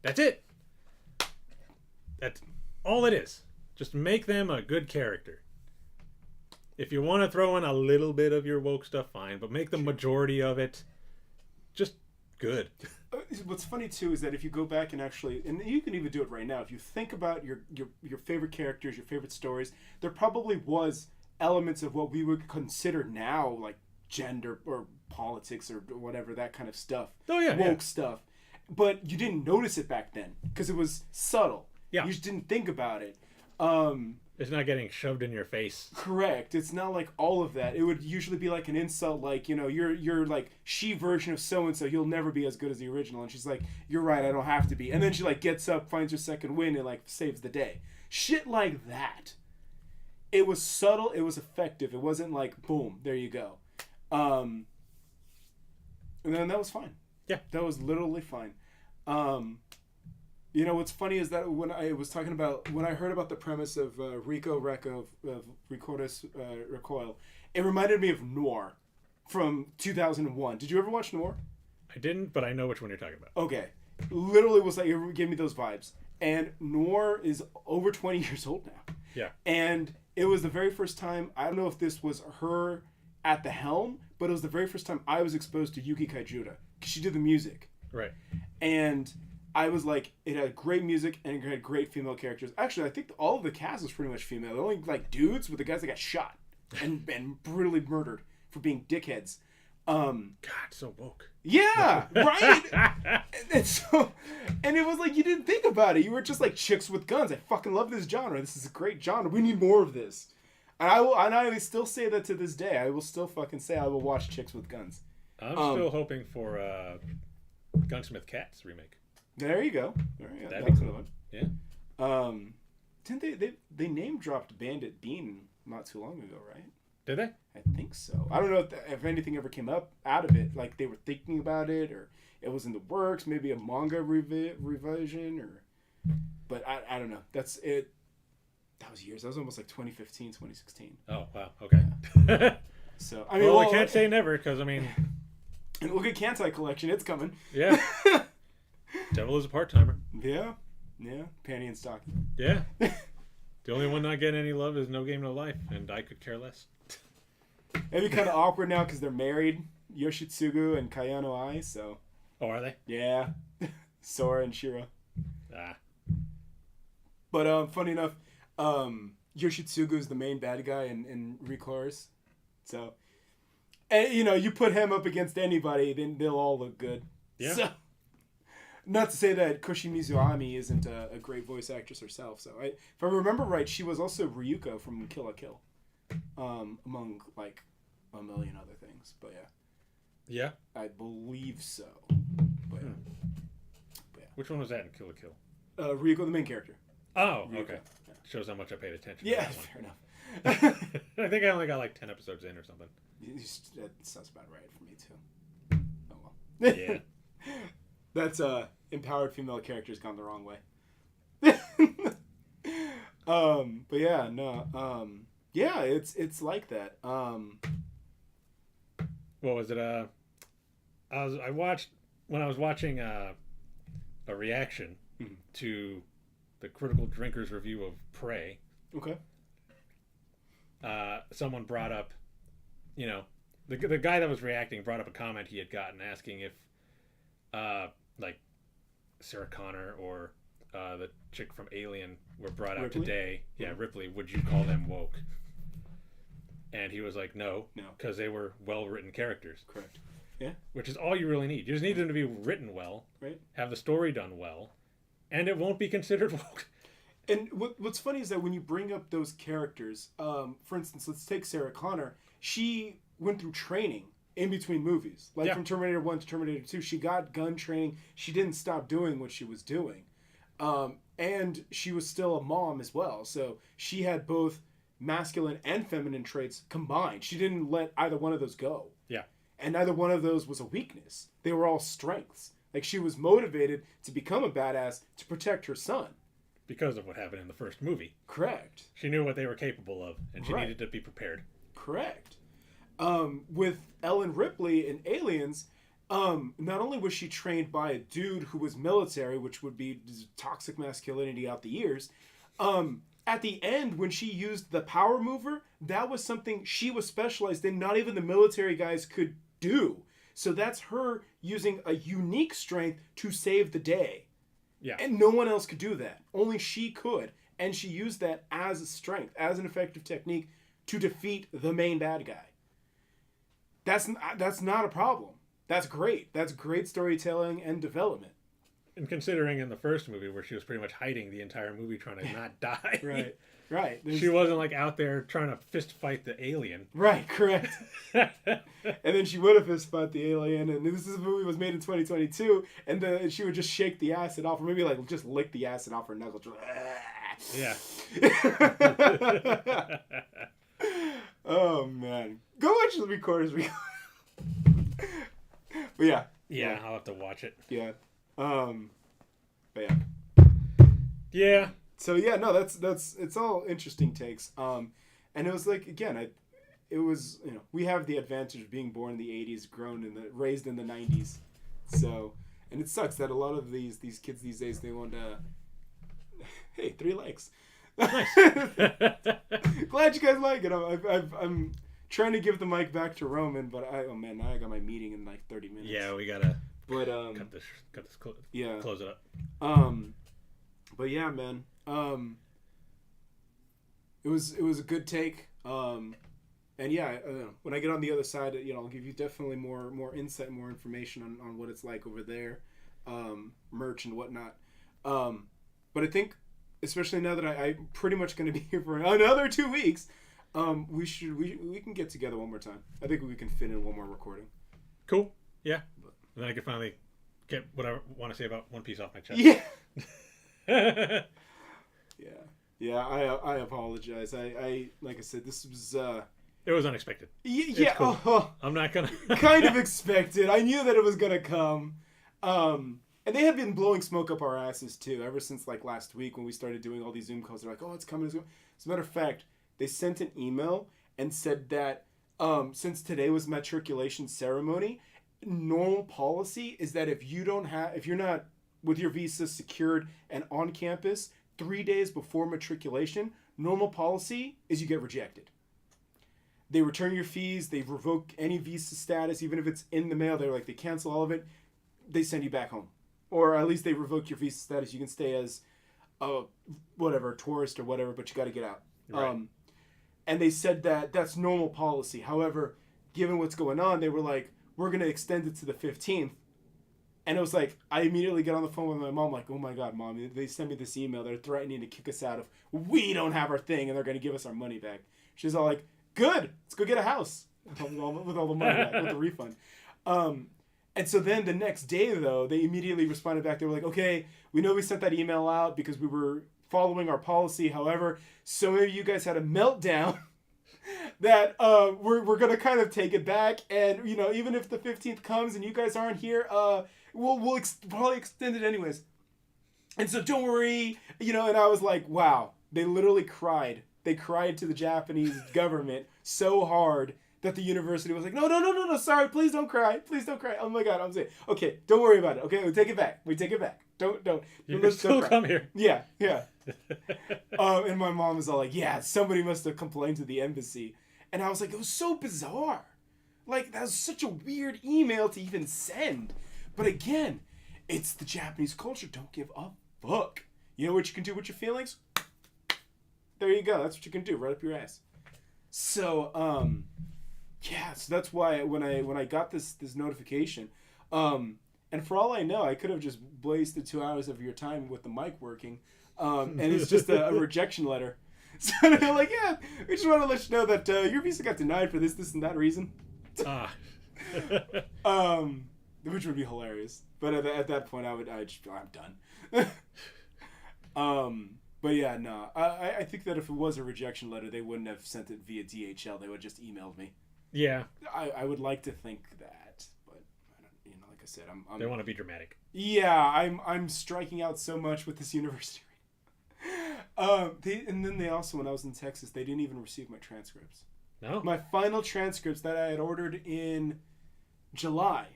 That's it. That's all it is. Just make them a good character. If you want to throw in a little bit of your woke stuff, fine, but make the majority of it just good. What's funny too is that if you go back and actually, and you can even do it right now, if you think about your favorite characters, your favorite stories, there probably was elements of what we would consider now like gender or politics or whatever, that kind of stuff. Oh yeah, woke stuff. But you didn't notice it back then because it was subtle. Yeah. You just didn't think about it. It's not getting shoved in your face. Correct. It's not like all of that. It would usually be like an insult, like, you know, you're like she version of so and so. You'll never be as good as the original. And she's like, you're right. I don't have to be. And then she like gets up, finds her second win, and like saves the day. Shit like that. It was subtle. It was effective. It wasn't like boom, there you go. And then that was fine. Yeah, that was literally fine. You know, what's funny is that when I was talking about, when I heard about the premise of Rico Recco of Recordus Recoil, it reminded me of Noir from 2001. Did you ever watch Noir? I didn't, but I know which one you're talking about. Okay. Literally was like, it gave me those vibes. And Noir is over 20 years old now. Yeah. And it was the very first time, I don't know if this was her at the helm, but it was the very first time I was exposed to Yuki Kaijuda, because she did the music. Right. And I was like, it had great music and it had great female characters. Actually, I think all of the cast was pretty much female. The only like dudes were the guys that got shot and brutally murdered for being dickheads. God, so woke. Yeah, right. and it was like you didn't think about it. You were just like chicks with guns. I fucking love this genre. This is a great genre. We need more of this. And I still say that to this day. I will still fucking say I will watch chicks with guns. I'm still hoping for Gunsmith Cats remake. There you go. There you go. That'd That's be cool. another one. Yeah. Didn't they name dropped Bandit Bean not too long ago, right? Did they? I think so. I don't know if anything ever came up out of it. Like they were thinking about it, or it was in the works. Maybe a manga revision, or. But I don't know. That's it. That was years. That was almost like 2015, 2016. Oh wow. Okay. Yeah. So I mean, well, I can't say never because I mean. And look at Kantai Collection. It's coming. Yeah. Devil is a part timer. Yeah. Yeah. Panty and stocking. Yeah. The only one not getting any love is No Game No Life, and I could care less. It'd be kind of awkward now because they're married, Yoshitsugu and Kayano Ai. So. Oh, are they? Yeah. Sora and Shira. Ah. But funny enough, Yoshitsugu is the main bad guy in Reclars. So, and you know, you put him up against anybody, then they'll all look good. Yeah. So, not to say that Koshi Mizuami isn't a great voice actress herself. So, if I remember right, she was also Ryuko from Kill la Kill, among like a million other things. But yeah. Yeah. I believe so. But, yeah. Which one was that in Kill la Kill? Ryuko, the main character. Oh, Ryuko. okay. Yeah. Shows how much I paid attention. Yeah, to that fair enough. I think I only got like 10 episodes in or something. That sounds about right for me too. Oh well. Yeah. That's empowered female characters gone the wrong way. But yeah, no. Yeah, it's like that. What was it? I watched when I was watching a reaction to the Critical Drinkers review of Prey. Okay. Someone brought up, you know, the guy that was reacting brought up a comment he had gotten asking if, like, Sarah Connor or the chick from Alien were brought out Ripley? today. Yeah, Ripley. Would you call them woke? And he was like, no, because they were well-written characters. Correct. Yeah. Which is all you really need. You just need them to be written well, right? Have the story done well, and it won't be considered woke. And what's funny is that when you bring up those characters, for instance, let's take Sarah Connor. She went through training in between movies. Like from Terminator 1 to Terminator 2, she got gun training. She didn't stop doing what she was doing. And she was still a mom as well. So she had both masculine and feminine traits combined. She didn't let either one of those go. Yeah. And neither one of those was a weakness. They were all strengths. Like she was motivated to become a badass to protect her son. Because of what happened in the first movie. Correct. She knew what they were capable of, and she needed to be prepared. Correct. With Ellen Ripley in Aliens, not only was she trained by a dude who was military, which would be toxic masculinity out the ears, at the end, when she used the power mover, that was something she was specialized in, not even the military guys could do. So that's her using a unique strength to save the day. Yeah. And no one else could do that. Only she could. And she used that as a strength, as an effective technique to defeat the main bad guy. That's not a problem. That's great. That's great storytelling and development. And considering in the first movie where she was pretty much hiding the entire movie trying to not die. Right. Right. She wasn't like out there trying to fist fight the alien. Right, correct. And then she would have fist fought the alien, and this movie was made in 2022, and then she would just shake the acid off, or maybe like just lick the acid off her knuckles. Yeah. Oh man, go watch the recorders. But yeah. Yeah, I'll have to watch it. Yeah. But yeah. Yeah. So yeah, no, that's it's all interesting takes. And it was like, again, it was, you know, we have the advantage of being born in the 80s, raised in the 90s. So, and it sucks that a lot of these kids these days, they want to, hey, 3 likes. Nice. Glad you guys like it. I'm trying to give the mic back to Roman, but now I got my meeting in like 30 minutes. Yeah, we gotta cut this yeah, close it up. But yeah, man, it was a good take. And yeah, when I get on the other side, you know, I'll give you definitely more insight, more information on what it's like over there, merch and whatnot. But I think, especially now that I'm pretty much going to be here for another 2 weeks, we can get together one more time. I think we can fit in one more recording. Cool. Yeah. And then I can finally get what I want to say about One Piece off my chest. Yeah. Yeah. I apologize. I like I said, this was. It was unexpected. Yeah. Cool. I'm not gonna. Kind of expected. I knew that it was gonna come. And they had been blowing smoke up our asses too, ever since like last week when we started doing all these Zoom calls. They're like, "Oh, it's coming." As a matter of fact, they sent an email and said that since today was matriculation ceremony, normal policy is that if you're not with your visa secured and on campus 3 days before matriculation, normal policy is you get rejected. They return your fees, they revoke any visa status, even if it's in the mail. They're like, they cancel all of it, they send you back home. Or at least they revoke your visa status. You can stay as a tourist or whatever, but you got to get out. Right. And they said that that's normal policy. However, given what's going on, they were like, we're going to extend it to the 15th. And it was like, I immediately get on the phone with my mom, like, oh my God, Mom, they sent me this email. They're threatening to kick us out if we don't have our thing, and they're going to give us our money back. She's all like, good, let's go get a house with all the money back, with the refund. And so then the next day, though, they immediately responded back. They were like, okay, we know we sent that email out because we were following our policy. However, some of you guys had a meltdown that we're going to kind of take it back. And, you know, even if the 15th comes and you guys aren't here, we'll probably extend it anyways. And so don't worry, you know, and I was like, wow, they literally cried. They cried to the Japanese government so hard that the university was like, no, sorry, please don't cry. Please don't cry. Oh my God, I'm saying, okay, don't worry about it. Okay, we take it back. Don't. You can still come here. Yeah. And my mom was all like, yeah, somebody must have complained to the embassy. And I was like, it was so bizarre. Like, that was such a weird email to even send. But again, it's the Japanese culture. Don't give a fuck. You know what you can do with your feelings? There you go. That's what you can do. Right up your ass. So, yeah. So that's why when I got this notification, and for all I know, I could have just wasted 2 hours of your time with the mic working, and it's just a rejection letter. So they're like, yeah, we just want to let you know that your visa got denied for this and that reason. Which would be hilarious. But at that point, I'd just be like, I'm done. But yeah, no. I think that if it was a rejection letter, they wouldn't have sent it via DHL. They would just emailed me. Yeah. I would like to think that, but I don't, you know, like I said, I'm. They want to be dramatic. Yeah, I'm striking out so much with this university. And then they also, when I was in Texas, they didn't even receive my transcripts. No. My final transcripts that I had ordered in July.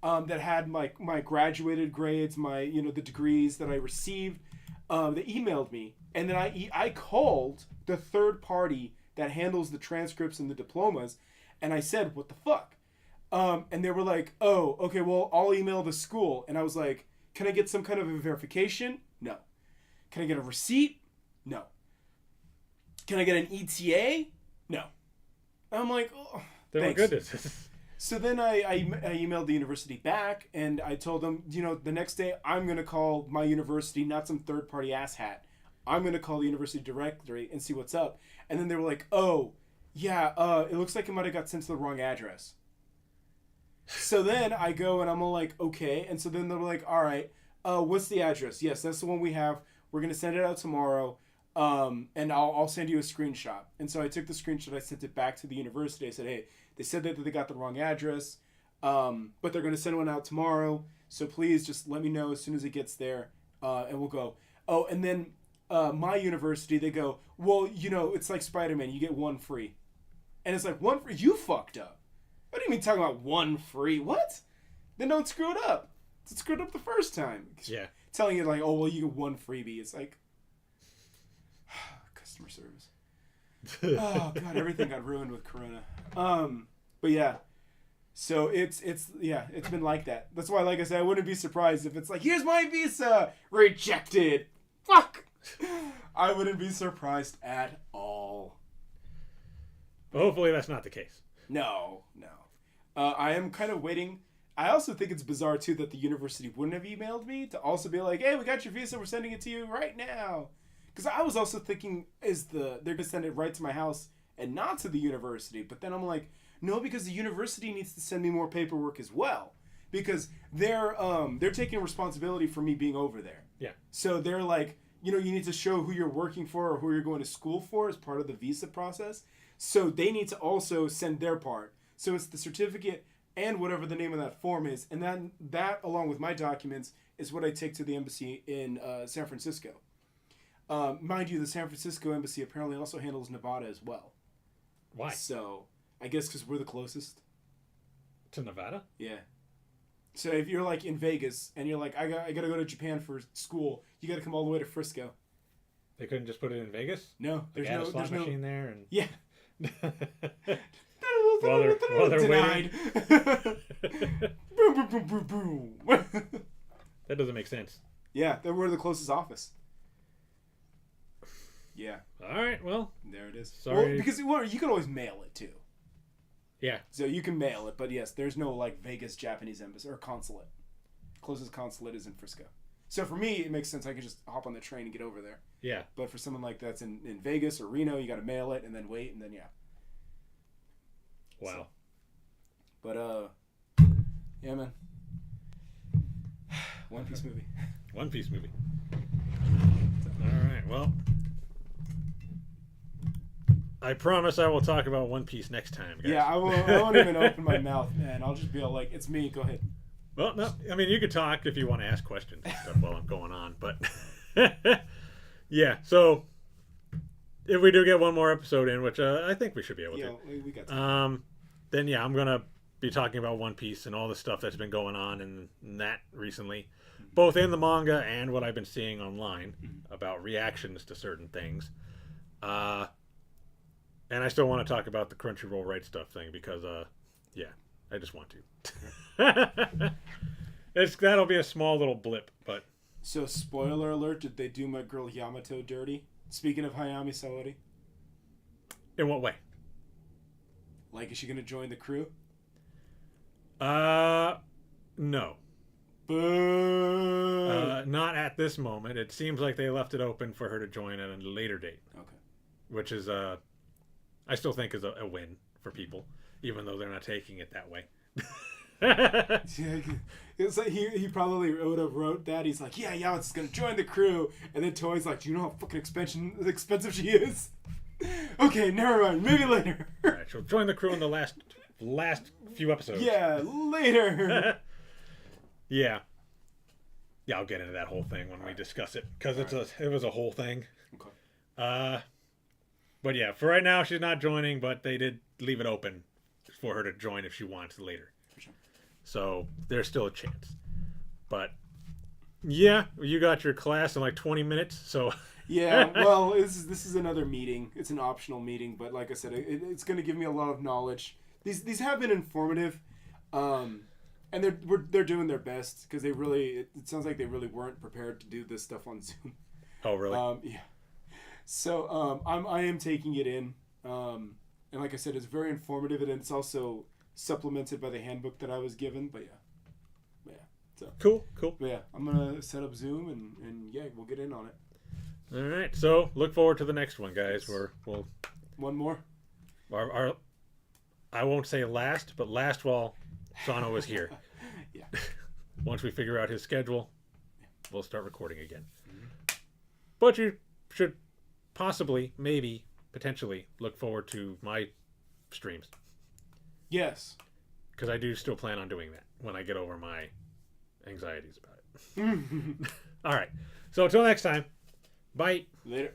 That had my graduated grades, my the degrees that I received. They emailed me, and then I called the third party that handles the transcripts and the diplomas, and I said, what the fuck? And they were like, oh, okay, well, I'll email the school. And I was like, can I get some kind of a verification? No. Can I get a receipt? No. Can I get an ETA? No. And I'm like, oh, they were good at this. So then I emailed the university back, and I told them, the next day I'm going to call my university, not some third-party asshat. I'm going to call the university directory and see what's up. And then they were like, oh, yeah, it looks like it might have got sent to the wrong address. So then I go and I'm all like, okay. And so then they're like, all right, what's the address? Yes, that's the one we have. We're going to send it out tomorrow. And I'll send you a screenshot. And so I took the screenshot. I sent it back to the university. I said, hey, they said that they got the wrong address. But they're going to send one out tomorrow. So please just let me know as soon as it gets there. And we'll go. Oh, and then my university, they go, well, it's like Spider-Man. You get one free. And it's like, one free? You fucked up. What do you mean talking about one free? What? Then don't screw it up. It screwed up the first time. Yeah. Telling you like, oh, well, you get one freebie. It's like, customer service. Oh, God, everything got ruined with Corona. But yeah. So it's been like that. That's why, like I said, I wouldn't be surprised if it's like, here's my visa, rejected. Fuck. I wouldn't be surprised at all. But hopefully that's not the case. No. I am kind of waiting. I also think it's bizarre too that the university wouldn't have emailed me to also be like, hey, we got your visa, we're sending it to you right now. Because I was also thinking, they're gonna send it right to my house and not to the university. But then I'm like, no, because the university needs to send me more paperwork as well, because they're taking responsibility for me being over there. Yeah. So they're like, you need to show who you're working for or who you're going to school for as part of the visa process. So they need to also send their part. So it's the certificate and whatever the name of that form is, and that along with my documents is what I take to the embassy in San Francisco. Mind you, the San Francisco embassy apparently also handles Nevada as well. Why? So I guess because we're the closest to Nevada. Yeah. So if you're like in Vegas and you're like, I gotta go to Japan for school, you gotta come all the way to Frisco. They couldn't just put it in Vegas? No, there's no slot machine there, and yeah. while they're denied. waiting. Boom, boom, boom, boom, boom. That doesn't make sense. Yeah, we're the closest office. Yeah. All right, well. There it is. Sorry. Well, because you can always mail it too. Yeah. So you can mail it, but yes, there's no like Vegas Japanese embassy or consulate. Closest consulate is in Frisco. So for me, it makes sense. I can just hop on the train and get over there. Yeah. But for someone like that's in Vegas or Reno, you got to mail it and then wait and then yeah. Wow. So, but yeah, man. One Piece movie. One Piece movie. All right. Well, I promise I will talk about One Piece next time, guys. Yeah, I won't even open my mouth, man. I'll just be all like, "It's me. Go ahead." Well, no, I mean you could talk if you want to ask questions and stuff while I'm going on, but yeah. So if we do get one more episode in, which I think we should be able to, Yeah, we got time. then yeah, I'm gonna be talking about One Piece and all the stuff that's been going on in that recently, both in the manga and what I've been seeing online about reactions to certain things. And I still want to talk about the Crunchyroll right stuff thing because, yeah, I just want to. That'll be a small little blip, but. So, spoiler alert: did they do my girl Yamato dirty? Speaking of Hayami Saori, In what way? like, is she gonna join the crew? No. Boo! Not at this moment. It seems like they left it open for her to join at a later date. Okay. Which is, I still think is a win for people, even though they're not taking it that way. Yeah, it's like he probably wrote that. He's like, yeah, Yama's gonna join the crew, and then Toei's like, do you know how fucking expensive she is? Okay, never mind. Maybe later. All right, she'll join the crew in the last few episodes. Yeah, later. Yeah, I'll get into that whole thing when we discuss it because it was a whole thing. Okay. But yeah, for right now she's not joining, but they did leave it open for her to join if she wants later. For sure. So there's still a chance. But yeah, you got your class in like 20 minutes, so. Yeah, well, this is another meeting. It's an optional meeting, but like I said, it's going to give me a lot of knowledge. These have been informative, and they're doing their best because it sounds like they really weren't prepared to do this stuff on Zoom. Oh, really? Yeah. So I am taking it in, and like I said, it's very informative, and it's also supplemented by the handbook that I was given. But yeah. So cool. But yeah, I'm gonna set up Zoom and yeah, we'll get in on it. All right. So look forward to the next one, guys. We'll One more. our I won't say last, but last while Sano is here. Yeah. Once we figure out his schedule, we'll start recording again. Mm-hmm. But you should possibly, maybe, potentially look forward to my streams. Yes. Because I do still plan on doing that when I get over my anxieties about it. All right. So until next time, bye. Later.